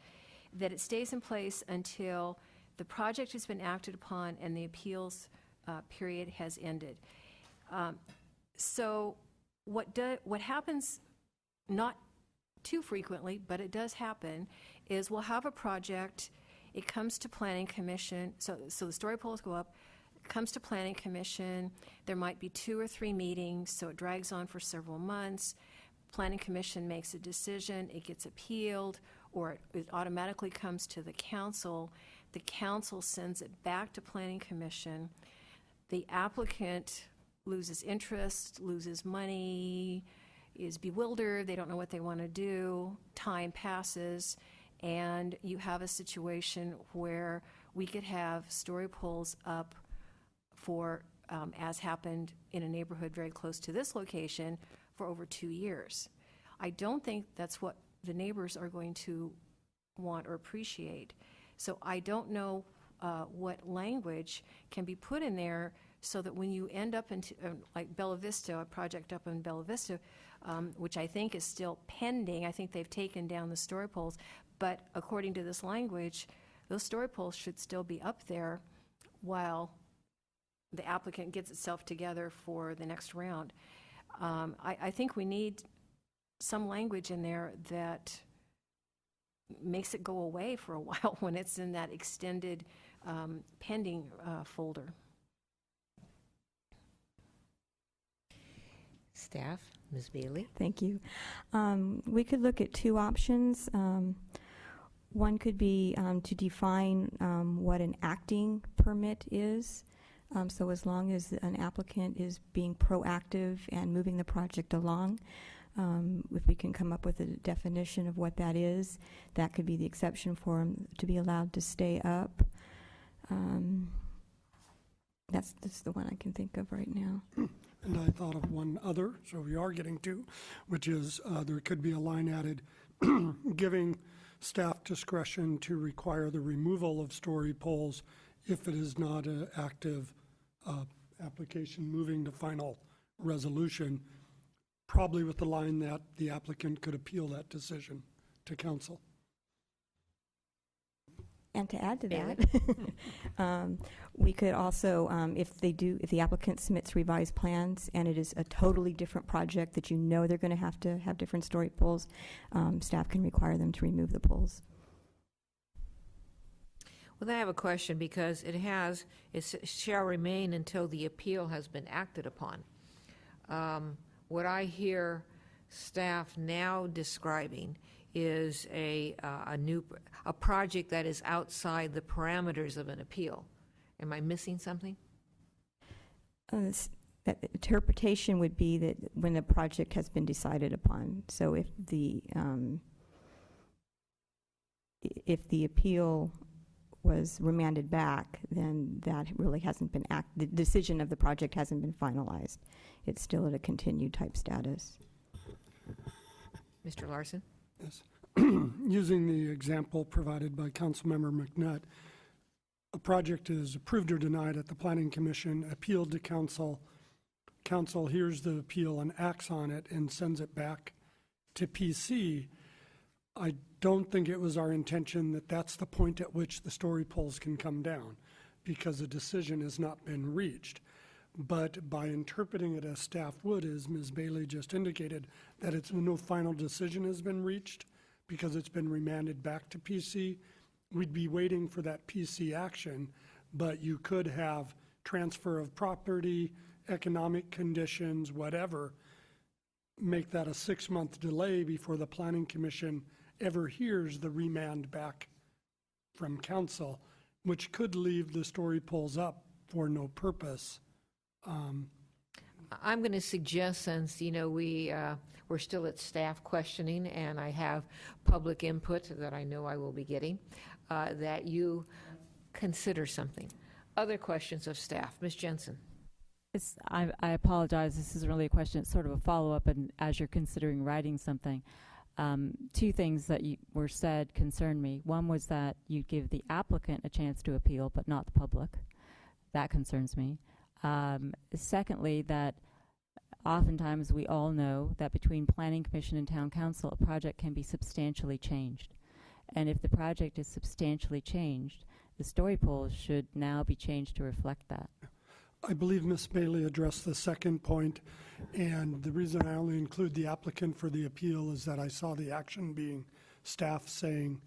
that it stays in place until the project has been acted upon and the appeals period has ended. So what happens, not too frequently, but it does happen, is we'll have a project, it comes to Planning Commission, so the story poles go up, it comes to Planning Commission, there might be 2 or 3 meetings, so it drags on for several months. Planning Commission makes a decision, it gets appealed, or it automatically comes to the council. The council sends it back to Planning Commission. The applicant loses interest, loses money, is bewildered, they don't know what they want to do, time passes, and you have a situation where we could have story poles up for, as happened in a neighborhood very close to this location, for over 2 years. I don't think that's what the neighbors are going to want or appreciate. So I don't know what language can be put in there so that when you end up into, like Bella Vista, a project up in Bella Vista, which I think is still pending, I think they've taken down the story poles, but according to this language, those story poles should still be up there while the applicant gets itself together for the next round. I think we need some language in there that makes it go away for a while when it's in that extended pending folder. Staff, Ms. Bailey. Thank you. We could look at 2 options. One could be to define what an acting permit is. So as long as an applicant is being proactive and moving the project along, if we can come up with a definition of what that is, that could be the exception for them to be allowed to stay up. That's the one I can think of right now. And I thought of one other, so we are getting 2, which is there could be a line added giving staff discretion to require the removal of story poles if it is not an active application moving to final resolution, probably with the line that the applicant could appeal that decision to council. And to add to that, we could also, if the applicant submits revised plans and it is a totally different project that you know they're going to have different story poles, staff can require them to remove the poles. Well, I have a question because it shall remain until the appeal has been acted upon. What I hear staff now describing is a project that is outside the parameters of an appeal. Am I missing something? That interpretation would be that when the project has been decided upon. So if the appeal was remanded back, then that really hasn't been the decision of the project hasn't been finalized. It's still at a continued type status. Mr. Larson? Yes. Using the example provided by Councilmember McNutt, a project is approved or denied at the Planning Commission, appealed to council. Council hears the appeal and acts on it and sends it back to PC. I don't think it was our intention that that's the point at which the story poles can come down, because a decision has not been reached. But by interpreting it as staff would, as Ms. Bailey just indicated, that it's no final decision has been reached because it's been remanded back to PC, we'd be waiting for that PC action, but you could have transfer of property, economic conditions, whatever, make that a 6-month delay before the Planning Commission ever hears the remand back from council, which could leave the story poles up for no purpose. I'm going to suggest, since we're still at staff questioning and I have public input that I know I will be getting, that you consider something. Other questions of staff? Ms. Jensen. I apologize. This isn't really a question. It's sort of a follow-up, and as you're considering writing something, two things that were said concern me. One was that you give the applicant a chance to appeal, but not the public. That concerns me. Secondly, that oftentimes we all know that between Planning Commission and Town Council, a project can be substantially changed. And if the project is substantially changed, the story poles should now be changed to reflect that. I believe Ms. Bailey addressed the second point, and the reason I only include the applicant for the appeal is that I saw the action being staff saying,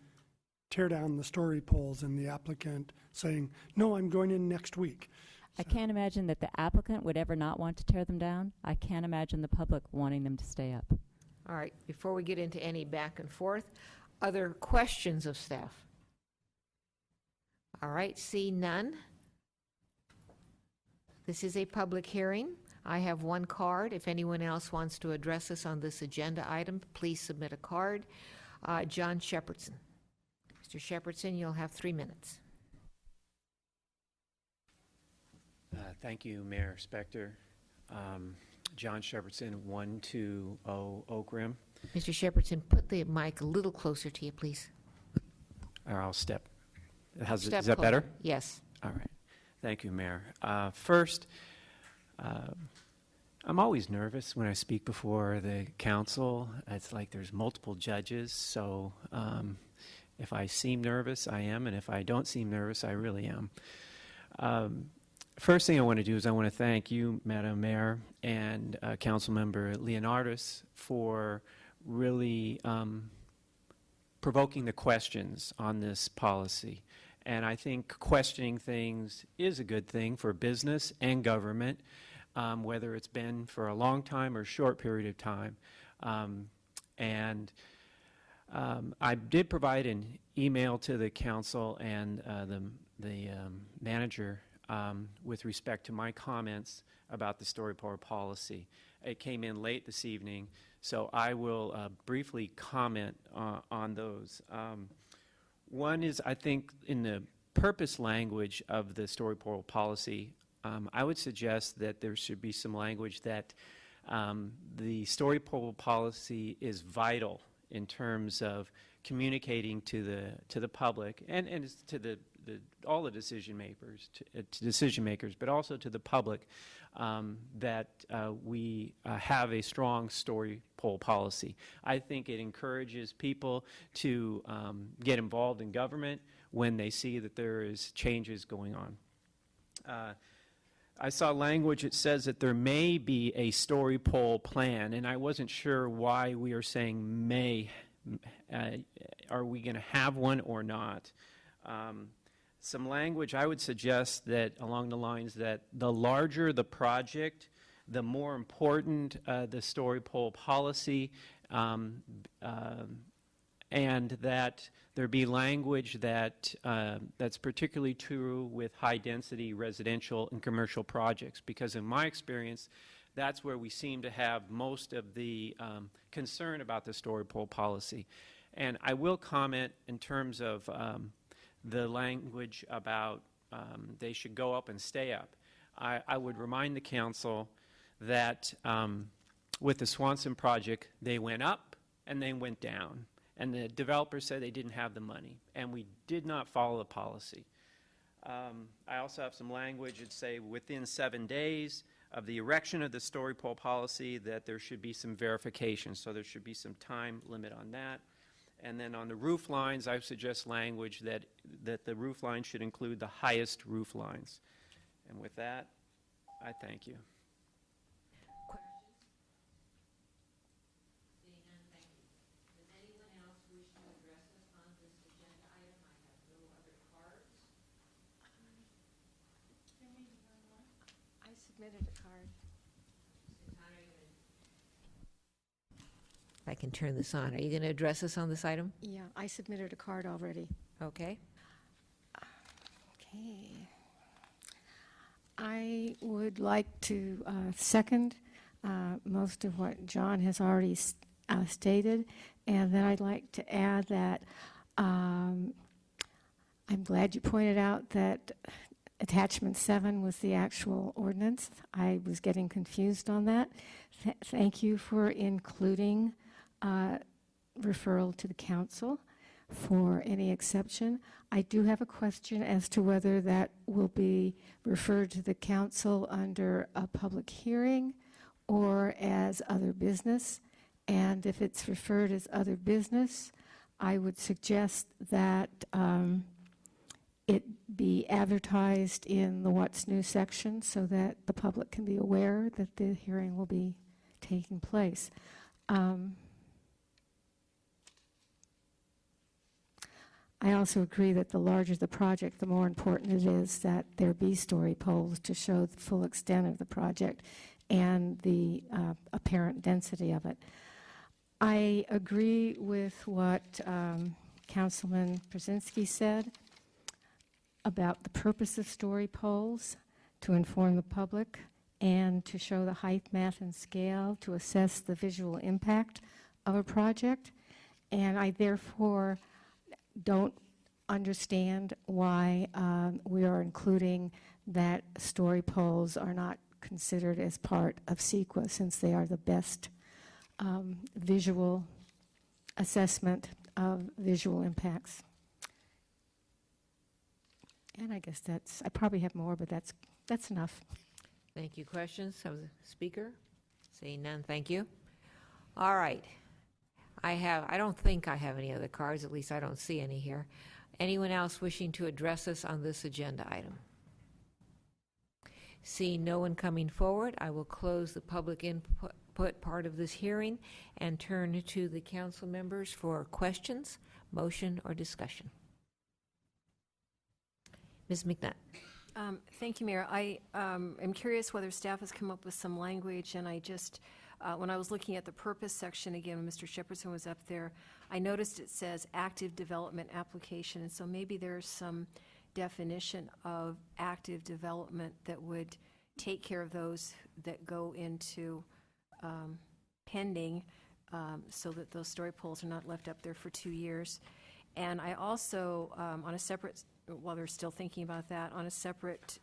tear down the story poles, and the applicant saying, no, I'm going in next week. I can't imagine that the applicant would ever not want to tear them down. I can't imagine the public wanting them to stay up. All right, before we get into any back and forth, other questions of staff? All right, see none. This is a public hearing. I have one card. If anyone else wants to address us on this agenda item, please submit a card. John Shepherdson. Mr. Shepherdson, you'll have 3 minutes. Thank you, Mayor Spector. John Shepherdson, 120 Oak Rim. Mr. Shepherdson, put the mic a little closer to you, please. Or I'll step. Is Step that closer. better? Yes. All right. Thank you, Mayor. First, I'm always nervous when I speak before the council. It's like there's multiple judges, so if I seem nervous, I am, and if I don't seem nervous, I really am. First thing I want to do is I want to thank you, Madam Mayor, and Councilmember Leonardis for really provoking the questions on this policy. And I think questioning things is a good thing for business and government, whether it's been for a long time or a short period of time. I did provide an email to the council and the manager with respect to my comments about the story pole policy. It came in late this evening, so I will briefly comment on those. One is, I think, in the purpose language of the story pole policy, I would suggest that there should be some language that the story pole policy is vital in terms of communicating to the public and to the all the decision makers, but also to the public, that we have a strong story poll policy. I think it encourages people to get involved in government when they see that there is changes going on. I saw language that says that there may be a story poll plan, and I wasn't sure why we are saying may. Are we going to have one or not? Some language, I would suggest that along the lines that the larger the project, the more important the story poll policy, and that there be language that that's particularly true with high-density residential and commercial projects, because in my experience, that's where we seem to have most of the concern about the story poll policy. And I will comment in terms of the language about they should go up and stay up. I would remind the council that with the Swanson project, they went up and they went down. And the developer said they didn't have the money, and we did not follow the policy. I also have some language that say within 7 days of the erection of the story poll policy that there should be some verification, so there should be some time limit on that. And then on the roof lines, I suggest language that the roof line should include the highest roof lines. And with that, I thank you. I submitted a card. I can turn this on. Are you going to address us on this item? Yeah, I submitted a card already. Okay. Okay. I would like to second most of what John has already stated, and then I'd like to add that I'm glad you pointed out that Attachment 7 was the actual ordinance. I was getting confused on that. Thank you for including referral to the council for any exception. I do have a question as to whether that will be referred to the council under a public hearing or as other business. And if it's referred as other business, I would suggest that it be advertised in the What's New section so that the public can be aware that the hearing will be taking place. I also agree that the larger the project, the more important it is that there be story polls to show the full extent of the project and the apparent density of it. I agree with what Councilman Brzezinski said about the purpose of story polls, to inform the public and to show the height, math, and scale, to assess the visual impact of a project. And I therefore don't understand why we are including that story polls are not considered as part of CEQA, since they are the best visual assessment of visual impacts. And I guess I probably have more, but that's enough. Thank you. Questions of the speaker? Seeing none, thank you. All right. I don't think I have any other cards, at least I don't see any here. Anyone else wishing to address us on this agenda item? Seeing no one coming forward, I will close the public input part of this hearing and turn to the council members for questions, motion, or discussion. Ms. McNutt. Thank you, Mayor. I am curious whether staff has come up with some language, and I just, when I was looking at the purpose section again, when Mr. Shepardson was up there, I noticed it says active development application, and so maybe there's some definition of active development that would take care of those that go into pending, so that those story polls are not left up there for 2 years. And I also, on a separate, while they're still thinking about that, on a separate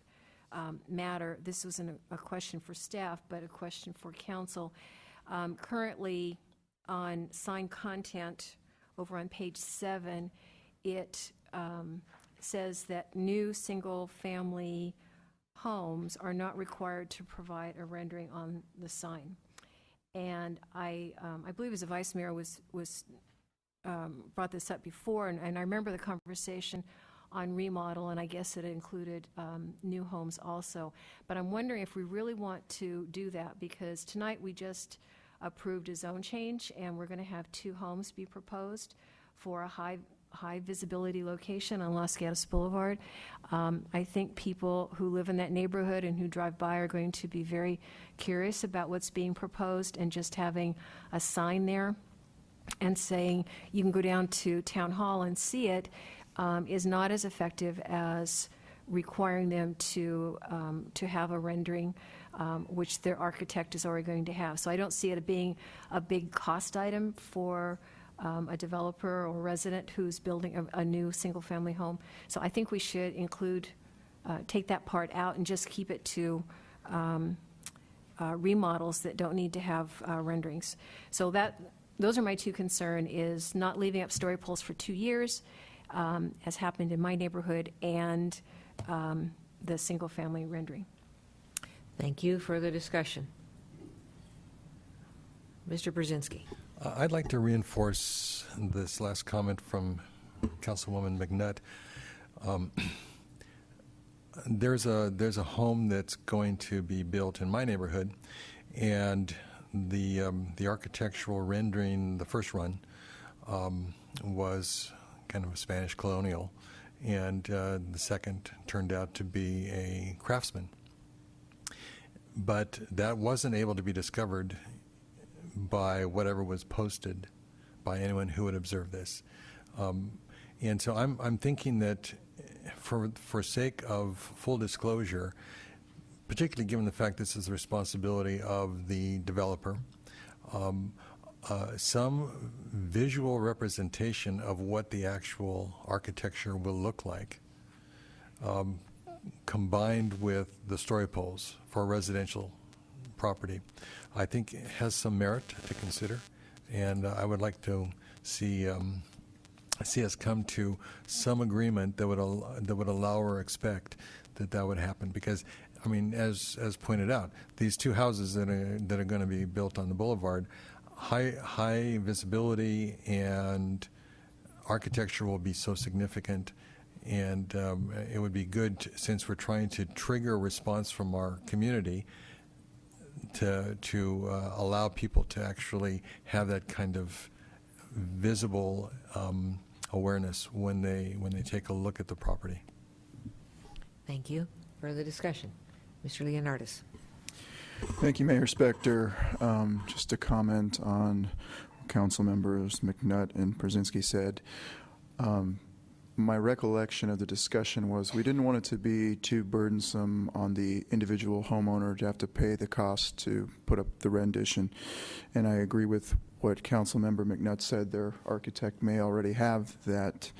matter, this wasn't a question for staff, but a question for council. Currently, on signed content over on page 7, it says that new single-family homes are not required to provide a rendering on the sign. And I believe as a vice mayor was brought this up before, and I remember the conversation on remodel, and I guess it included new homes also. But I'm wondering if we really want to do that, because tonight we just approved a zone change, and we're going to have 2 homes be proposed for a high visibility location on Los Gatos Boulevard. I think people who live in that neighborhood and who drive by are going to be very curious about what's being proposed, and just having a sign there and saying you can go down to Town Hall and see it is not as effective as requiring them to have a rendering, which their architect is already going to have. So I don't see it being a big cost item for a developer or resident who's building a new single-family home. So I think we should include, take that part out and just keep it to remodels that don't need to have renderings. So those are my 2 concerns, is not leaving up story poles for 2 years, as happened in my neighborhood, and the single-family rendering. Thank you. Further discussion? Mr. Brzezinski. I'd like to reinforce this last comment from Councilwoman McNutt. There's a home that's going to be built in my neighborhood, and the architectural rendering, the first run, was kind of a Spanish colonial, and the second turned out to be a craftsman. But that wasn't able to be discovered by whatever was posted by anyone who would observe this. And so I'm thinking that for sake of full disclosure, particularly given the fact this is the responsibility of the developer, some visual representation of what the actual architecture will look like, combined with the story poles for residential property, I think has some merit to consider, and I would like to see us come to some agreement that would allow or expect that would happen. Because, I mean, as pointed out, these 2 houses that are going to be built on the boulevard, high visibility and architecture will be so significant, and it would be good since we're trying to trigger a response from our community to allow people to actually have that kind of visible awareness when they take a look at the property. Thank you. Further discussion? Mr. Leonardis. Thank you, Mayor Spector. Just to comment on what Council Members McNutt and Brzezinski said. My recollection of the discussion was we didn't want it to be too burdensome on the individual homeowner to have to pay the cost to put up the rendition. And I agree with what Council Member McNutt said. Their architect may already have that.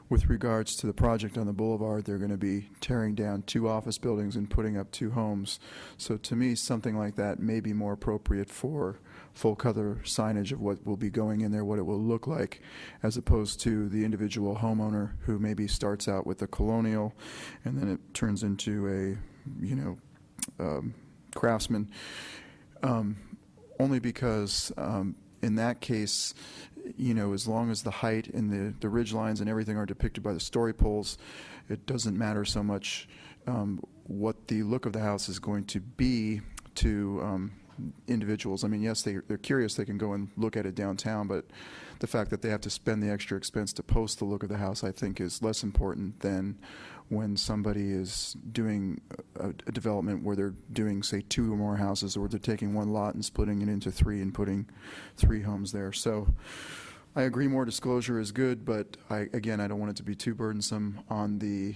With regards to the project on the boulevard, they're going to be tearing down 2 office buildings and putting up 2 homes. So to me, something like that may be more appropriate for full color signage of what will be going in there, what it will look like, as opposed to the individual homeowner who maybe starts out with a colonial and then it turns into a, craftsman. Only because in that case, as long as the height and the ridge lines and everything are depicted by the story poles, it doesn't matter so much what the look of the house is going to be to individuals. I mean, yes, they're curious, they can go and look at it downtown, but the fact that they have to spend the extra expense to post the look of the house, I think, is less important than when somebody is doing a development where they're doing, say, 2 or more houses, or they're taking 1 lot and splitting it into 3 and putting 3 homes there. So I agree more disclosure is good, but I don't want it to be too burdensome on the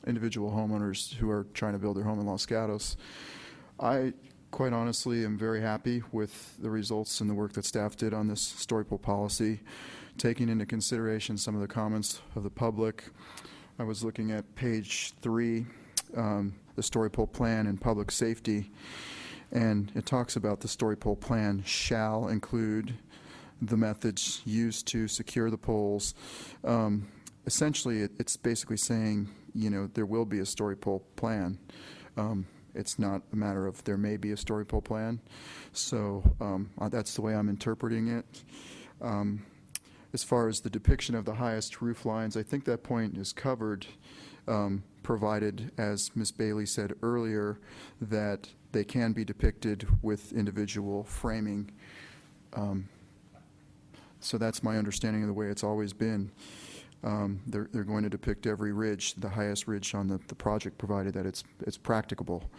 individual homeowners who are trying to build their home in Los Gatos. I quite honestly am very happy with the results and the work that staff did on this story pole policy, taking into consideration some of the comments of the public. I was looking at page 3, the story pole plan and public safety, and it talks about the story pole plan shall include the methods used to secure the poles. essentially, it's basically saying, you know, there will be a story pole plan. It's not a matter of there may be a story pole plan. So that's the way I'm interpreting it. As far as the depiction of the highest roof lines, I think that point is covered, provided, as Ms. Bailey said earlier, that they can be depicted with individual framing. So that's my understanding of the way it's always been. They're going to depict every ridge, the highest ridge on the project, provided that it's practicable,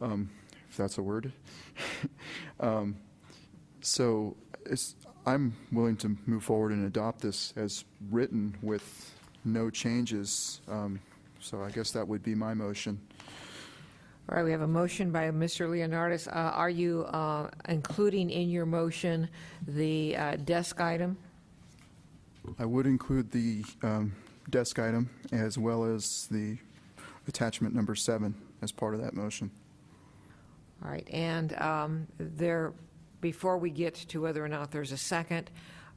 if that's a word. So I'm willing to move forward and adopt this as written with no changes. So I guess that would be my motion. All right, we have a motion by Mr. Leonardis. Are you including in your motion the desk item? I would include the desk item as well as the attachment number 7 as part of that motion. All right, and before we get to whether or not there's a second,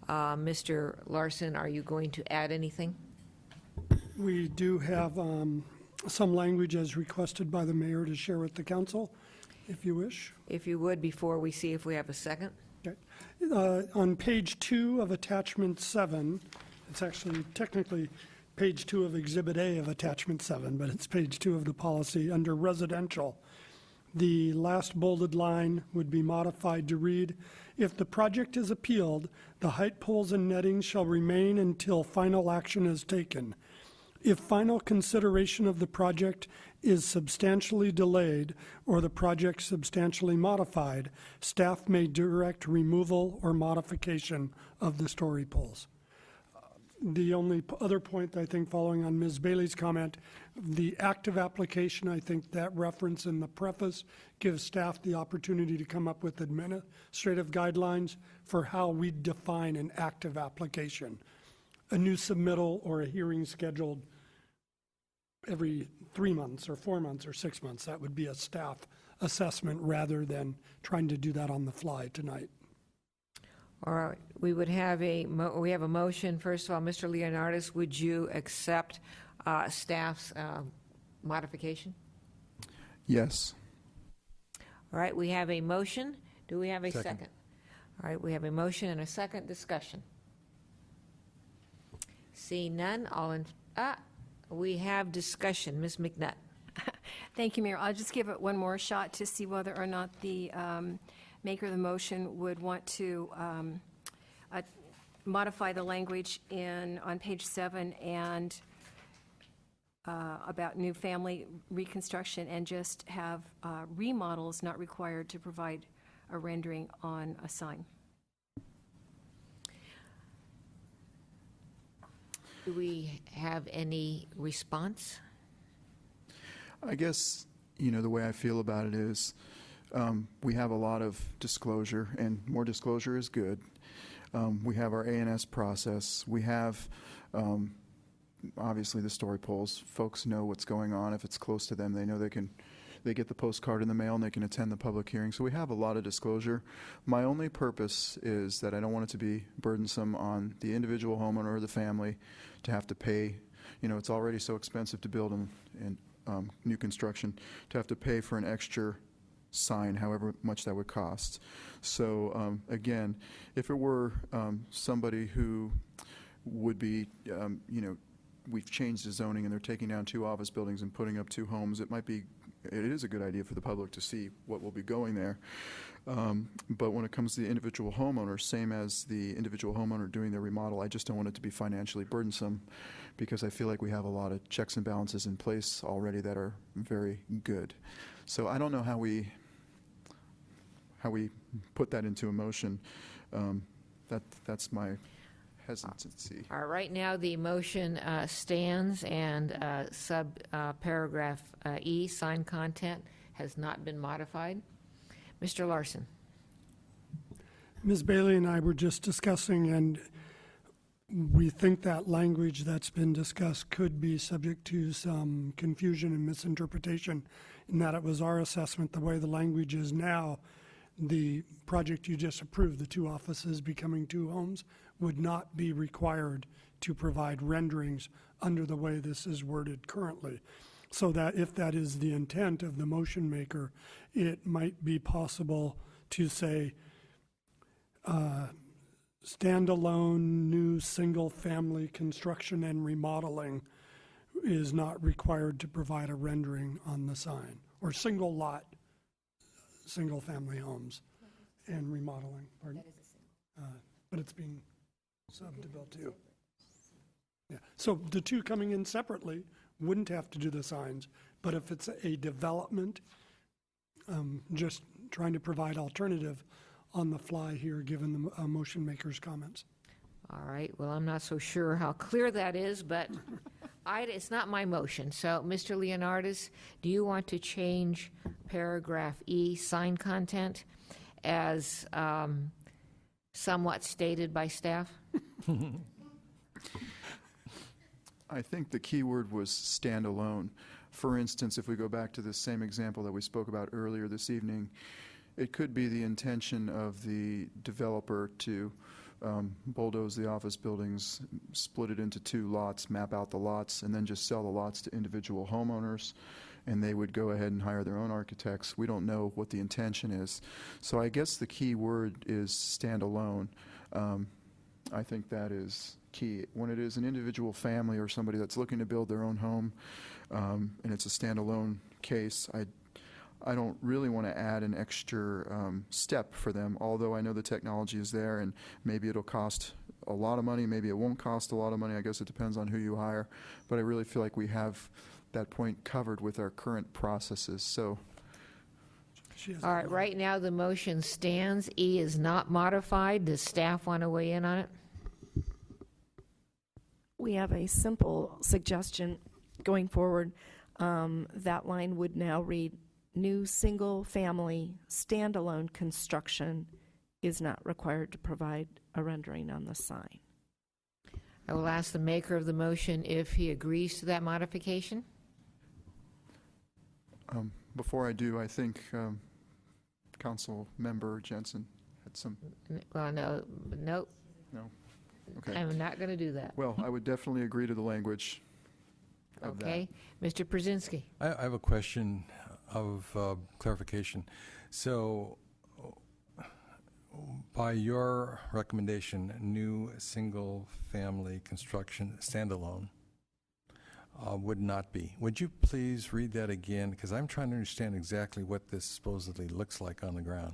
Mr. Larson, are you going to add anything? We do have some language as requested by the mayor to share with the council, if you wish. If you would, before we see if we have a second. Okay. On page 2 of attachment 7, it's actually technically page 2 of exhibit A of attachment 7, but it's page 2 of the policy under residential. The last bolded line would be modified to read, if the project is appealed, the height poles and netting shall remain until final action is taken. If final consideration of the project is substantially delayed or the project substantially modified, staff may direct removal or modification of the story poles. The only other point, I think, following on Ms. Bailey's comment, the active application, I think that reference in the preface gives staff the opportunity to come up with administrative guidelines for how we define an active application. A new submittal or a hearing scheduled every 3 months or 4 months or 6 months, that would be a staff assessment rather than trying to do that on the fly tonight. All right, we would have a motion. First of all, Mr. Leonardis, would you accept staff's modification? Yes. All right, we have a motion. Do we have a Second. second? All right, we have a motion and a second. Discussion. Seeing none, we have discussion. Ms. McNutt. Thank you, Mayor. I'll just give it one more shot to see whether or not the maker of the motion would want to modify the language on page 7 and about new family reconstruction and just have remodels not required to provide a rendering on a sign. Do we have any response? I guess, the way I feel about it is we have a lot of disclosure, and more disclosure is good. We have our A&S process. We have, obviously, the story poles. Folks know what's going on. If it's close to them, they know they get the postcard in the mail and they can attend the public hearing. So we have a lot of disclosure. My only purpose is that I don't want it to be burdensome on the individual homeowner or the family to have to pay. It's already so expensive to build in new construction, to have to pay for an extra sign, however much that would cost. So again, if it were somebody who would be, we've changed the zoning and they're taking down 2 office buildings and putting up 2 homes, it is a good idea for the public to see what will be going there. But when it comes to the individual homeowner, same as the individual homeowner doing their remodel, I just don't want it to be financially burdensome, because I feel like we have a lot of checks and balances in place already that are very good. So I don't know how we put that into a motion. That's my hesitancy. All right, right now the motion stands, and paragraph E, sign content, has not been modified. Mr. Larson. Ms. Bailey and I were just discussing, and we think that language that's been discussed could be subject to some confusion and misinterpretation, in that it was our assessment the way the language is now. The project you just approved, the 2 offices becoming 2 homes, would not be required to provide renderings under the way this is worded currently. So that if that is the intent of the motion maker, it might be possible to say, standalone new single-family construction and remodeling is not required to provide a rendering on the sign, or single lot, single-family homes and remodeling, pardon? But it's being subbed to Bill 2. Yeah, so the two coming in separately wouldn't have to do the signs, but if it's a development, just trying to provide alternative on the fly here, given the motion maker's comments. All right, well, I'm not so sure how clear that is, but it's not my motion. So, Mr. Leonardis, do you want to change paragraph E, sign content, as somewhat stated by staff? I think the key word was standalone. For instance, if we go back to the same example that we spoke about earlier this evening, it could be the intention of the developer to bulldoze the office buildings, split it into 2 lots, map out the lots, and then just sell the lots to individual homeowners, and they would go ahead and hire their own architects. We don't know what the intention is. So I guess the key word is standalone. I think that is key. When it is an individual family or somebody that's looking to build their own home, and it's a standalone case, I don't really want to add an extra step for them, although I know the technology is there, and maybe it'll cost a lot of money, maybe it won't cost a lot of money. I guess it depends on who you hire, but I really feel like we have that point covered with our current processes. So, All right, right now the motion stands. E is not modified. Does staff want to weigh in on it? We have a simple suggestion going forward. That line would now read, new single-family standalone construction is not required to provide a rendering on the sign. I will ask the maker of the motion if he agrees to that modification. before I do, I think Council Member Jensen had some. Well, no, nope. No. Okay. I'm not going to do that. Well, I would definitely agree to the language of that. Okay. Mr. Brzezinski. I have a question of clarification. So, by your recommendation, new single-family construction standalone would not be. Would you please read that again? Because I'm trying to understand exactly what this supposedly looks like on the ground.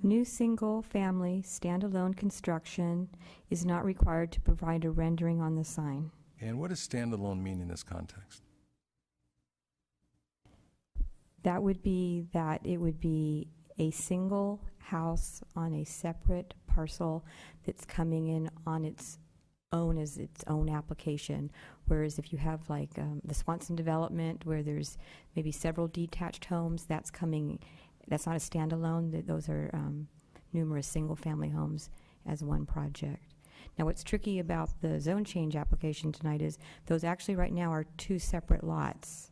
New single-family standalone construction is not required to provide a rendering on the sign. And what does standalone mean in this context? That would be that it would be a single house on a separate parcel that's coming in on its own as its own application. Whereas if you have like the Swanson development where there's maybe several detached homes, that's not a standalone. Those are numerous single-family homes as one project. Now, what's tricky about the zone change application tonight is those actually right now are two separate lots.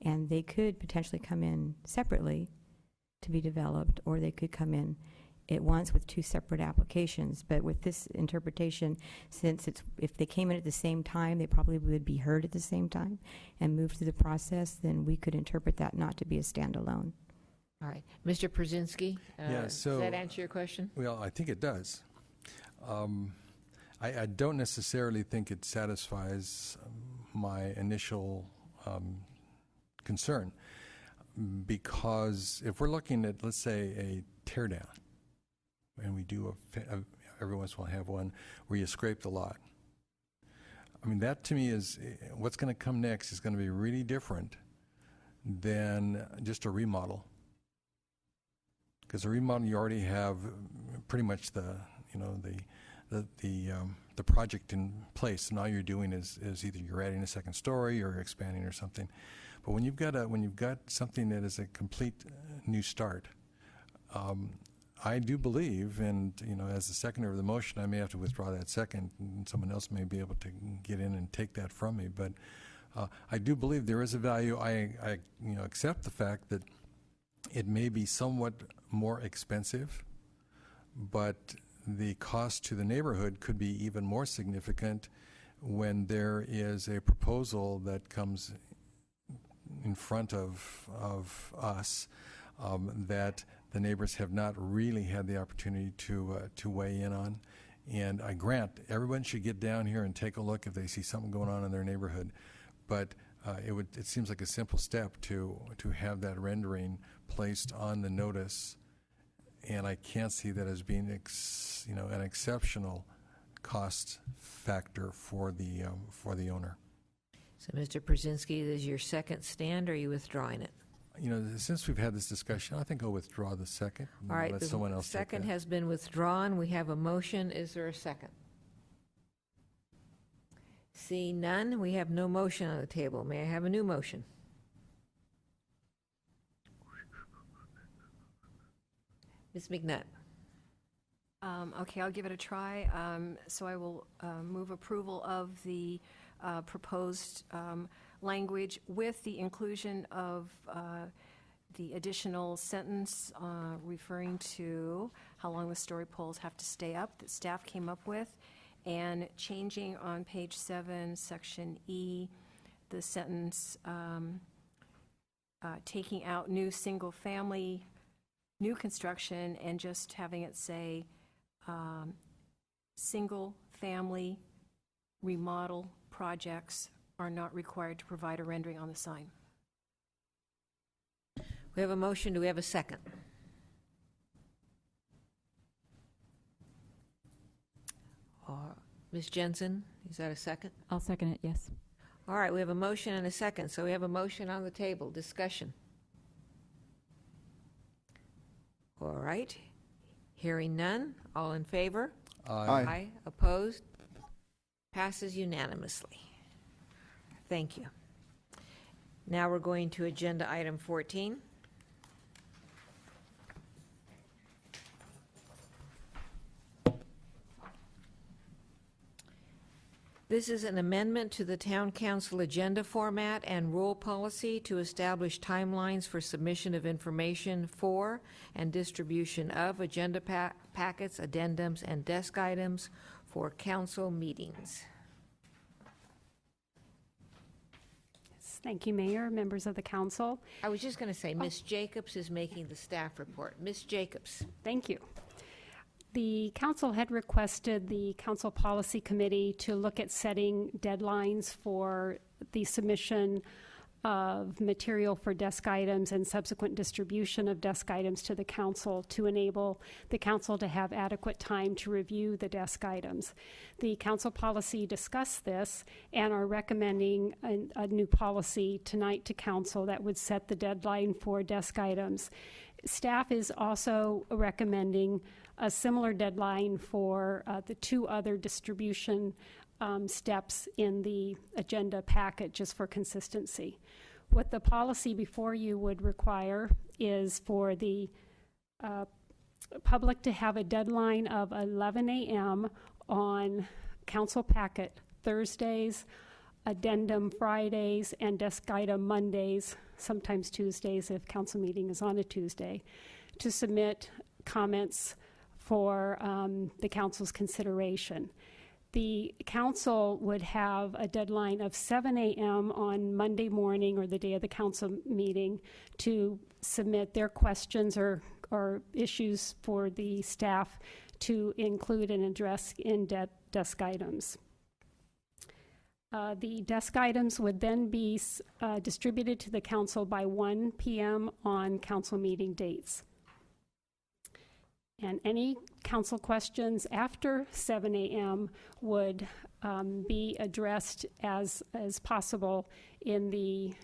And they could potentially come in separately to be developed, or they could come in at once with two separate applications. But with this interpretation, since if they came in at the same time, they probably would be heard at the same time and move through the process, then we could interpret that not to be a standalone. All right. Mr. Brzezinski, does that answer your question? Well, I think it does. I don't necessarily think it satisfies my initial concern, because if we're looking at, let's say, a tear down, and we do every once in a while have one where you scrape the lot. I mean, that to me is what's going to come next is going to be really different than just a remodel. Because a remodel, you already have pretty much the project in place. And all you're doing is either you're adding a second story or expanding or something. But when you've got something that is a complete new start, I do believe, and as the seconder of the motion, I may have to withdraw that second, and someone else may be able to get in and take that from me. But I do believe there is a value. I accept the fact that it may be somewhat more expensive, but the cost to the neighborhood could be even more significant when there is a proposal that comes in front of us that the neighbors have not really had the opportunity to weigh in on. And I grant everyone should get down here and take a look if they see something going on in their neighborhood, but it seems like a simple step to have that rendering placed on the notice, and I can't see that as being an exceptional cost factor for the owner. So, Mr. Brzezinski, this is your second stand, or are you withdrawing it? Since we've had this discussion, I think I'll withdraw the second. All right, Let the someone else take second that. has been withdrawn. We have a motion. Is there a second? Seeing none, we have no motion on the table. May I have a new motion? Ms. McNutt. Okay, I'll give it a try. So I will move approval of the proposed language with the inclusion of the additional sentence referring to how long the story poles have to stay up that staff came up with, and changing on page 7, section E, the sentence taking out new single-family, new construction, and just having it say single-family remodel projects are not required to provide a rendering on the sign. We have a motion. Do we have a second? Ms. Jensen, is that a second? I'll second it, yes. All right, we have a motion and a second. So we have a motion on the table. Discussion. All right. Hearing none. All in favor? Aye. Opposed? Passes unanimously. Thank you. Now we're going to agenda item 14. This is an amendment to the Town Council agenda format and rule policy to establish timelines for submission of information for and distribution of agenda packets, addendums, and desk items for council meetings. Thank you, Mayor, members of the council. I was just going to say, Ms. Jacobs is making the staff report. Ms. Jacobs. Thank you. The council had requested the Council Policy Committee to look at setting deadlines for the submission of material for desk items and subsequent distribution of desk items to the council to enable the council to have adequate time to review the desk items. The council policy discussed this and are recommending a new policy tonight to council that would set the deadline for desk items. Staff is also recommending a similar deadline for the 2 other distribution steps in the agenda packet, just for consistency. What the policy before you would require is for the public to have a deadline of 11 a.m. on council packet Thursdays, addendum Fridays, and desk item Mondays, sometimes Tuesdays if council meeting is on a Tuesday, to submit comments for the council's consideration. The council would have a deadline of 7 a.m. on Monday morning or the day of the council meeting to submit their questions or issues for the staff to include and address in desk items. The desk items would then be distributed to the council by 1 p.m. on council meeting dates. And any council questions after 7 a.m. would be addressed as possible in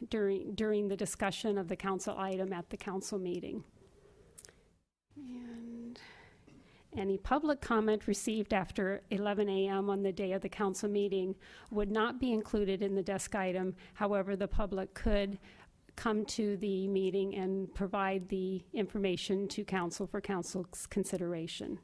during the discussion of the council item at the council meeting. And any public comment received after 11 a.m. on the day of the council meeting would not be included in the desk item. However, the public could come to the meeting and provide the information to council for council's consideration.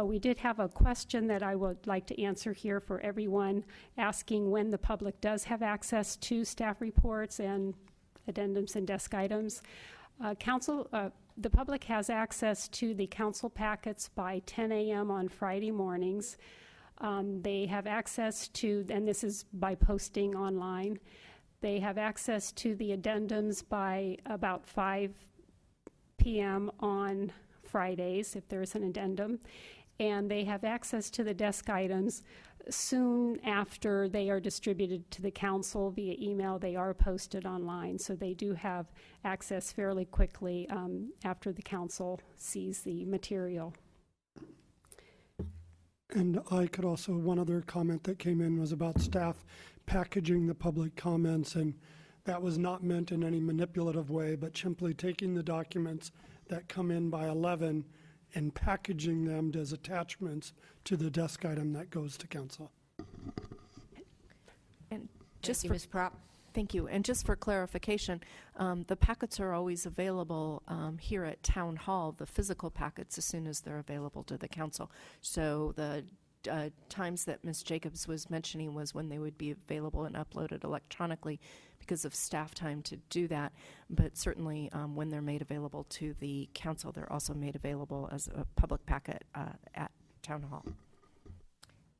We did have a question that I would like to answer here for everyone, asking when the public does have access to staff reports and addendums and desk items. The public has access to the council packets by 10 a.m. on Friday mornings. They have access to, and this is by posting online, they have access to the addendums by about 5 p.m. on Fridays, if there's an addendum. And they have access to the desk items soon after they are distributed to the council via email. They are posted online, so they do have access fairly quickly after the council sees the material. And I could also, one other comment that came in was about staff packaging the public comments, and that was not meant in any manipulative way, but simply taking the documents that come in by 11 and packaging them as attachments to the desk item that goes to council. And just Thank you, for Ms. Prop. Thank you. And just for clarification, the packets are always available here at Town Hall, the physical packets, as soon as they're available to the council. So the times that Ms. Jacobs was mentioning was when they would be available and uploaded electronically because of staff time to do that. But certainly when they're made available to the council, they're also made available as a public packet at Town Hall.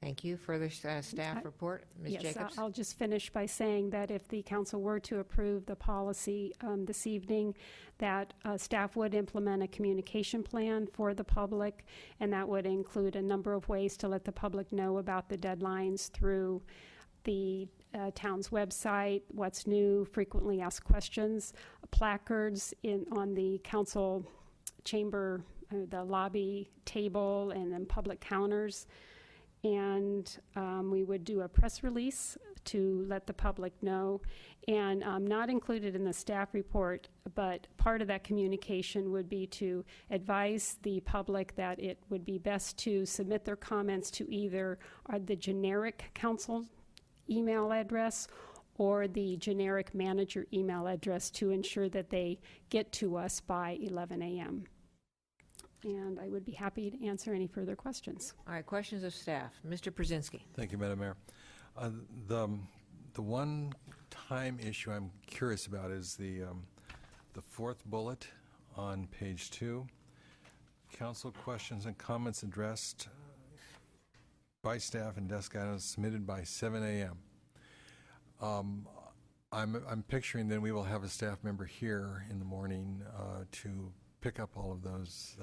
Thank you. Further staff report, Ms. Yes, Jacobs? I'll just finish by saying that if the council were to approve the policy this evening, that staff would implement a communication plan for the public, and that would include a number of ways to let the public know about the deadlines through the town's website, what's new, frequently asked questions, placards on the council chamber, the lobby table, and then public counters. And we would do a press release to let the public know. And not included in the staff report, but part of that communication would be to advise the public that it would be best to submit their comments to either the generic council email address or the generic manager email address to ensure that they get to us by 11 a.m. And I would be happy to answer any further questions. All right, questions of staff. Mr. Brzezinski. Thank you, Madam Mayor. The one time issue I'm curious about is the fourth bullet on page 2. Council questions and comments addressed by staff and desk items submitted by 7 a.m. I'm picturing that we will have a staff member here in the morning to pick up all of those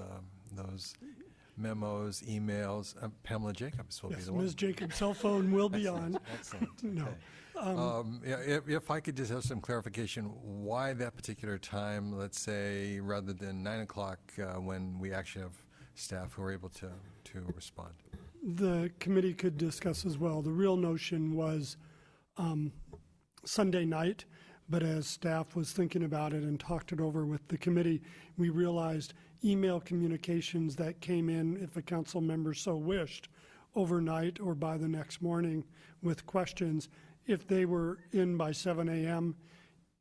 memos, emails. Pamela Jacobs will be the one. Ms. Jacobs' cell phone will be on. Excellent. No. If I could just have some clarification, why that particular time, let's say, rather than 9 o'clock when we actually have staff who are able to respond? The committee could discuss as well. The real notion was Sunday night, but as staff was thinking about it and talked it over with the committee, we realized email communications that came in, if a council member so wished, overnight or by the next morning with questions, if they were in by 7 a.m.,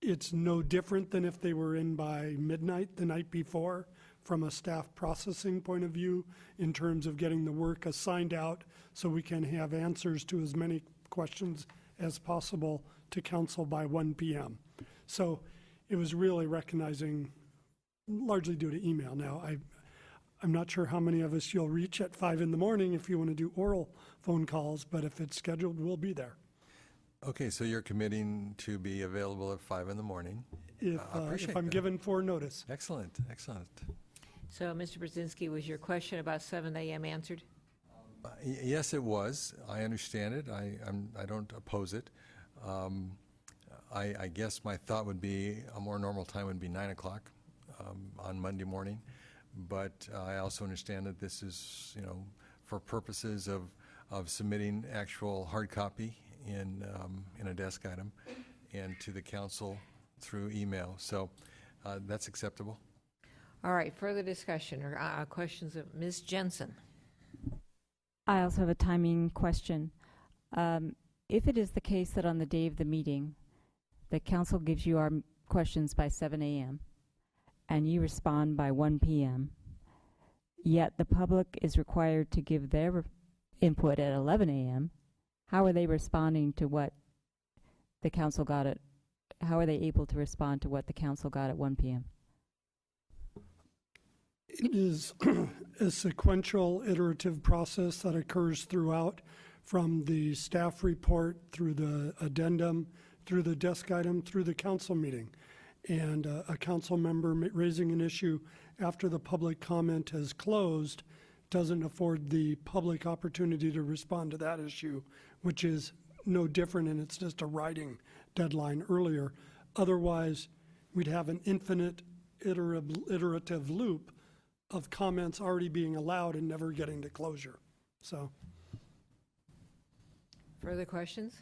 it's no different than if they were in by midnight the night before from a staff processing point of view in terms of getting the work assigned out so we can have answers to as many questions as possible to council by 1 p.m. So it was really recognizing, largely due to email. Now, I'm not sure how many of us you'll reach at 5 in the morning if you want to do oral phone calls, but if it's scheduled, we'll be there. Okay, so you're committing to be available at 5 in the morning. If I'm given notice. Excellent, excellent. So, Mr. Brzezinski, was your question about 7 a.m. answered? Yes, it was. I understand it. I don't oppose it. I guess my thought would be a more normal time would be 9 o'clock on Monday morning. But I also understand that this is, for purposes of submitting actual hard copy in a desk item and to the council through email. So that's acceptable. All right, further discussion or questions of Ms. Jensen? I also have a timing question. If it is the case that on the day of the meeting, the council gives you our questions by 7 a.m. and you respond by 1 p.m., yet the public is required to give their input at 11 a.m., how are they responding to what the council got at, how are they able to respond to what the council got at 1 p.m.? is a sequential iterative process that occurs throughout, from the staff report through the addendum, through the desk item, through the council meeting. And a council member raising an issue after the public comment has closed doesn't afford the public opportunity to respond to that issue, which is no different, and it's just a writing deadline earlier. Otherwise, we'd have an infinite iterative loop of comments already being allowed and never getting to closure. So, Further questions?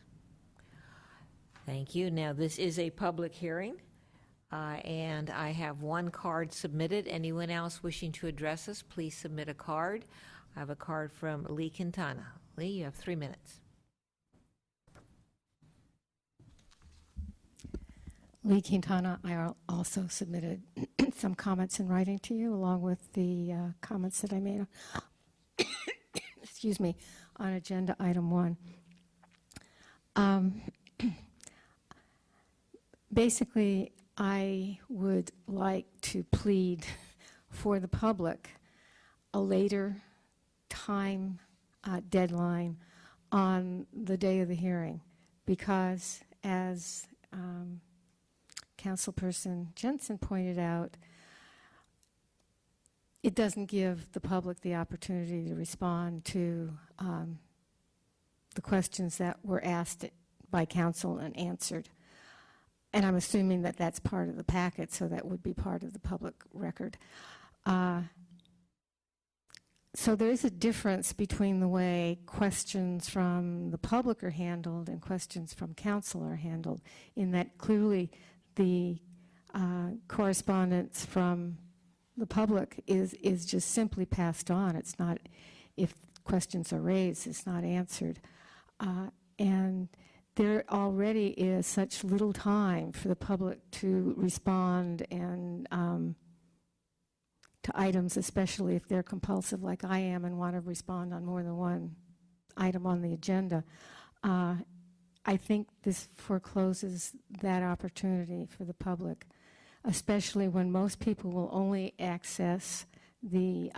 Thank you. Now, this is a public hearing, and I have one card submitted. Anyone else wishing to address us, please submit a card. I have a card from Lee Quintana. Lee, you have 3 minutes. Lee Quintana, I also submitted some comments in writing to you, along with the comments that I made, excuse me, on agenda item 1. Basically, I would like to plead for the public a later time deadline on the day of the hearing, because as Councilperson Jensen pointed out, it doesn't give the public the opportunity to respond to the questions that were asked by council and answered. And I'm assuming that that's part of the packet, so that would be part of the public record. So there is a difference between the way questions from the public are handled and questions from council are handled, in that clearly the correspondence from the public is just simply passed on. It's not, if questions are raised, it's not answered. And there already is such little time for the public to respond and to items, especially if they're compulsive like I am and want to respond on more than one item on the agenda. I think this forecloses that opportunity for the public, especially when most people will only access the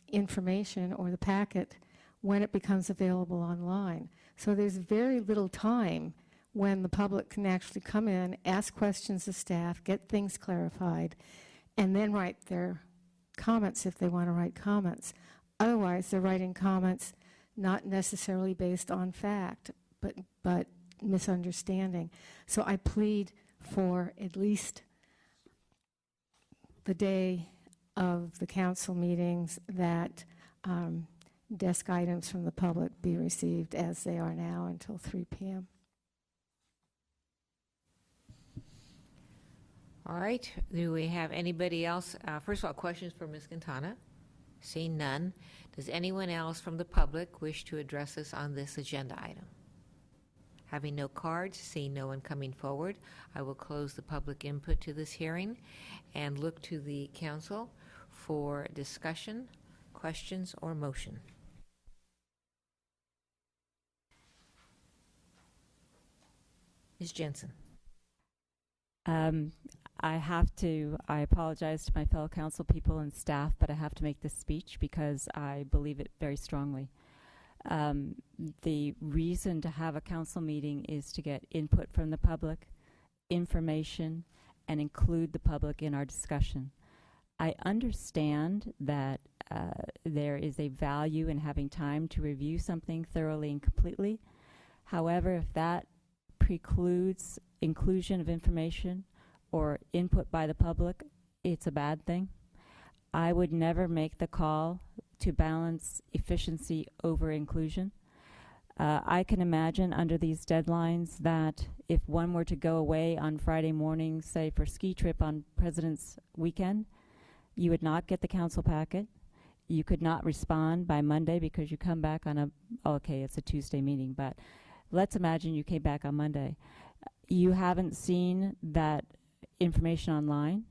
information or the packet when it becomes available online. So there's very little time when the public can actually come in, ask questions of staff, get things clarified, and then write their comments if they want to write comments. Otherwise, they're writing comments not necessarily based on fact, but misunderstanding. So I plead for at least the day of the council meetings that desk items from the public be received as they are now until 3 p.m. All right. Do we have anybody else? First of all, questions for Ms. Quintana? Seeing none. Does anyone else from the public wish to address us on this agenda item? Having no cards, seeing no one coming forward, I will close the public input to this hearing and look to the council for discussion, questions, or motion. Ms. Jensen. I apologize to my fellow council people and staff, but I have to make this speech because I believe it very strongly. The reason to have a council meeting is to get input from the public, information, and include the public in our discussion. I understand that there is a value in having time to review something thoroughly and completely. However, if that precludes inclusion of information or input by the public, it's a bad thing. I would never make the call to balance efficiency over inclusion. I can imagine under these deadlines that if one were to go away on Friday morning, say for ski trip on President's Weekend, you would not get the council packet. You could not respond by Monday because you come back on it's a Tuesday meeting, but let's imagine you came back on Monday. You haven't seen that information online.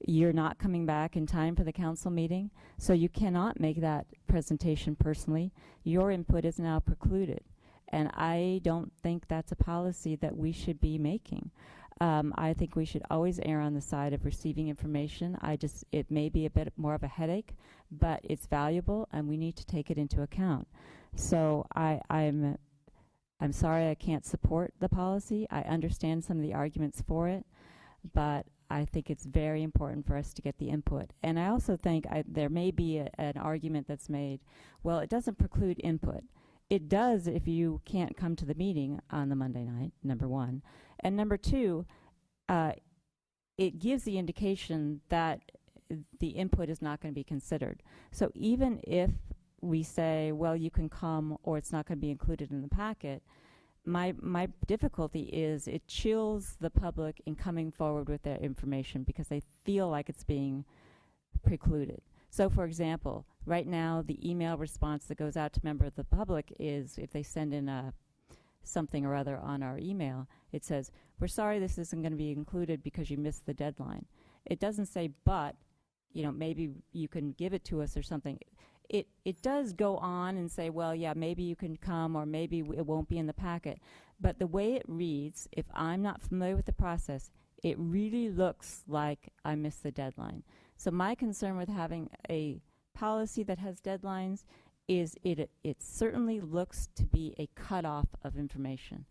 You're not coming back in time for the council meeting, so you cannot make that presentation personally. Your input is now precluded, and I don't think that's a policy that we should be making. I think we should always err on the side of receiving information. It may be a bit more of a headache, but it's valuable and we need to take it into account. So I'm sorry I can't support the policy. I understand some of the arguments for it, but I think it's very important for us to get the input. And I also think there may be an argument that's made, well, it doesn't preclude input. It does if you can't come to the meeting on the Monday night, number one. And number two, it gives the indication that the input is not going to be considered. So even if we say, well, you can come or it's not going to be included in the packet, my difficulty is it chills the public in coming forward with their information because they feel like it's being precluded. So, for example, right now the email response that goes out to members of the public is if they send in something or other on our email, it says, we're sorry this isn't going to be included because you missed the deadline. It doesn't say, but, maybe you can give it to us or something. It does go on and say, well, yeah, maybe you can come or maybe it won't be in the packet. But the way it reads, if I'm not familiar with the process, it really looks like I missed the deadline. So my concern with having a policy that has deadlines is it certainly looks to be a cutoff of information.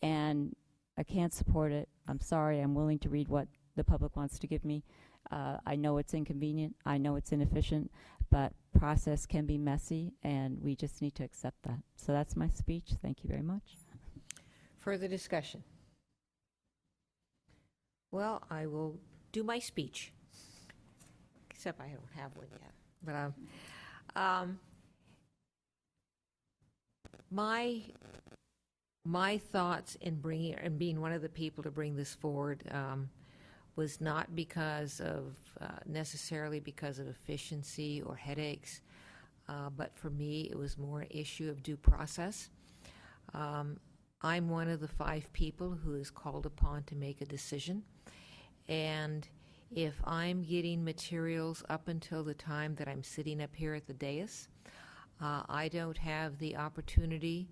And I can't support it. I'm sorry. I'm willing to read what the public wants to give me. I know it's inconvenient. I know it's inefficient, but process can be messy, and we just need to accept that. So that's my speech. Thank you very much. Further discussion? Well, I will do my speech, except I don't have one yet. But my thoughts in bringing and being one of the people to bring this forward was not because of necessarily because of efficiency or headaches, but for me it was more an issue of due process. I'm one of the 5 people who is called upon to make a decision, and if I'm getting materials up until the time that I'm sitting up here at the dais, I don't have the opportunity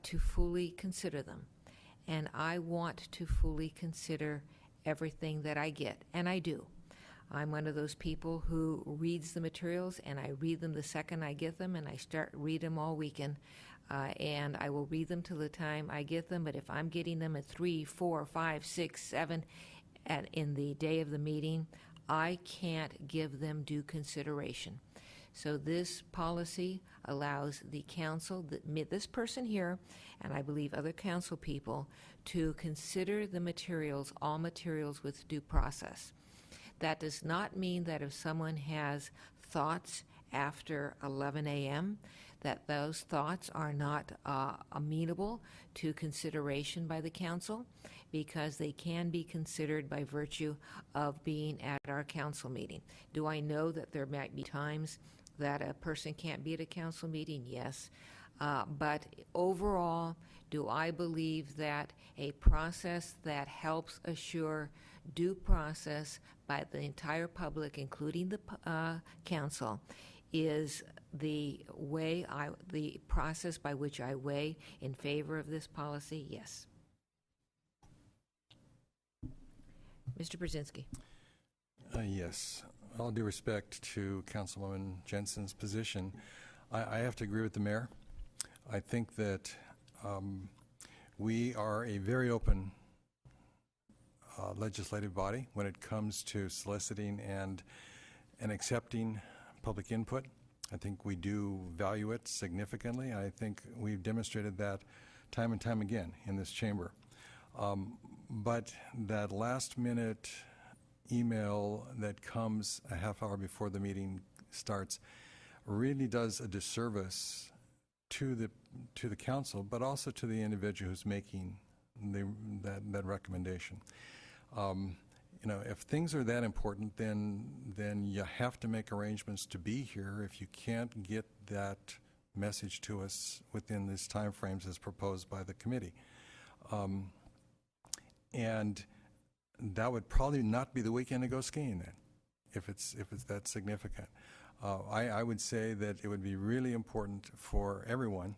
to fully consider them, and I want to fully consider everything that I get, and I do. I'm one of those people who reads the materials, and I read them the second I get them, and I start read them all weekend, and I will read them till the time I get them. But if I'm getting them at 3, 4, 5, 6, 7 in the day of the meeting, I can't give them due consideration. So this policy allows the council, this person here, and I believe other council people, to consider the materials, all materials with due process. That does not mean that if someone has thoughts after 11 a.m., that those thoughts are not amenable to consideration by the council, because they can be considered by virtue of being at our council meeting. Do I know that there might be times that a person can't be at a council meeting? Yes. But overall, do I believe that a process that helps assure due process by the entire public, including the council, is the process by which I weigh in favor of this policy? Yes. Mr. Brzezinski. Yes. All due respect to Councilwoman Jensen's position, I have to agree with the mayor. I think that we are a very open legislative body when it comes to soliciting and accepting public input. I think we do value it significantly. I think we've demonstrated that time and time again in this chamber. But that last-minute email that comes a half hour before the meeting starts really does a disservice to the council, but also to the individual who's making that recommendation. If things are that important, then you have to make arrangements to be here. If you can't get that message to us within these time frames as proposed by the committee, and that would probably not be the weekend to go skiing then, if it's that significant. I would say that it would be really important for everyone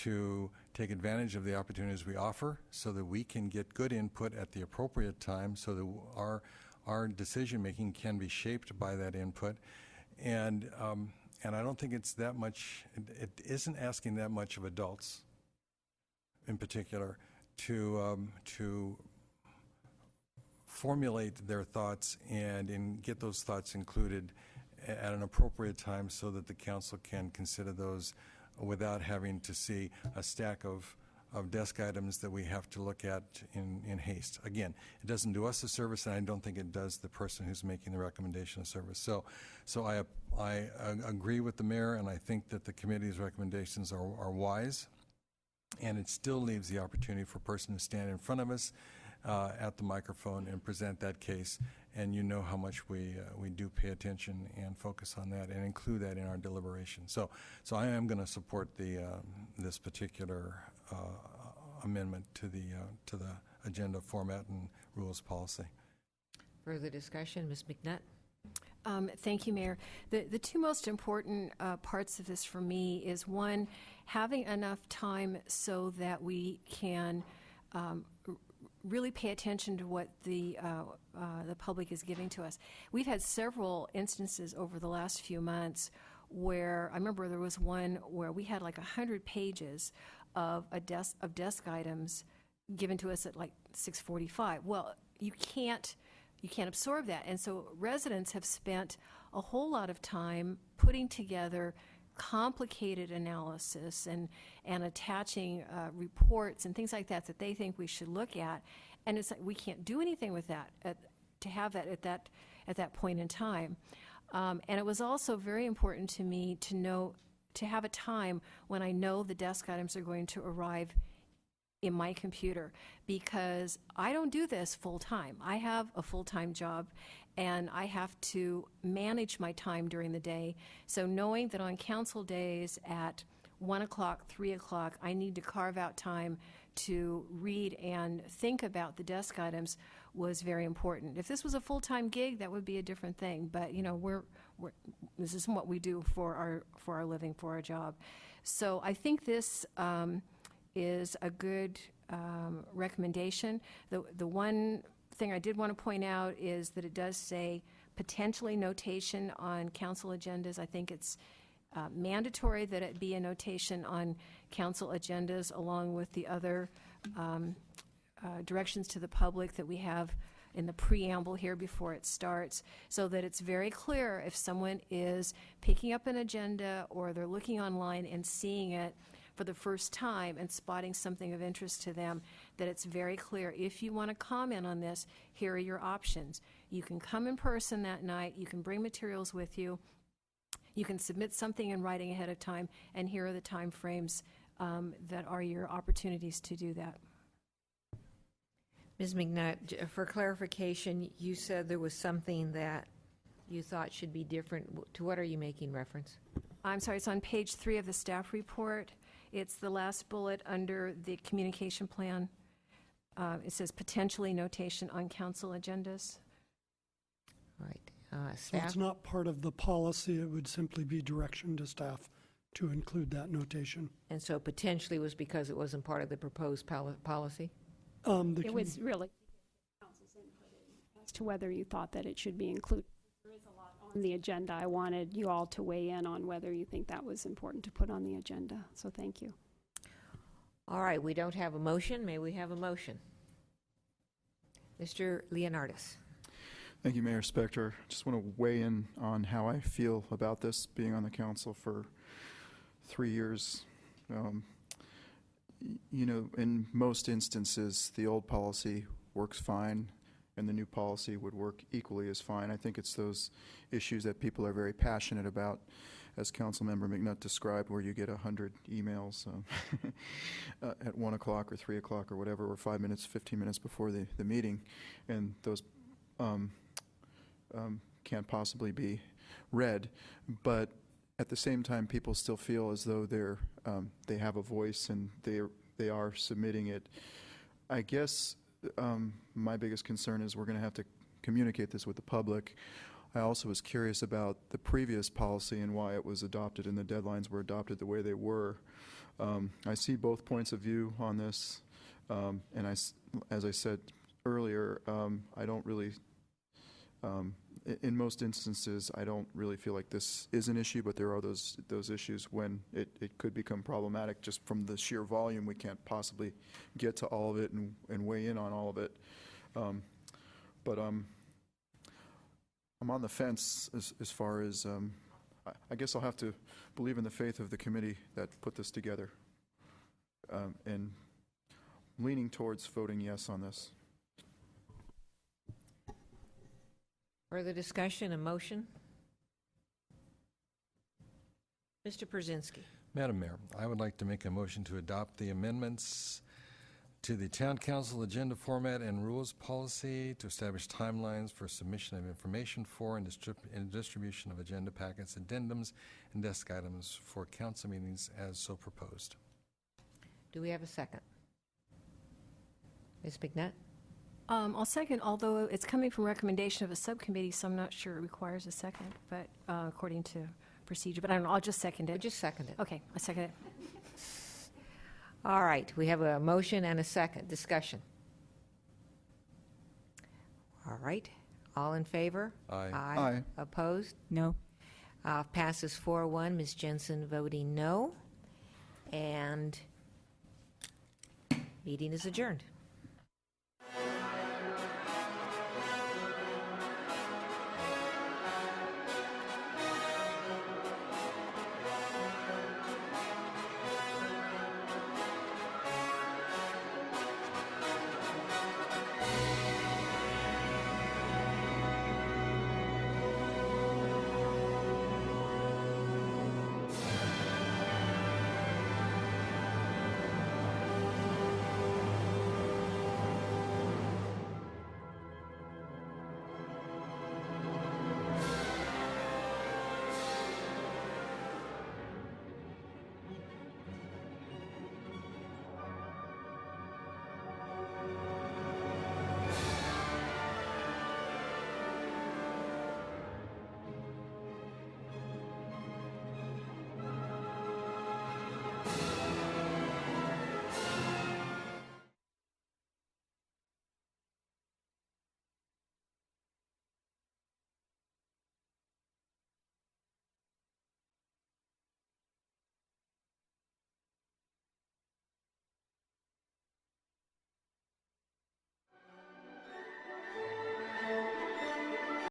to take advantage of the opportunities we offer so that we can get good input at the appropriate time so that our decision-making can be shaped by that input. And I don't think it's that much, it isn't asking that much of adults in particular to formulate their thoughts and get those thoughts included at an appropriate time so that the council can consider those without having to see a stack of desk items that we have to look at in haste. Again, it doesn't do us a service, and I don't think it does the person who's making the recommendation a service. So I agree with the mayor, and I think that the committee's recommendations are wise, and it still leaves the opportunity for a person to stand in front of us at the microphone and present that case. And you know how much we do pay attention and focus on that and include that in our deliberation. So I am going to support this particular amendment to the agenda format and rules policy. Further discussion, Ms. McNutt? Thank you, Mayor. The two most important parts of this for me is, one, having enough time so that we can really pay attention to what the public is giving to us. We've had several instances over the last few months where I remember there was one where we had like 100 pages of desk items given to us at like 6:45. Well, you can't absorb that, and so residents have spent a whole lot of time putting together complicated analysis and attaching reports and things like that they think we should look at, and it's like we can't do anything with that to have that at that point in time. And it was also very important to me to have a time when I know the desk items are going to arrive in my computer, because I don't do this full time. I have a full-time job and I have to manage my time during the day. So knowing that on council days at 1 o'clock, 3 o'clock, I need to carve out time to read and think about the desk items was very important. If this was a full-time gig, that would be a different thing. But you know, this is what we do for our living, for our job. So I think this is a good recommendation. The one thing I did want to point out is that it does say potentially notation on council agendas. I think it's mandatory that it be a notation on council agendas along with the other directions to the public that we have in the preamble here before it starts, so that it's very clear if someone is picking up an agenda or they're looking online and seeing it for the first time and spotting something of interest to them, that it's very clear. If you want to comment on this, here are your options. You can come in person that night, you can bring materials with you, you can submit something in writing ahead of time, and here are the time frames that are your opportunities to do that. Ms. McNutt, for clarification, you said there was something that you thought should be different. To what are you making reference? I'm sorry, it's on page 3 of the staff report. It's the last bullet under the communication plan. It says potentially notation on council agendas. Right. So it's not part of the policy, it would simply be direction to staff to include that notation. And so potentially was because it wasn't part of the proposed policy? It was really council's input as to whether you thought that it should be included. There is a lot on the agenda. I wanted you all to weigh in on whether you think that was important to put on the agenda. So thank you. All right, we don't have a motion. May we have a motion? Mr. Leonardis. Thank you, Mayor Spector. Just want to weigh in on how I feel about this, being on the council for 3 years. You know, in most instances, the old policy works fine, and the new policy would work equally as fine. I think it's those issues that people are very passionate about, as Councilmember McNutt described, where you get 100 emails at 1 o'clock or 3 o'clock or whatever, or 5 minutes, 15 minutes before the meeting, and those can't possibly be read. But at the same time, people still feel as though they have a voice and they are submitting it. I guess my biggest concern is we're going to have to communicate this with the public. I also was curious about the previous policy and why it was adopted and the deadlines were adopted the way they were. I see both points of view on this, and as I said earlier, I don't really, in most instances, I don't really feel like this is an issue, but there are those issues when it could become problematic just from the sheer volume. We can't possibly get to all of it and weigh in on all of it. But I'm on the fence as far as, I guess I'll have to believe in the faith of the committee that put this together, and leaning towards voting yes on this. Further discussion, a motion? Mr. Brzezinski. Madam Mayor, I would like to make a motion to adopt the amendments to the Town Council agenda format and rules policy to establish timelines for submission of information for and distribution of agenda packets, addendums, and desk items for council meetings as so proposed. Do we have a second? Ms. McNutt? I'll second, although it's coming from recommendation of a subcommittee, so I'm not sure it requires a second, but according to procedure. But I don't know, I'll just second it. Just second it. Okay, I second it. All right, we have a motion and a second. Discussion. All right, all in favor? Aye. Aye. Opposed? No. Passes 4-1. Ms. Jensen voting no. And meeting is adjourned.